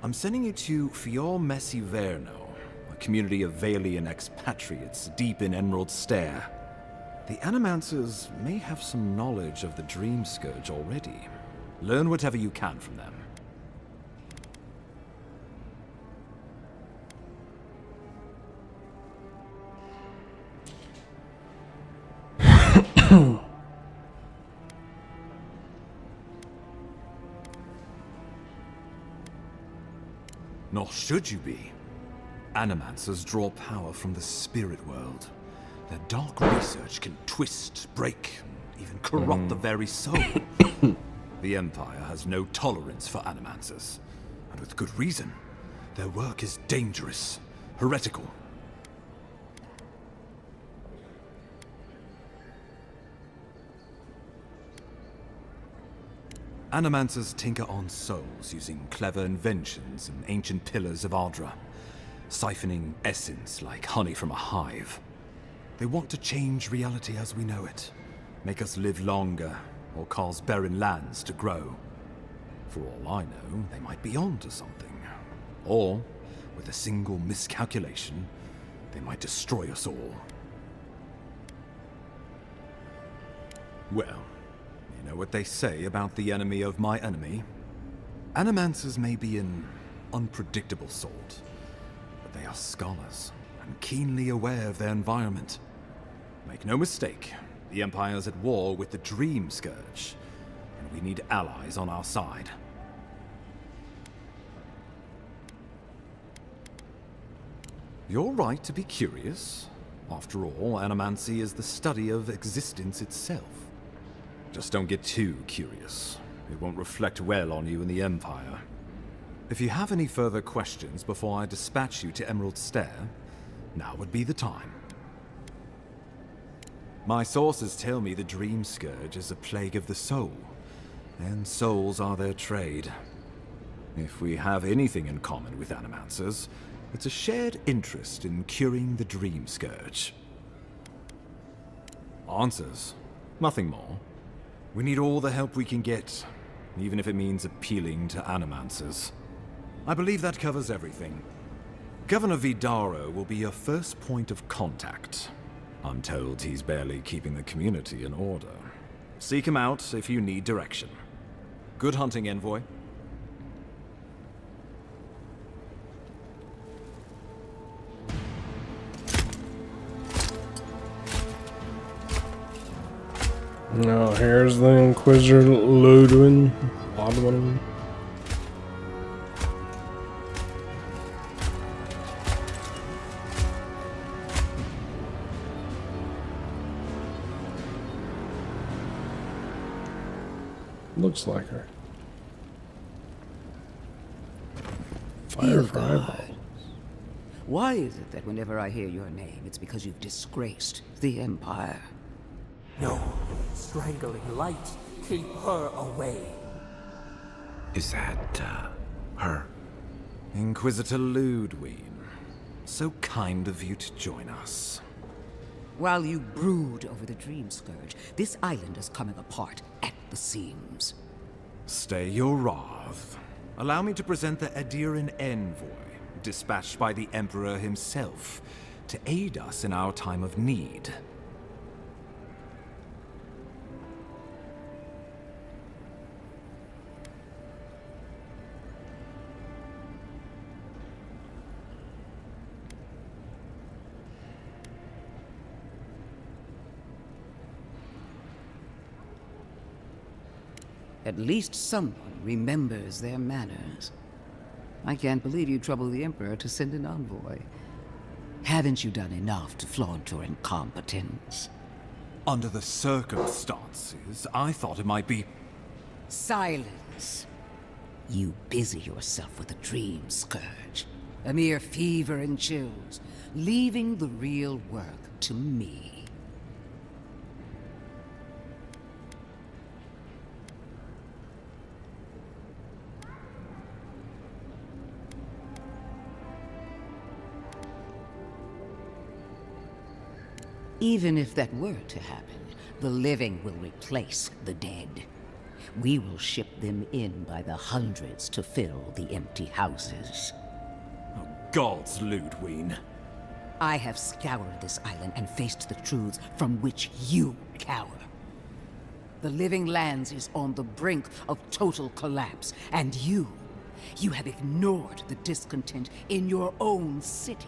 I'm sending you to Fior Messi Verno, a community of Valian expatriates deep in Emerald Stair. The Animancers may have some knowledge of the Dream Scourge already. Learn whatever you can from them. Nor should you be. Animancers draw power from the spirit world. Their dark research can twist, break, even corrupt the very soul. The Empire has no tolerance for Animancers, and with good reason. Their work is dangerous, heretical. Animancers tinker on souls using clever inventions and ancient pillars of Ardra, siphoning essence like honey from a hive. They want to change reality as we know it, make us live longer, or cause barren lands to grow. For all I know, they might be on to something. Or, with a single miscalculation, they might destroy us all. Well, you know what they say about the enemy of my enemy? Animancers may be an unpredictable sort, but they are scholars and keenly aware of their environment. Make no mistake, the Empire's at war with the Dream Scourge, and we need allies on our side. You're right to be curious. After all, animancy is the study of existence itself. Just don't get too curious. It won't reflect well on you in the Empire. If you have any further questions before I dispatch you to Emerald Stair, now would be the time. My sources tell me the Dream Scourge is a plague of the soul, and souls are their trade. If we have anything in common with Animancers, it's a shared interest in curing the Dream Scourge. Answers. Nothing more. We need all the help we can get, even if it means appealing to Animancers. I believe that covers everything. Governor Vidaro will be your first point of contact. I'm told he's barely keeping the community in order. Seek him out if you need direction. Good hunting, Envoy. Now here's the Inquisitor Ludwin. Looks like her. Dear God, why is it that whenever I hear your name, it's because you've disgraced the Empire? No, strangling light. Keep her away. Is that, her? Inquisitor Ludwin. So kind of you to join us. While you brood over the Dream Scourge, this island is coming apart at the seams. Stay your wrath. Allow me to present the Adiran Envoy, dispatched by the Emperor himself, to aid us in our time of need. At least someone remembers their manners. I can't believe you troubled the Emperor to send an envoy. Haven't you done enough to flaunt your incompetence? Under the circumstances, I thought it might be... Silence! You busy yourself with the Dream Scourge. A mere fever and chills, leaving the real work to me. Even if that were to happen, the living will replace the dead. We will ship them in by the hundreds to fill the empty houses. Oh, gods, Ludwin. I have scoured this island and faced the truths from which you cower. The Living Lands is on the brink of total collapse, and you have ignored the discontent in your own city.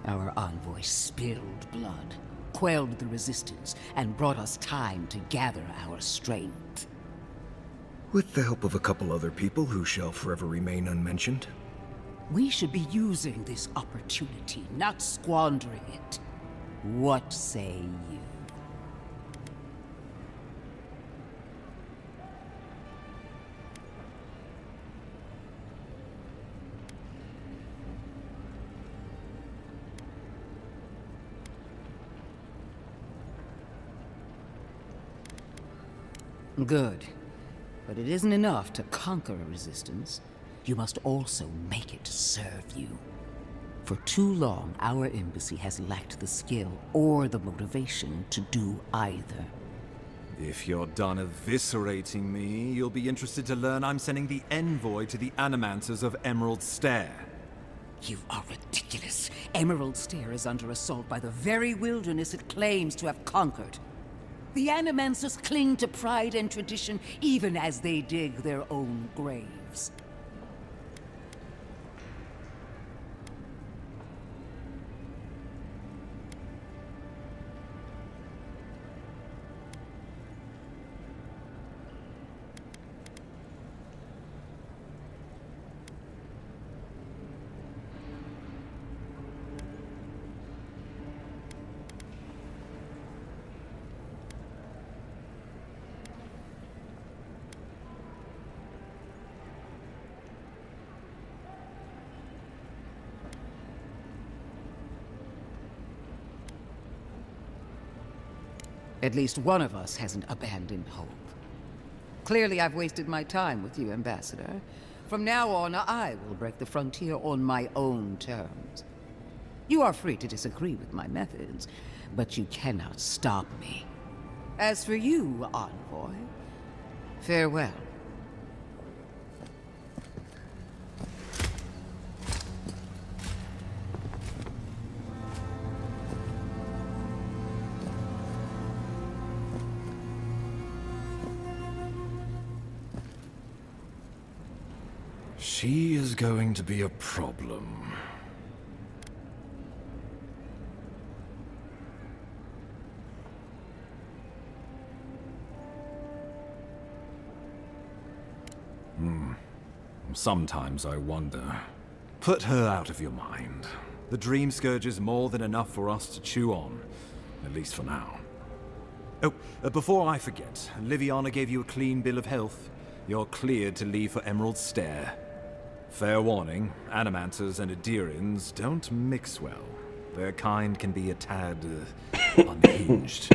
Our envoy spilled blood, quelled the resistance, and brought us time to gather our strength. With the help of a couple other people who shall forever remain unmentioned. We should be using this opportunity, not squandering it. What say you? Good. But it isn't enough to conquer a resistance. You must also make it serve you. For too long, our embassy has lacked the skill or the motivation to do either. If you're done eviscerating me, you'll be interested to learn I'm sending the envoy to the Animancers of Emerald Stair. You are ridiculous. Emerald Stair is under assault by the very wilderness it claims to have conquered. The Animancers cling to pride and tradition even as they dig their own graves. At least one of us hasn't abandoned hope. Clearly, I've wasted my time with you, Ambassador. From now on, I will break the frontier on my own terms. You are free to disagree with my methods, but you cannot stop me. As for you, Envoy, farewell. She is going to be a problem. Sometimes I wonder. Put her out of your mind. The Dream Scourge is more than enough for us to chew on. At least for now. Oh, before I forget, Liviana gave you a clean bill of health. You're cleared to leave for Emerald Stair. Fair warning, Animancers and Adirians don't mix well. Their kind can be a tad unhinged.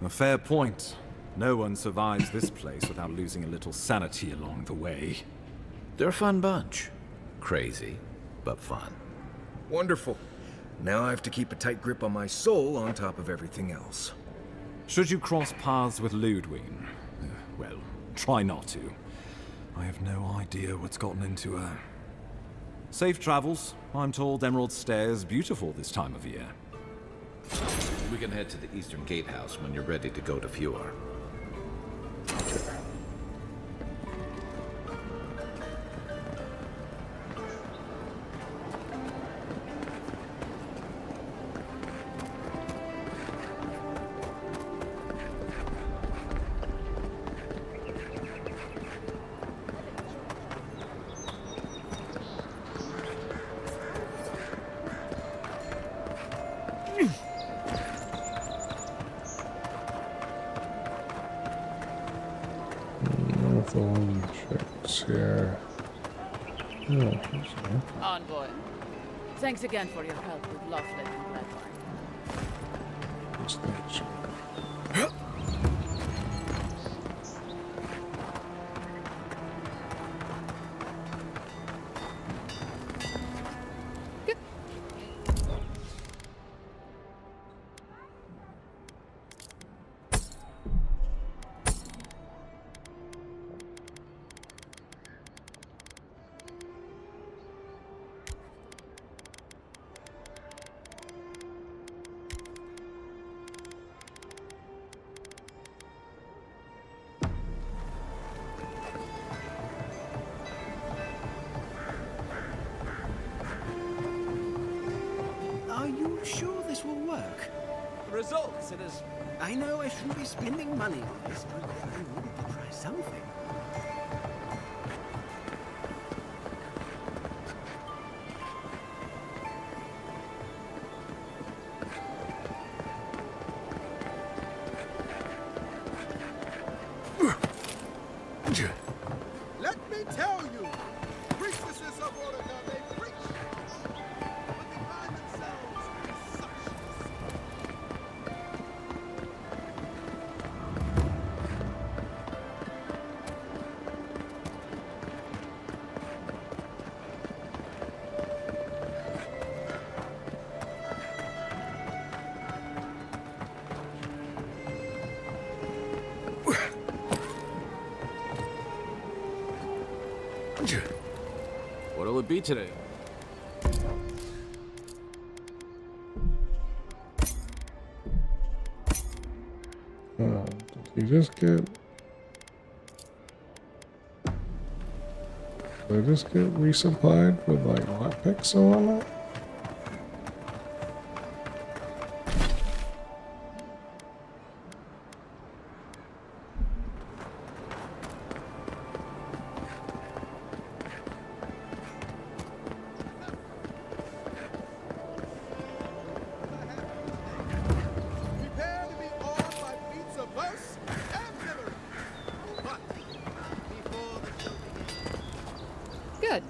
A fair point. No one survives this place without losing a little sanity along the way. They're a fun bunch. Crazy, but fun. Wonderful. Now I have to keep a tight grip on my soul on top of everything else. Should you cross paths with Ludwig, well, try not to. I have no idea what's gotten into her. Safe travels. I'm told Emerald Stair's beautiful this time of year. We can head to the Eastern Gatehouse when you're ready to go to Fjord. Here. Oh, Envoy, thanks again for your help with Lovelet and Bloodline. Are you sure this will work? the results. It is. I know I shouldn't be spending money on this, but I needed to try something. Let me tell you, priestesses of Order, they preach, but they find themselves in such. What'll it be today? Did you just get... Did I just get resupplied with like lockpicks and whatnot? Prepare to be awed by feats of verse and memory. But before the show begins, Good.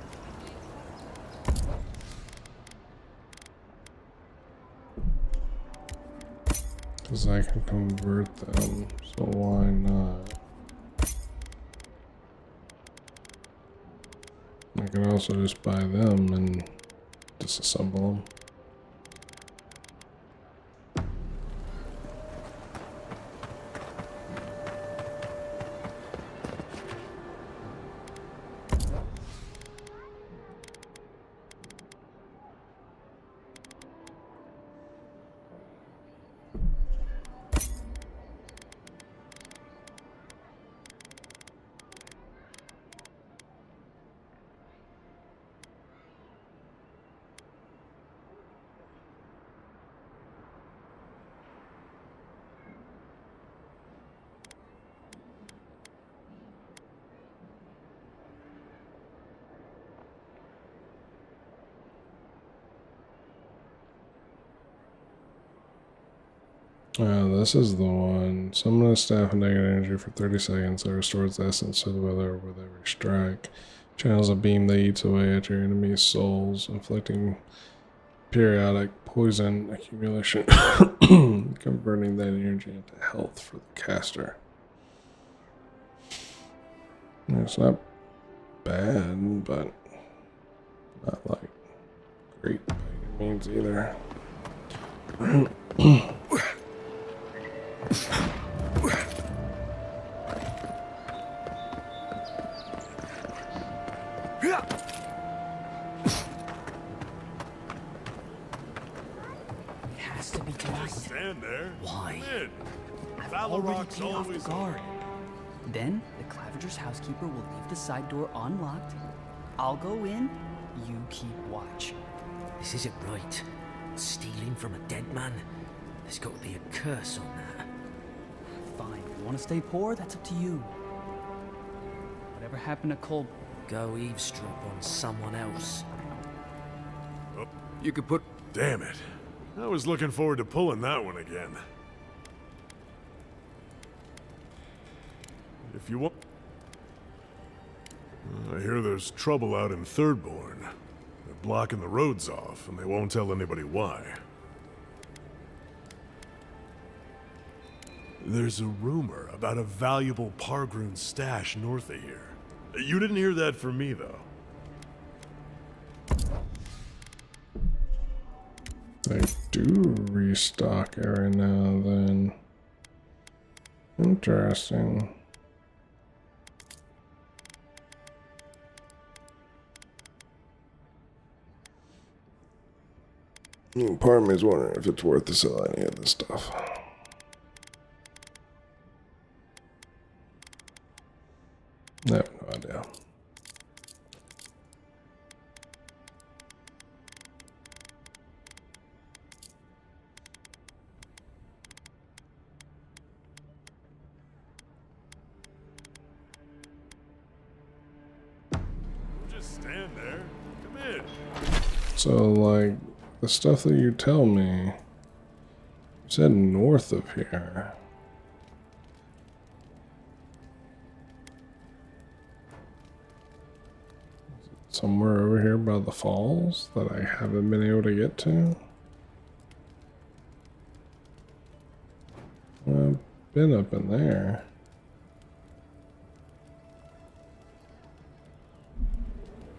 Because I can convert them, so why not? I can also just buy them and disassemble them. This is the one. Summon a staff and negative energy for 30 seconds that restores the essence to the weather with every strike. Channels a beam that eats away at your enemy's souls, inflicting periodic poison accumulation, converting that energy into health for the caster. It's not bad, but not like great by any means either. It has to be tonight. stand there. Why? Come in. I've Valor already Rock's paid off the always guard. Then the Clavager's housekeeper will leave the side door unlocked. I'll go in, you keep watch. This isn't right. Stealing from a dead man? There's got to be a curse on that. Fine, you want to stay poor? That's up to you. Whatever happened to Cole? Go eavesdrop on someone else. Oh, You could put... damn it. I was looking forward to pulling that one again. If you want... I hear there's trouble out in Thirdborn. They're blocking the roads off, and they won't tell anybody why. There's a rumor about a valuable Pargroon stash north of here. You didn't hear that from me, though. They do restock every now and then. Interesting. Part of me is wondering if it's worth to sell any of this stuff. I have no idea. So, like, the stuff that you tell me, you said north of here. Somewhere over here by the falls that I haven't been able to get to? I've been up in there.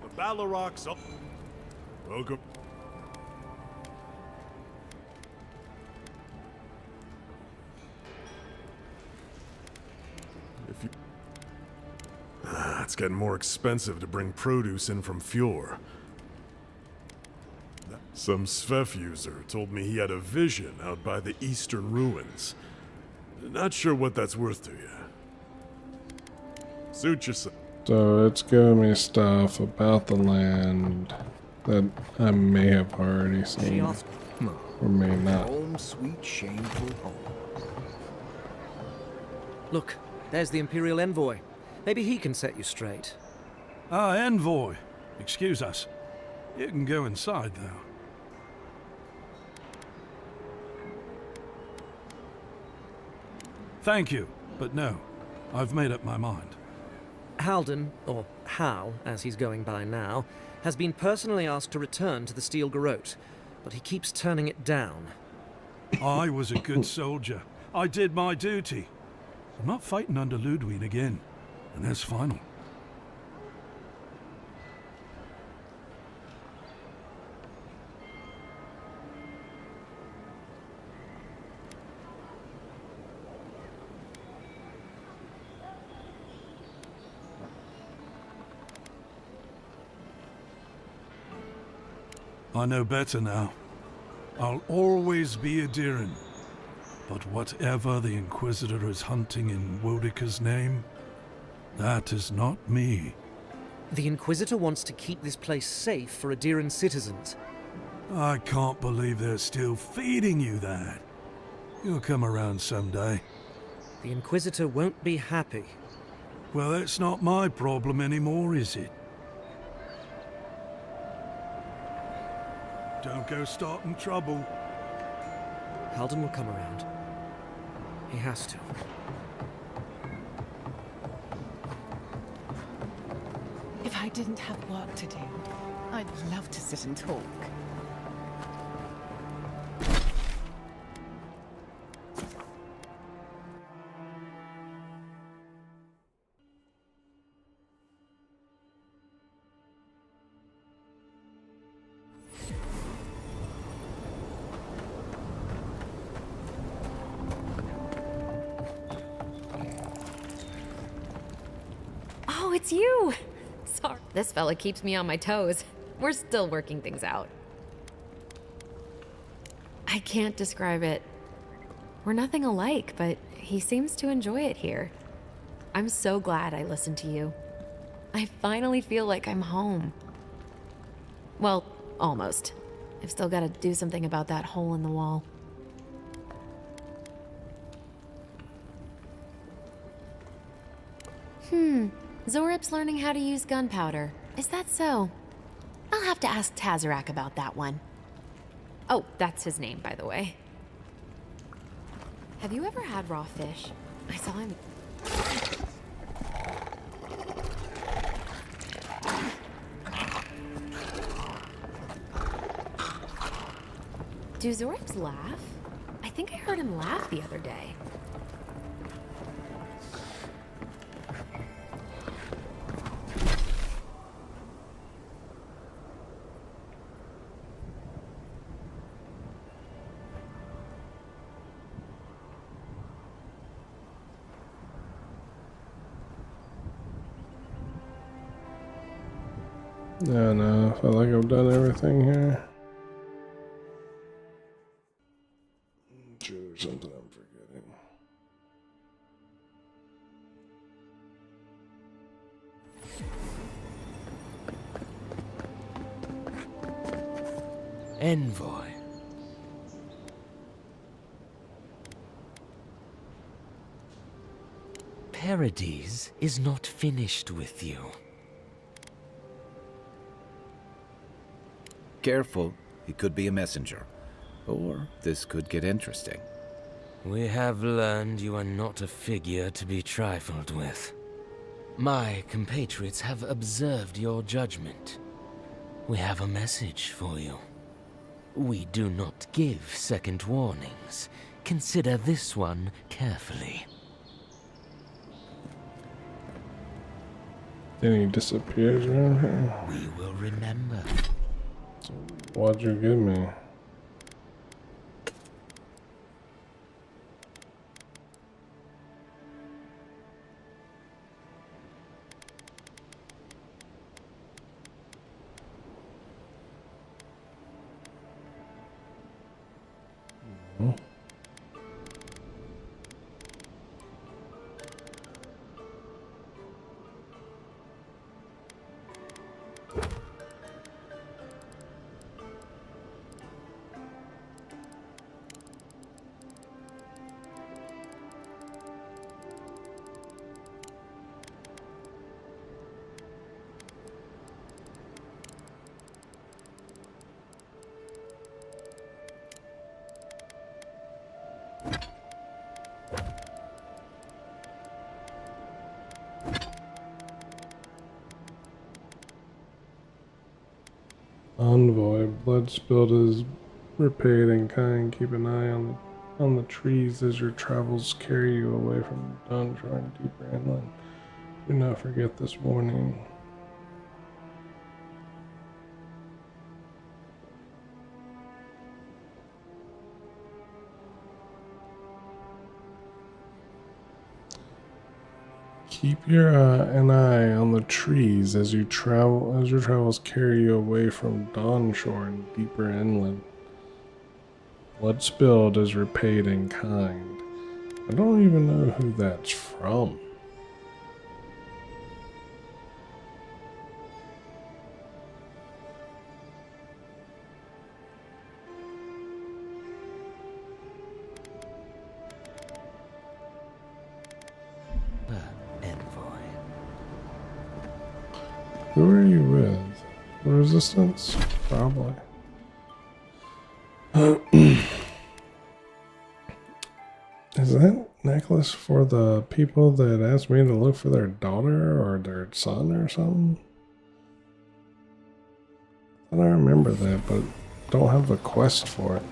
The Balrog's up. Welcome. If you... it's getting more expensive to bring produce in from Fjord. Some Svef user told me he had a vision out by the eastern ruins. Not sure what that's worth to you. Suit yourself. So it's giving me stuff about the land that I may have already seen, or may not. Home, sweet, shameful home. Look, there's the Imperial Envoy. Maybe he can set you straight. Ah, Envoy. Excuse us. You can go inside, though. Thank you, but no. I've made up my mind. Halden, or Hal, as he's going by now, has been personally asked to return to the Steel Garrote, but he keeps turning it down. I was a good soldier. I did my duty. I'm not fighting under Ludwig again, and that's final. I know better now. I'll always be a Diran. But whatever the Inquisitor is hunting in Wodika's name, that is not me. The Inquisitor wants to keep this place safe for Adiran citizens. I can't believe they're still feeding you that. You'll come around someday. The Inquisitor won't be happy. Well, that's not my problem anymore, is it? Don't go starting trouble. Halden will come around. He has to. If I didn't have work to do, I'd love to sit and talk. Oh, it's you! Sorry. This fella keeps me on my toes. We're still working things out. I can't describe it. We're nothing alike, but he seems to enjoy it here. I'm so glad I listened to you. I finally feel like I'm home. Well, almost. I've still got to do something about that hole in the wall. Zorip's learning how to use gunpowder. Is that so? I'll have to ask Tazarak about that one. Oh, that's his name, by the way. Have you ever had raw fish? I saw him... Do Zorips laugh? I think I heard him laugh the other day. Yeah, no, I feel like I've done everything here. Sure, there's something I'm forgetting. Envoy. Paradis is not finished with you. Careful, he could be a messenger. Or this could get interesting. We have learned you are not a figure to be trifled with. My compatriots have observed your judgment. We have a message for you. We do not give second warnings. Consider this one carefully. Then he disappears around here. We will remember. What'd you give me? Envoy, blood spilled is repaid in kind. Keep an eye on the trees as your travels carry you away from dawn drawing deeper inland. Do not forget this warning. Keep an eye on the trees as your travels carry you away from dawn shore and deeper inland. Blood spilled is repaid in kind. I don't even know who that's from. Who are you with? The Resistance? Probably. Is that necklace for the people that asked me to look for their daughter or their son or something? I don't remember that, but don't have a quest for it.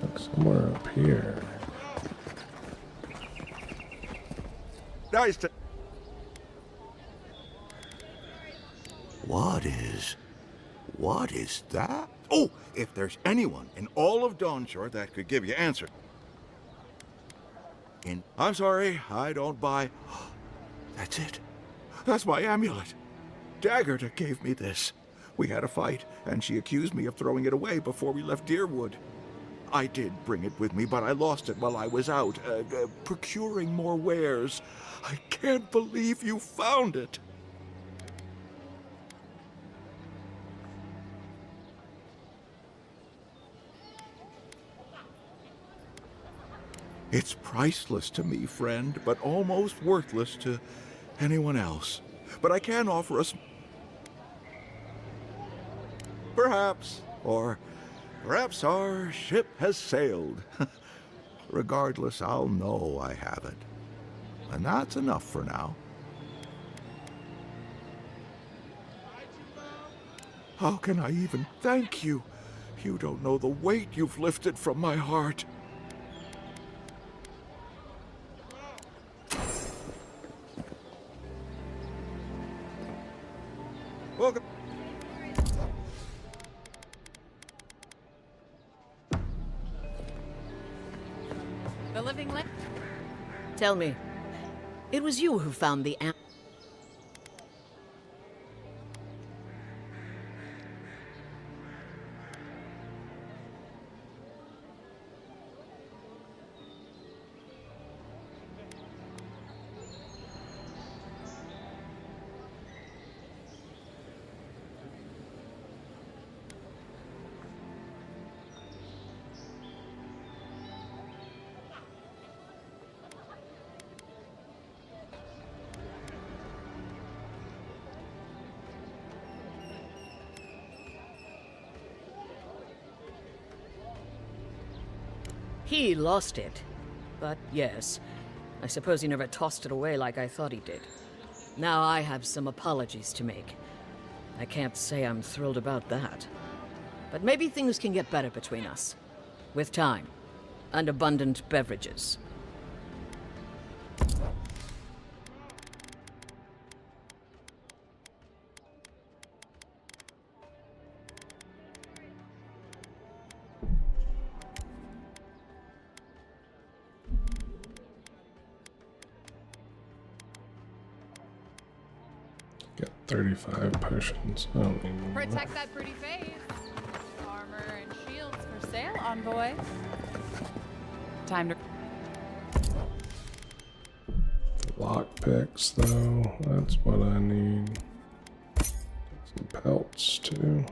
It's somewhere up here. Nice to... What is that? Oh, if there's anyone in all of Dawnshore that could give you answer. I'm sorry, I don't buy... That's it. That's my amulet. Daggerta gave me this. We had a fight, and she accused me of throwing it away before we left Deerwood. I did bring it with me, but I lost it while I was out, procuring more wares. I can't believe you found it. It's priceless to me, friend, but almost worthless to anyone else. But I can offer us... Perhaps, or perhaps our ship has sailed. Regardless, I'll know I have it. And that's enough for now. How can I even thank you? You don't know the weight you've lifted from my heart. Welcome. The living land. Tell me, it was you who found the He lost it. But yes, I suppose he never tossed it away like I thought he did. Now I have some apologies to make. I can't say I'm thrilled about that. But maybe things can get better between us. With time. And abundant beverages. Got 35 potions. I don't need more. Protect that pretty face. Armor and shields for sale, envoy. Time to. Lockpicks, though. That's what I need. Some pelts, too.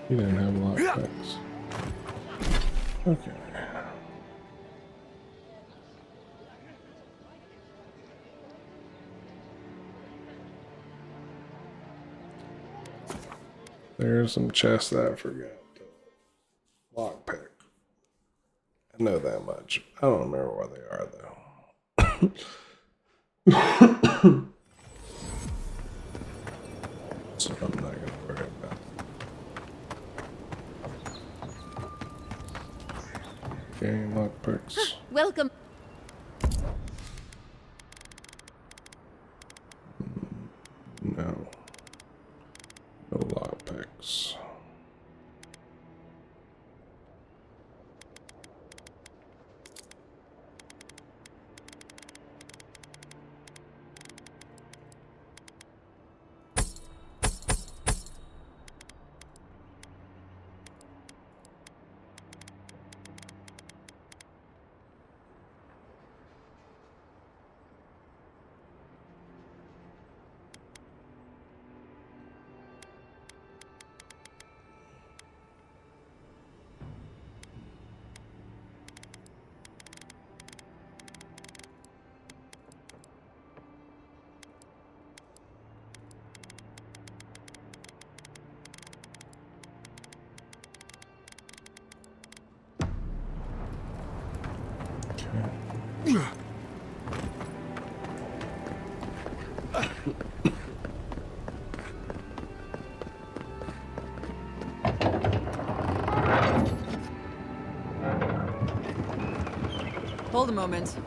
You didn't have lockpicks. Okay. There's some chests that I forgot. Lockpick. I know that much. I don't remember where they are, though. So I'm not going to worry about it. Okay, lockpicks. Welcome. No. No lockpicks. Hold a moment.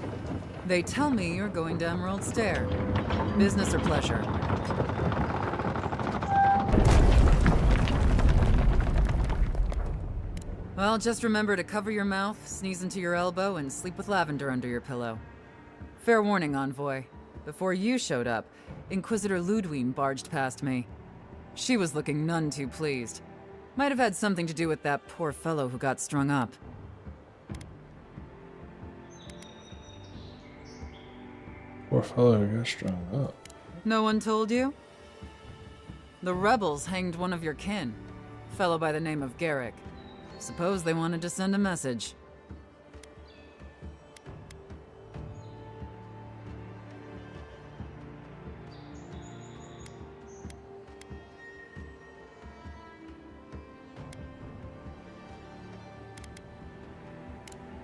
They tell me you're going to Emerald Stair. Business or pleasure? Well, just remember to cover your mouth, sneeze into your elbow, and sleep with lavender under your pillow. Fair warning, Envoy. Before you showed up, Inquisitor Ludwine barged past me. She was looking none too pleased. Might have had something to do with that poor fellow who got strung up. Poor fellow who got strung up. No one told you? The rebels hanged one of your kin, a fellow by the name of Garrick. Suppose they wanted to send a message.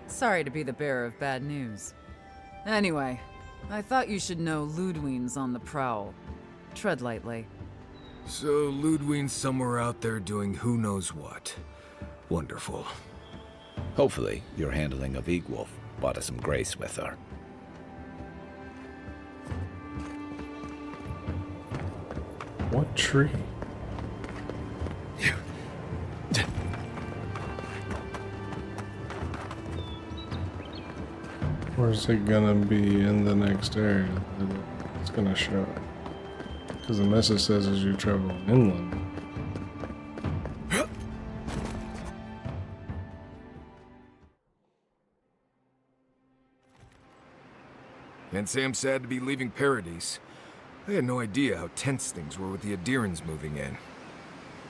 Sorry to be the bearer of bad news. Anyway, I thought you should know Ludwine's on the prowl. Tread lightly. So Ludwine's somewhere out there doing who knows what. Wonderful. Hopefully, your handling of Egwolf brought us some grace with her. What tree? Where's it gonna be in the next area that it's gonna show? Because the message says as you travel inland. Can't say I'm sad to be leaving Paradise. I had no idea how tense things were with the Adirans moving in.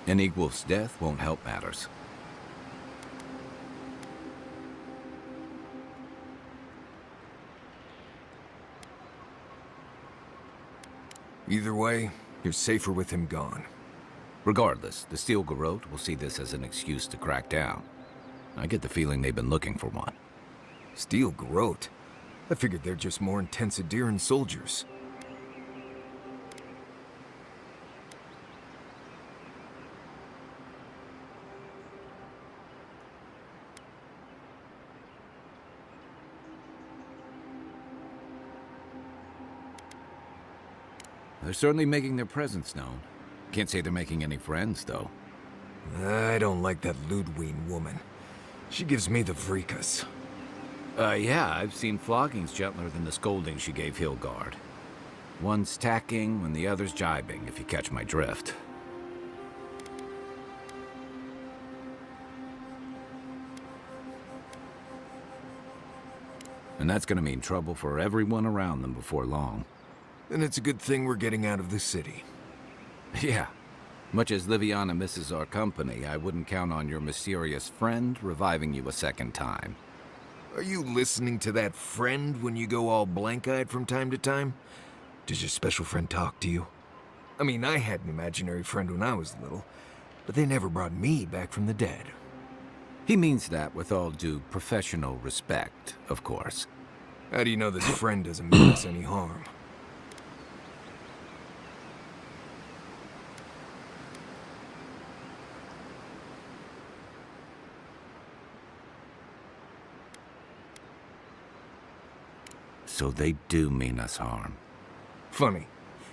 And Egwolf's death won't help matters. Either way, you're safer with him gone. Regardless, the Steel Garrote will see this as an excuse to crack down. I get the feeling they've been looking for one. Steel Garrote? I figured they're just more intense adherent soldiers. They're certainly making their presence known. Can't say they're making any friends, though. I don't like that Ludwig woman. She gives me the vreekas. Yeah, I've seen floggings gentler than the scolding she gave Hilgard. One's tacking when the other's jibing, if you catch my drift. And that's gonna mean trouble for everyone around them before long. And it's a good thing we're getting out of the city. Yeah. Much as Liviana misses our company, I wouldn't count on your mysterious friend reviving you a second time. Are you listening to that friend when you go all blank-eyed from time to time? Does your special friend talk to you? I mean, I had an imaginary friend when I was little, but they never brought me back from the dead. He means that with all due professional respect, of course. How do you know this friend doesn't mean us any harm? So they do mean us harm. Funny.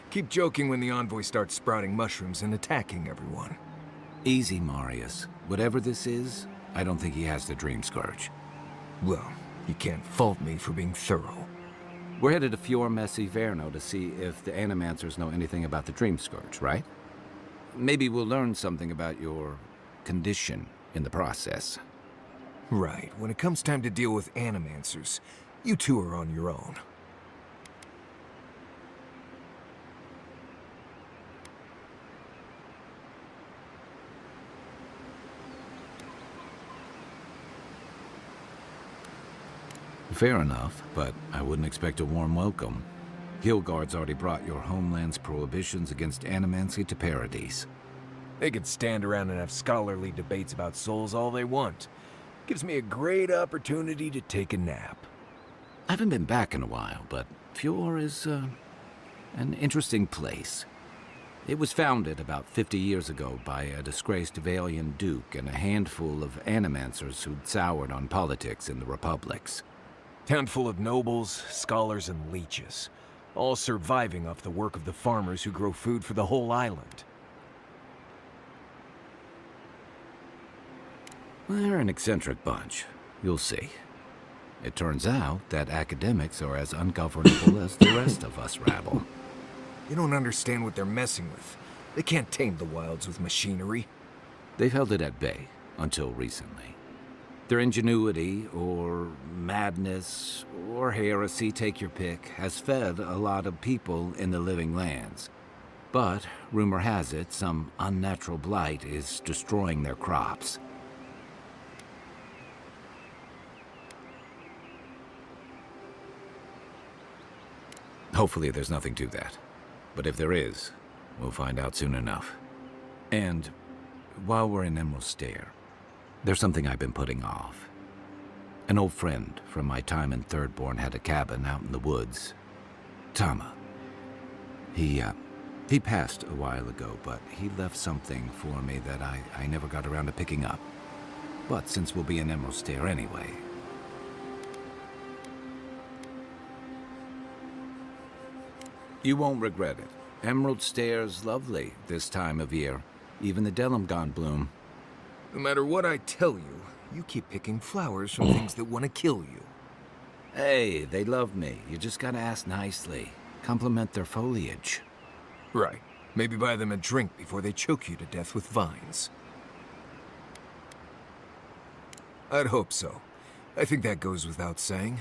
Keep joking when the envoy starts sprouting mushrooms and attacking everyone. Easy, Marius. Whatever this is, I don't think he has the Dream Scourge. Well, you can't fault me for being thorough. We're headed to Fior Messi Verno to see if the Animancers know anything about the Dream Scourge, right? Maybe we'll learn something about your condition in the process. Right. When it comes time to deal with Animancers, you two are on your own. Fair enough, but I wouldn't expect a warm welcome. Hilgard's already brought your homeland's prohibitions against animancy to Paradise. They could stand around and have scholarly debates about souls all they want. Gives me a great opportunity to take a nap. I haven't been back in a while, but Fior is, an interesting place. It was founded about 50 years ago by a disgraced Valian duke and a handful of animancers who'd soured on politics in the republics. Town full of nobles, scholars, and leeches, all surviving off the work of the farmers who grow food for the whole island. They're an eccentric bunch. You'll see. It turns out that academics are as ungovernable as the rest of us rabble. You don't understand what they're messing with. They can't tame the wilds with machinery. They've held it at bay, until recently. Their ingenuity, or madness, or heresy, take your pick, has fed a lot of people in the living lands. But, rumor has it, some unnatural blight is destroying their crops. Hopefully there's nothing to that. But if there is, we'll find out soon enough. And while we're in Emerald Stair, there's something I've been putting off. An old friend from my time in Thirdborn had a cabin out in the woods. Tama. He passed a while ago, but he left something for me that I never got around to picking up. But since we'll be in Emerald Stair anyway... You won't regret it. Emerald Stair's lovely this time of year. Even the Delimgon bloom. No matter what I tell you, you keep picking flowers from things that want to kill you. Hey, they love me. You just gotta ask nicely. Compliment their foliage. Right. Maybe buy them a drink before they choke you to death with vines. I'd hope so. I think that goes without saying.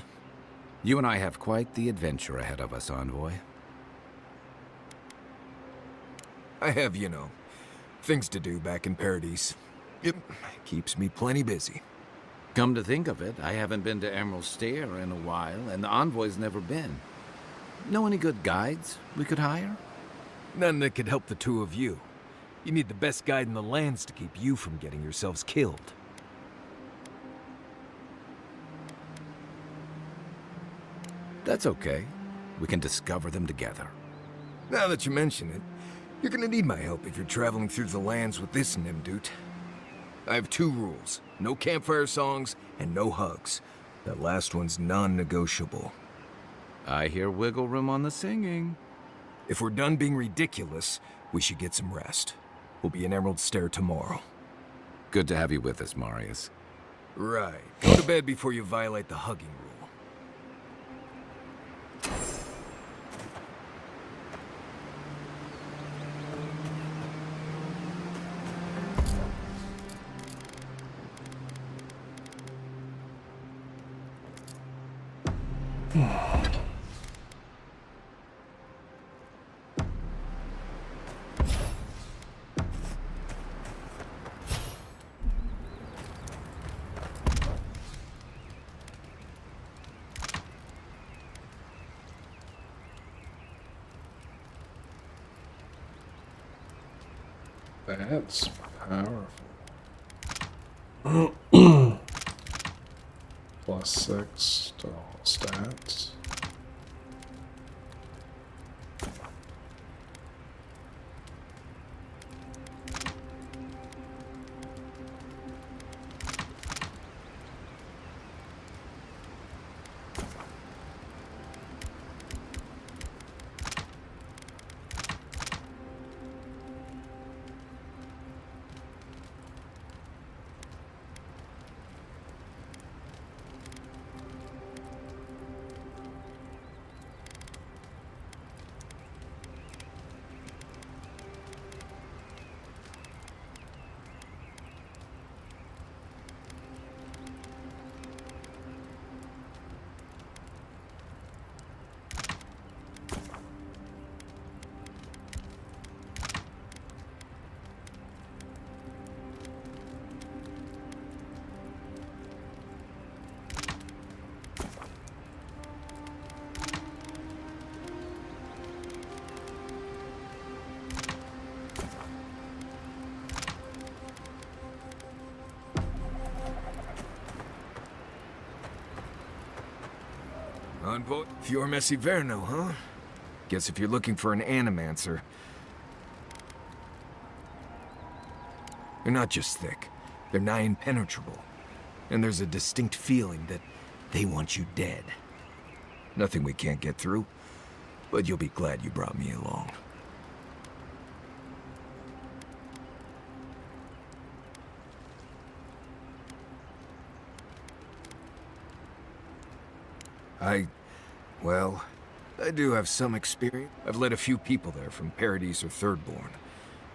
You and I have quite the adventure ahead of us, Envoy. I have, you know, things to do back in Paradise. It keeps me plenty busy. Come to think of it, I haven't been to Emerald Stair in a while, and the Envoy's never been. Know any good guides we could hire? None that could help the two of you. You need the best guide in the lands to keep you from getting yourselves killed. That's okay. We can discover them together. Now that you mention it, you're gonna need my help if you're traveling through the lands with this Nimdut. I have 2 rules. No campfire songs and no hugs. That last one's non-negotiable. I hear wiggle room on the singing. If we're done being ridiculous, we should get some rest. We'll be in Emerald Stair tomorrow. Good to have you with us, Marius. Right. Go to bed before you violate the hugging rule. That's powerful. +6 to all stats. Envoy, Fior Messiverno, huh? Guess if you're looking for an animancer, they're not just thick, they're nigh impenetrable. And there's a distinct feeling that they want you dead. Nothing we can't get through, but you'll be glad you brought me along. Well, I do have some experience. I've led a few people there from Paradise or Thirdborn,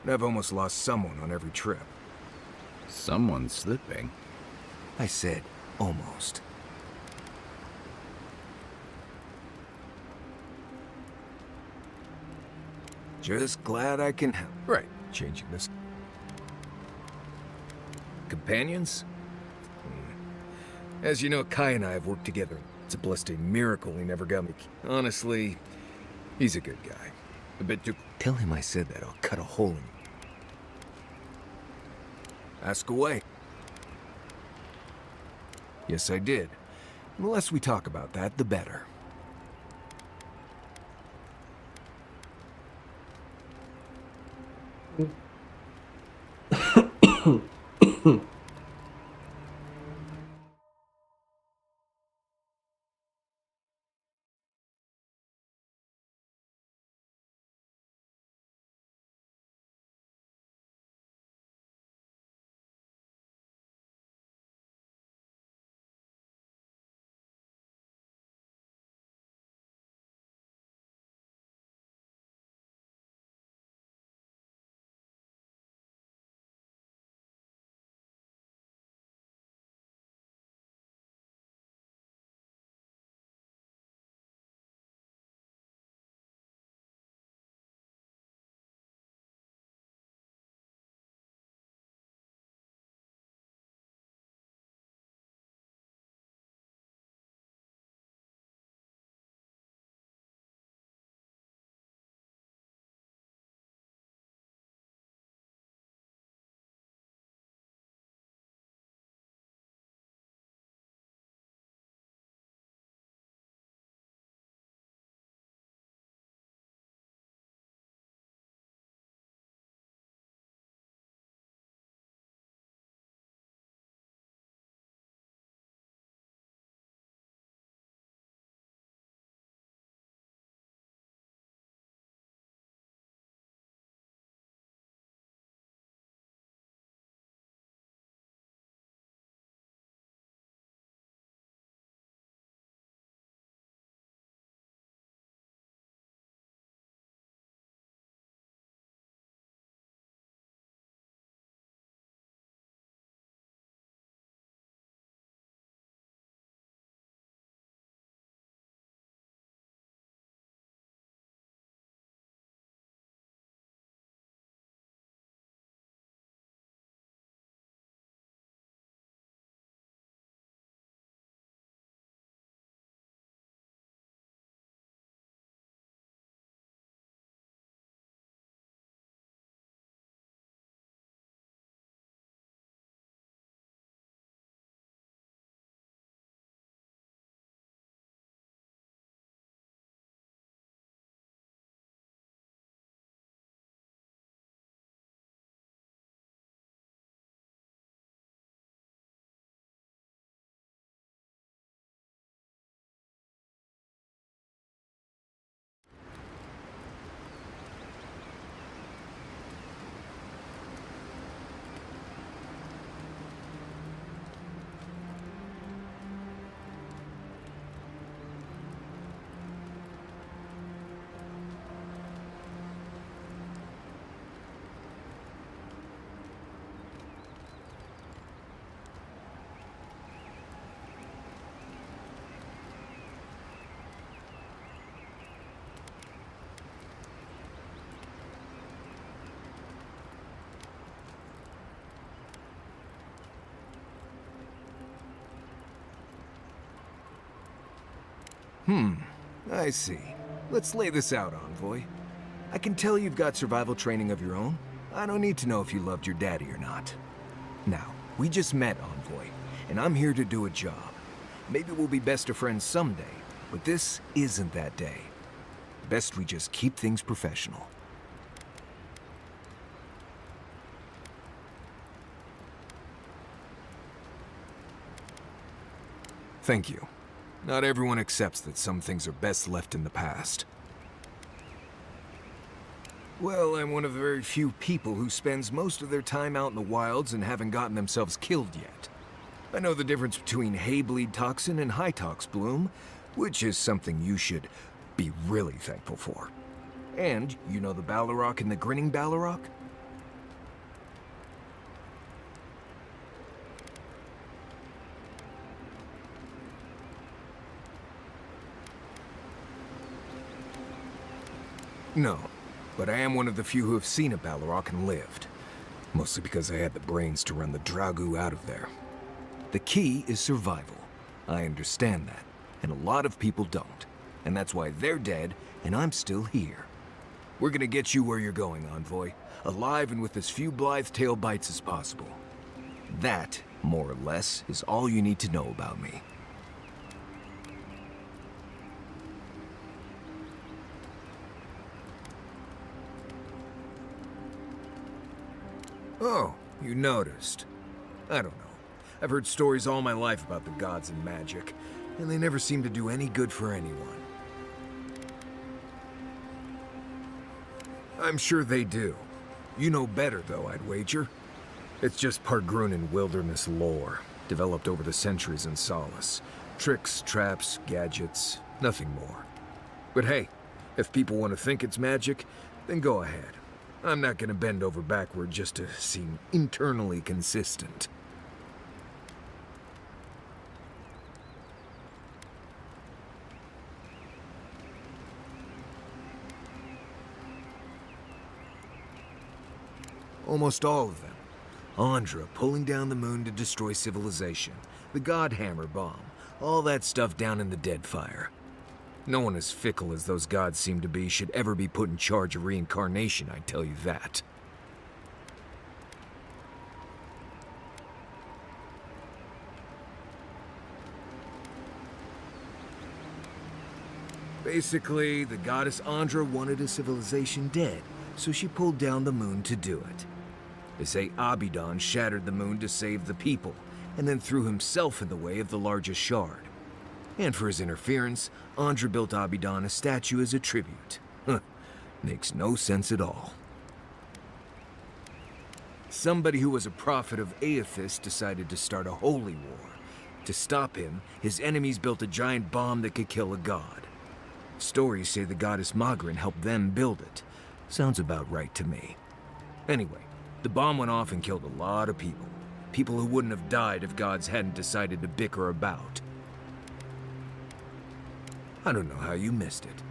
and I've almost lost someone on every trip. Someone's slipping. I said, almost. Just glad I can help. Right, changing this. Companions? As you know, Kai and I have worked together. It's a blessed miracle he never got me. Honestly, he's a good guy. A bit too... Tell him I said that, I'll cut a hole in him. Ask away. Yes, I did. The less we talk about that, the better. I see. Let's lay this out, Envoy. I can tell you've got survival training of your own. I don't need to know if you loved your daddy or not. Now, we just met, Envoy, and I'm here to do a job. Maybe we'll be best of friends someday, but this isn't that day. Best we just keep things professional. Thank you. Not everyone accepts that some things are best left in the past. Well, I'm one of the very few people who spends most of their time out in the wilds and haven't gotten themselves killed yet. I know the difference between hay-bleed toxin and high-tox bloom, which is something you should be really thankful for. And you know the Balrog and the Grinning Balrog? No, but I am one of the few who have seen a Balrog and lived. Mostly because I had the brains to run the Dragu out of there. The key is survival. I understand that, and a lot of people don't. And that's why they're dead, and I'm still here. We're gonna get you where you're going, Envoy. Alive and with as few blithe tail bites as possible. That, more or less, is all you need to know about me. Oh, you noticed. I don't know. I've heard stories all my life about the gods and magic, and they never seem to do any good for anyone. I'm sure they do. You know better, though, I'd wager. It's just Pargrunan wilderness lore, developed over the centuries in Solace. Tricks, traps, gadgets, nothing more. But hey, if people want to think it's magic, then go ahead. I'm not gonna bend over backward just to seem internally consistent. Almost all of them. Andra pulling down the moon to destroy civilization, the Godhammer bomb, all that stuff down in the Deadfire. No one as fickle as those gods seem to be should ever be put in charge of reincarnation, I tell you that. Basically, the goddess Andra wanted a civilization dead, so she pulled down the moon to do it. They say Abidan shattered the moon to save the people, and then threw himself in the way of the largest shard. And for his interference, Andra built Abidan a statue as a tribute. Huh. Makes no sense at all. Somebody who was a prophet of Aethys decided to start a holy war. To stop him, his enemies built a giant bomb that could kill a god. Stories say the goddess Magrin helped them build it. Sounds about right to me. Anyway, the bomb went off and killed a lot of people. People who wouldn't have died if gods hadn't decided to bicker about. I don't know how you missed it.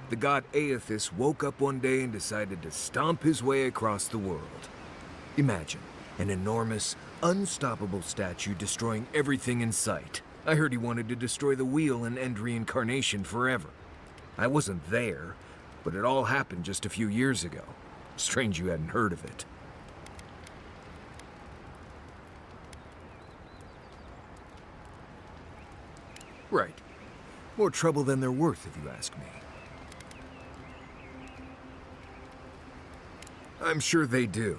The god Aethys woke up one day and decided to stomp his way across the world. Imagine, an enormous, unstoppable statue destroying everything in sight. I heard he wanted to destroy the wheel and end reincarnation forever. I wasn't there, but it all happened just a few years ago. Strange you hadn't heard of it. Right. More trouble than they're worth, if you ask me. I'm sure they do.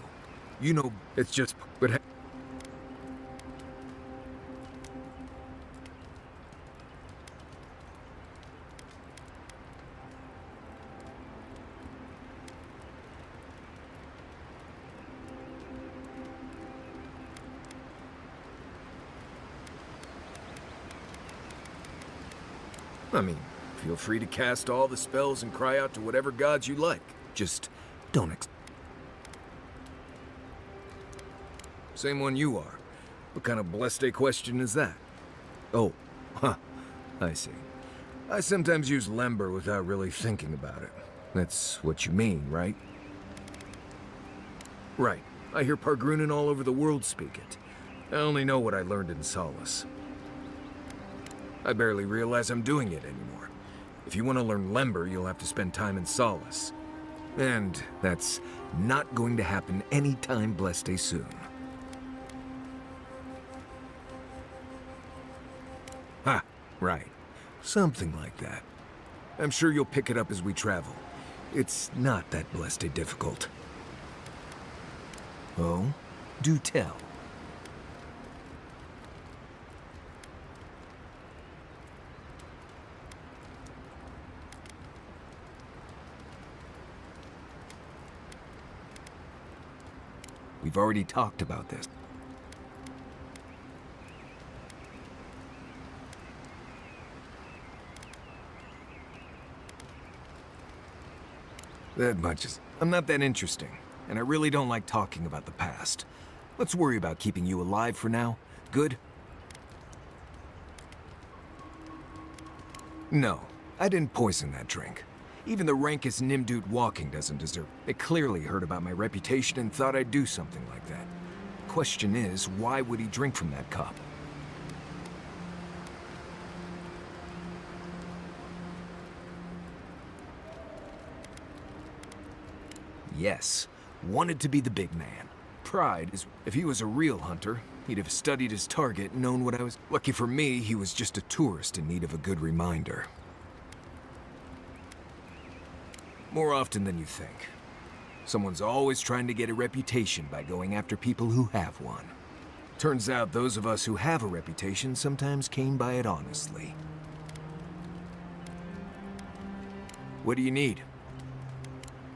You know, it's just... But I mean, feel free to cast all the spells and cry out to whatever gods you like. Just don't Same one you are. What kind of blessed question is that? Oh, huh. I see. I sometimes use Lember without really thinking about it. That's what you mean, right? Right. I hear Pargrunan all over the world speak it. I only know what I learned in Solace. I barely realize I'm doing it anymore. If you want to learn Lember, you'll have to spend time in Solace. And that's not going to happen anytime blessed soon. Ha, right. Something like that. I'm sure you'll pick it up as we travel. It's not that blessed difficult. Oh, do tell. We've already talked about this. That much is... I'm not that interesting, and I really don't like talking about the past. Let's worry about keeping you alive for now. Good? No, I didn't poison that drink. Even the rankest Nimdude walking doesn't deserve it. They clearly heard about my reputation and thought I'd do something like that. Question is, why would he drink from that cup? Yes, wanted to be the big man. Pride is... If he was a real hunter, he'd have studied his target and known what I was... Lucky for me, he was just a tourist in need of a good reminder. More often than you think. Someone's always trying to get a reputation by going after people who have one. Turns out those of us who have a reputation sometimes came by it honestly. What do you need?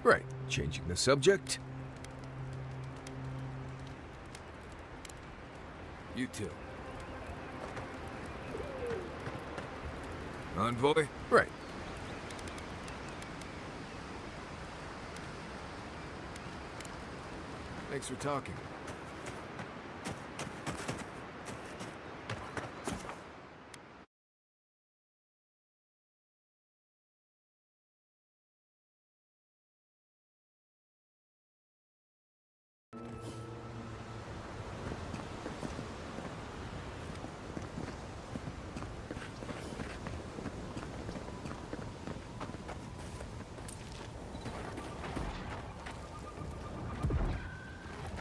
Right, changing the subject. You too. Envoy? Right. Thanks for talking.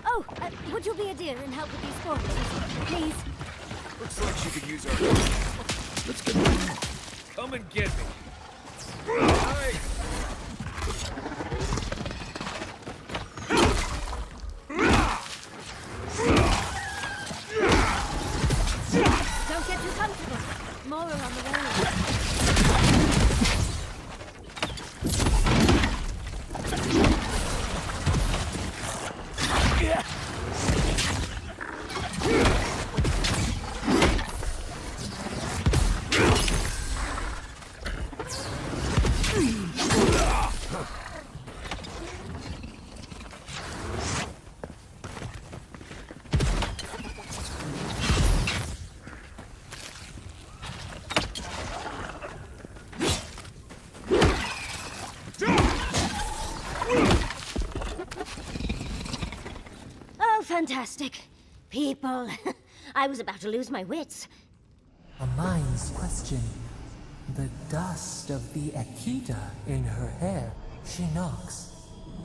Oh, would you be a dear and help with these forms, please? Looks like she could use our help. Let's get moving. Come and get me. Hi. Don't get too comfortable. More are on the way. Fantastic. People. I was about to lose my wits. A mind's question. The dust of the Akita in her hair. She knocks.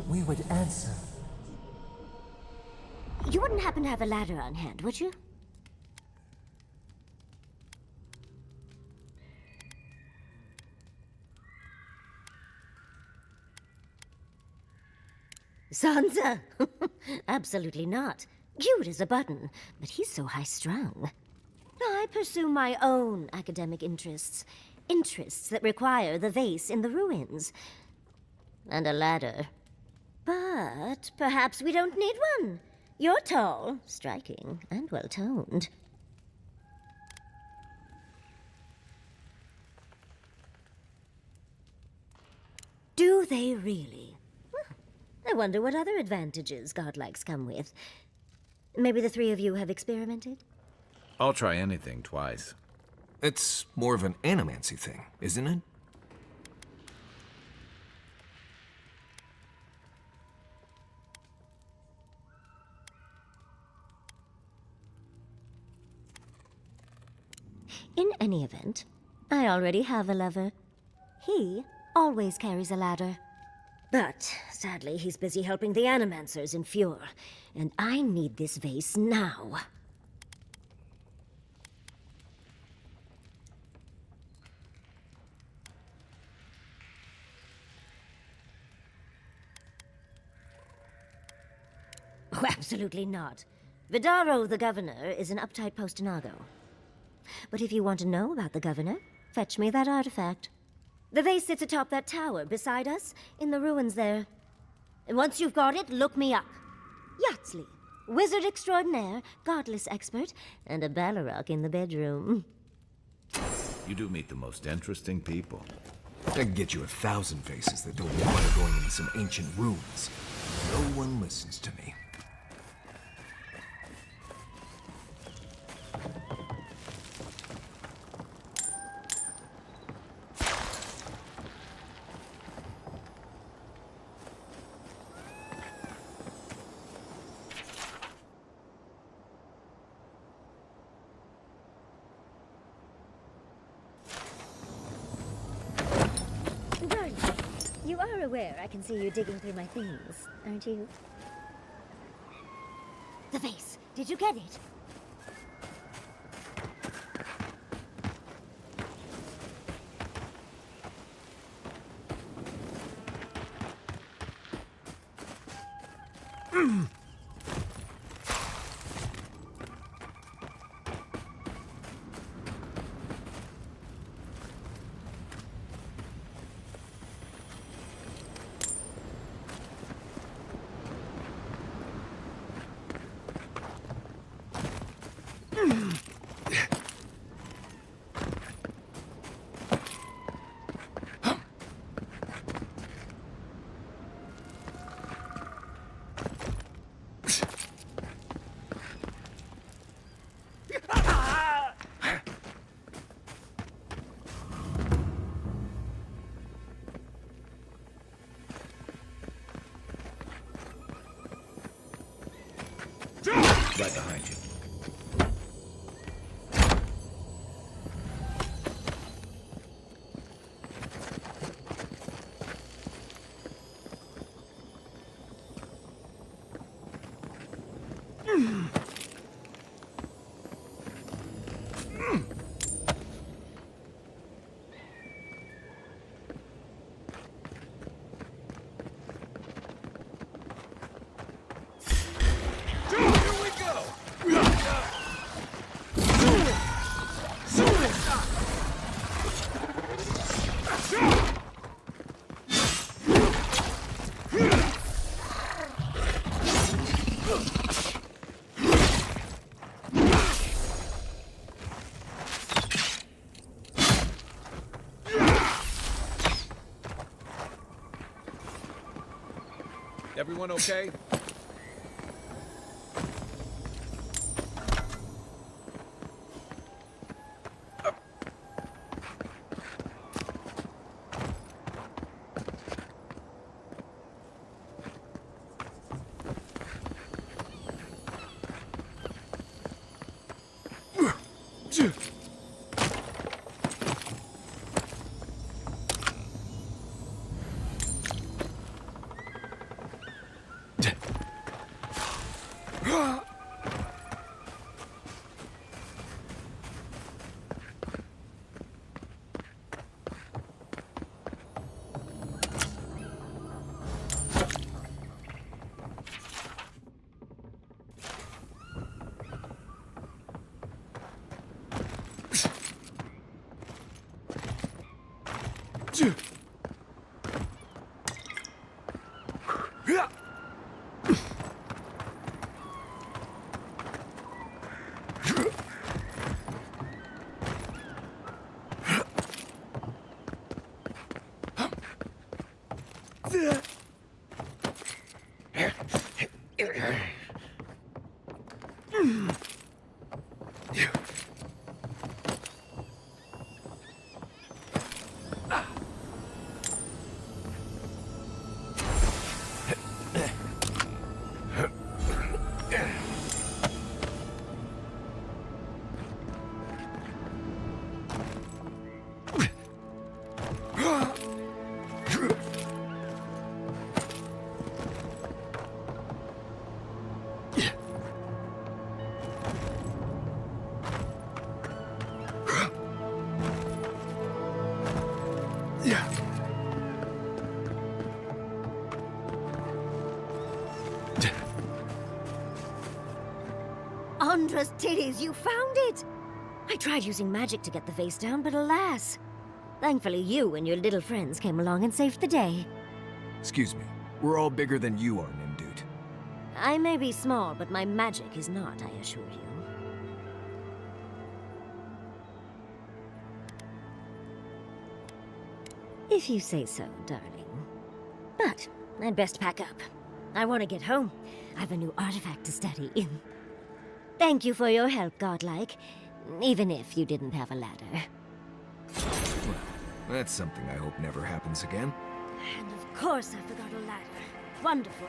We would answer. You wouldn't happen to have a ladder on hand, would you? Sansa? Absolutely not. Cute as a button, but he's so high-strung. I pursue my own academic interests. Interests that require the vase in the ruins. And a ladder. But perhaps we don't need one. You're tall, striking, and well-toned. Do they really? I wonder what other advantages godlikes come with. Maybe the three of you have experimented? I'll try anything twice. It's more of an animancy thing, isn't it? In any event, I already have a lover. He always carries a ladder. But sadly, he's busy helping the Animancers in Fjord, and I need this vase now. Oh, absolutely not. Vidaro, the governor, is an uptight postinago. But if you want to know about the governor, fetch me that artifact. The vase sits atop that tower beside us, in the ruins there. And once you've got it, look me up. Yatsley, wizard extraordinaire, godless expert, and a Balrog in the bedroom. You do meet the most interesting people. I can get you 1,000 faces that don't require going into some ancient ruins. No one listens to me. Darling, you are aware I can see you digging through my things, aren't you? The vase. Did you get it? Right behind you. Everyone okay? Andra's titties, you found it! I tried using magic to get the vase down, but alas. Thankfully, you and your little friends came along and saved the day. Excuse me. We're all bigger than you are, Nimdude. I may be small, but my magic is not, I assure you. If you say so, darling. But I'd best pack up. I want to get home. I have a new artifact to study. Thank you for your help, Godlike. Even if you didn't have a ladder. Well, that's something I hope never happens again. And of course I forgot a ladder. Wonderful.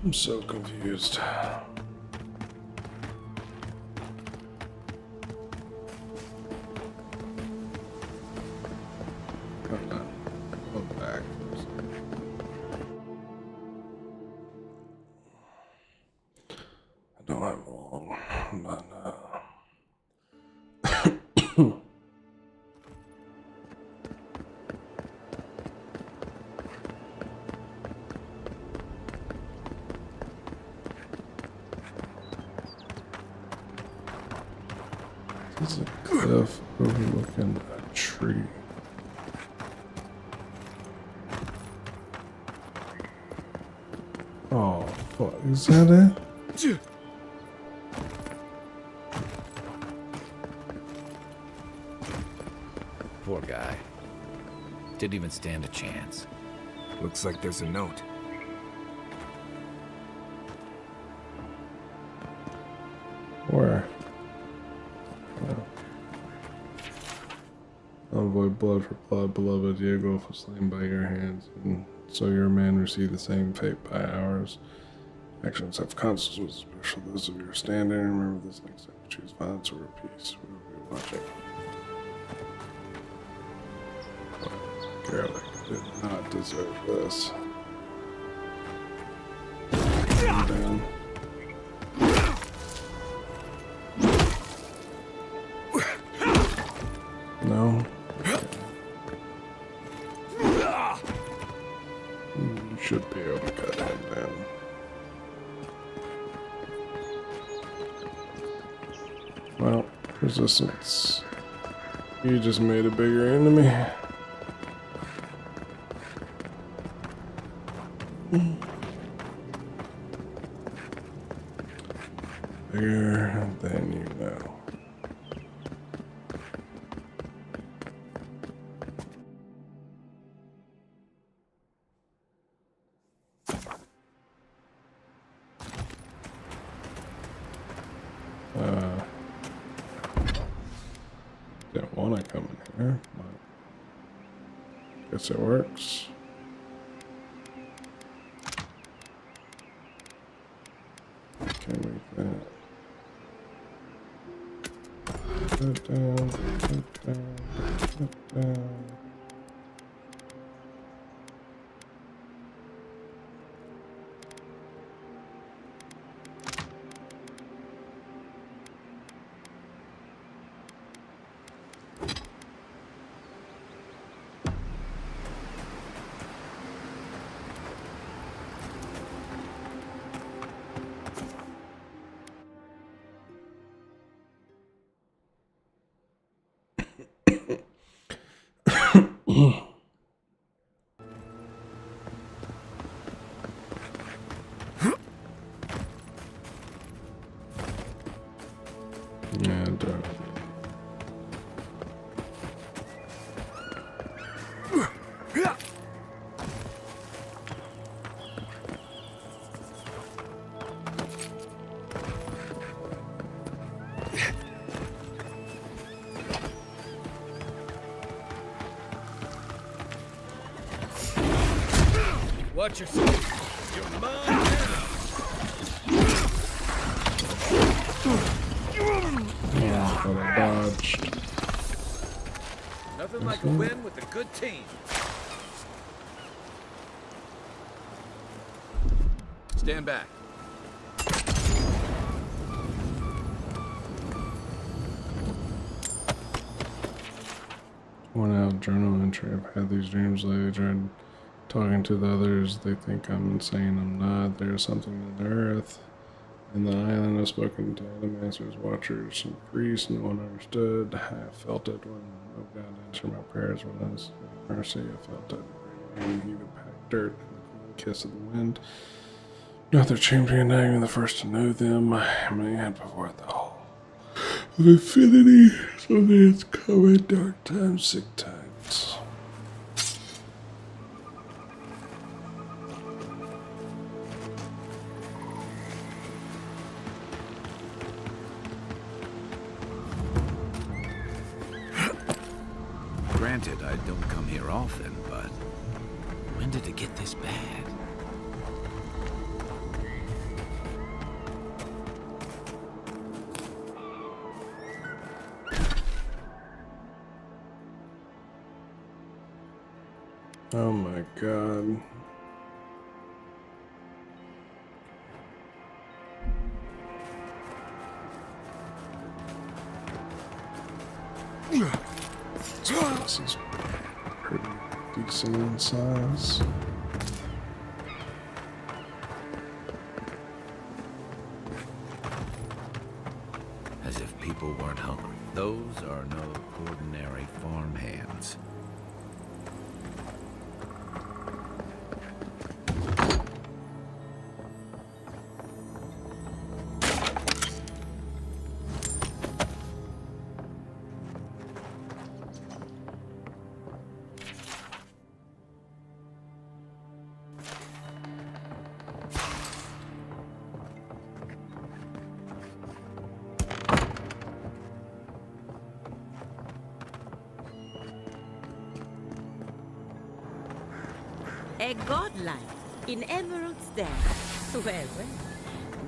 I'm so confused. Hold on. Go back. I don't have long, but there's a cliff overlooking a tree. Oh, fuck. Is that it? Poor guy. Didn't even stand a chance. Looks like there's a note. Where? Avoid blood for blood, beloved. Diego was slain by your hands, and so your men receive the same fate by ours. Actions have consequences, especially those of your standing. Remember this next time you choose violence or peace. We will be watching. Garlic did not deserve this. Down. No. You should be able to cut him down. Well, resistance. You just made a bigger enemy. Bigger than you know. Didn't want to come in here, but guess it works. Can't make that. Put that down, put that down, put that down. And Watch yourself. You're mine yeah, but I dodged. Nothing like a win with a good team. Stand back. One out journal entry. I've had these dreams lately. Tried talking to the others. They think I'm insane. I'm not. There's something on the earth. In the island, I've spoken to the masters, watchers, and priests. No one understood. I felt it when no God answered my prayers. When I was in mercy, I felt it. And you could pack dirt and the kiss of the wind. Not their champion, not even the first to know them. I had before the whole of infinity. Something that's coming, dark times, sick times. Granted, I don't come here often, but when did it get this bad? Oh my god. This is pretty decent in size. As if people weren't hungry. Those are no ordinary farm hands. A godlight in Emerald's Den. Well, well,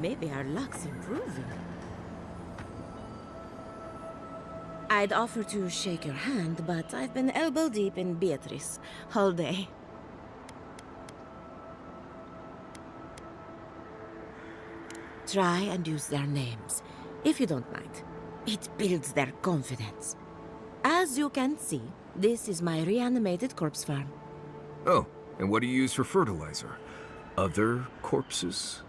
maybe our luck's improving. I'd offer to shake your hand, but I've been elbow deep in Beatrice all day. Try and use their names, if you don't mind. It builds their confidence. As you can see, this is my reanimated corpse farm. Oh, and what do you use for fertilizer? Other corpses?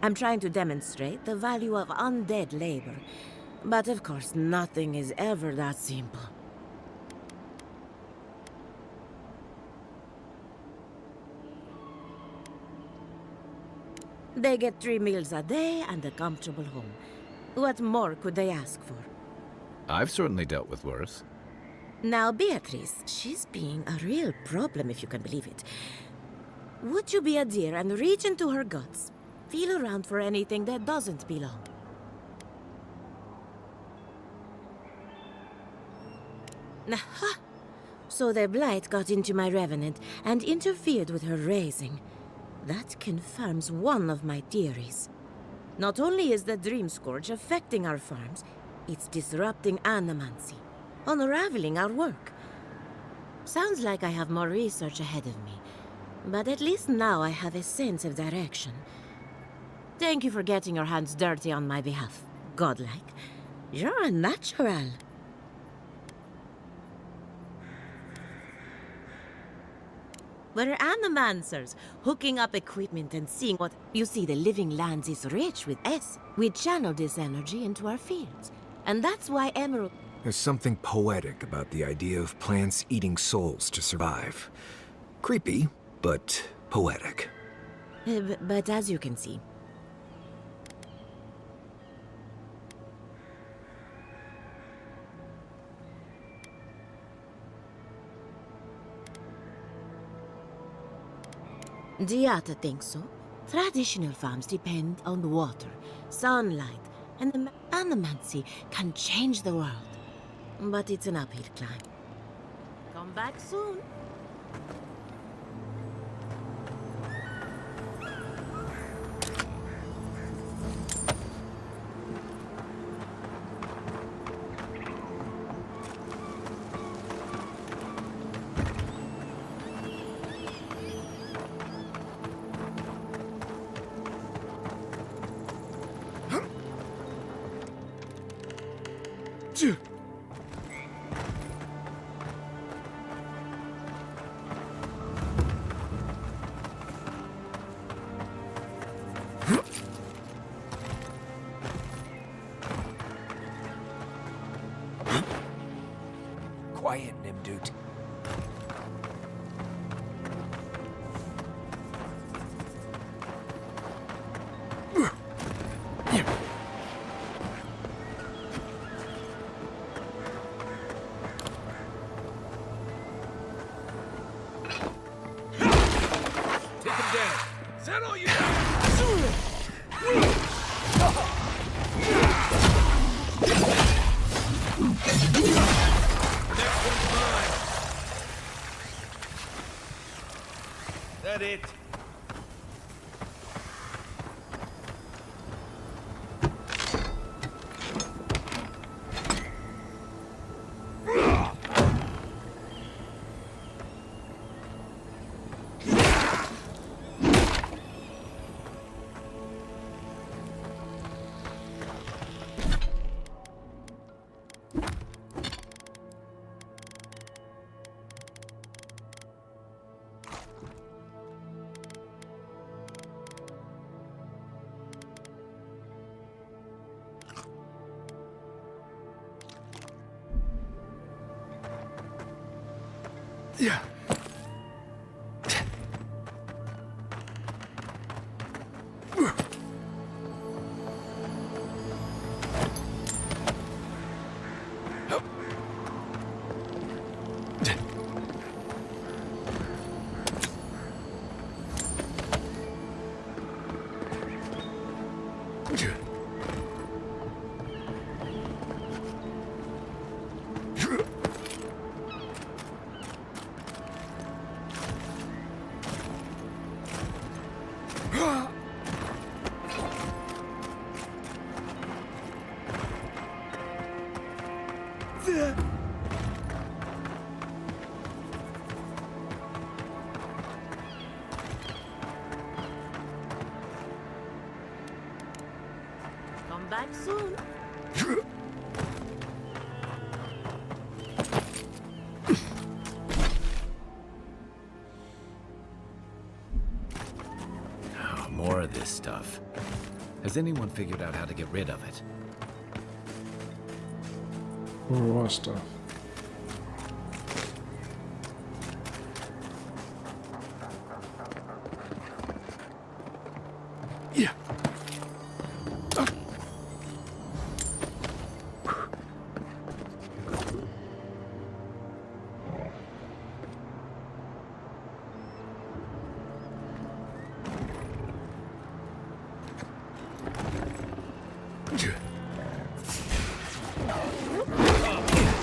I'm trying to demonstrate the value of undead labor. But of course, nothing is ever that simple. They get 3 meals a day and a comfortable home. What more could they ask for? I've certainly dealt with worse. Now, Beatrice, she's being a real problem, if you can believe it. Would you be a dear and reach into her guts? Feel around for anything that doesn't belong. Aha! So the blight got into my revenant and interfered with her raising. That confirms one of my theories. Not only is the Dream Scourge affecting our farms, it's disrupting animancy, unraveling our work. Sounds like I have more research ahead of me, but at least now I have a sense of direction. Thank you for getting your hands dirty on my behalf, godlike. You're a natural. We're animancers, hooking up equipment and seeing what... You see, the living lands is rich with S. We channel this energy into our fields. And that's why Emerald... There's something poetic about the idea of plants eating souls to survive. Creepy, but poetic. But as you can see... Diata thinks so. Traditional farms depend on water, sunlight, and the animancy can change the world. But it's an uphill climb. Come back soon. Quiet, Nimdut. Take him down. Settle you! That it? Yeah. Come back soon. Oh, more of this stuff. Has anyone figured out how to get rid of it? More stuff. Yeah.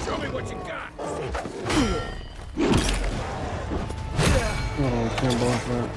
Show me what you got. Oh, can't block that.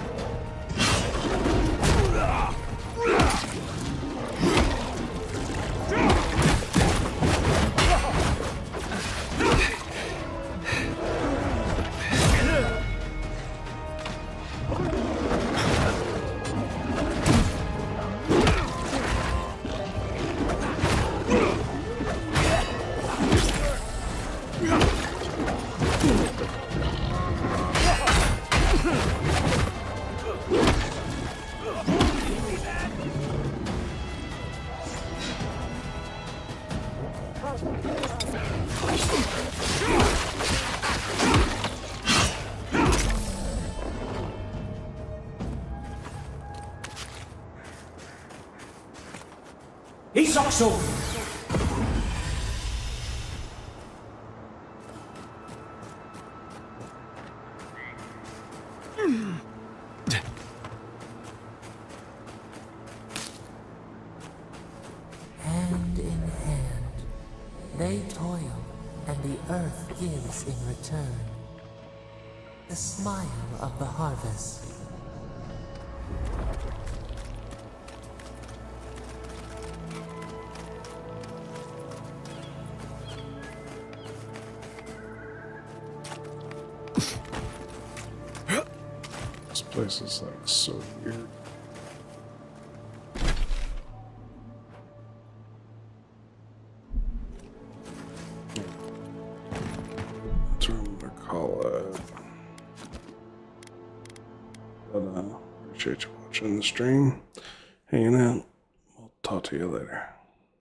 Isokso! Hand in hand, they toil, and the earth gives in return the smile of the harvest. This place is like so weird. That's what I'm gonna call it. But appreciate you watching the stream, hanging out. We'll talk to you later.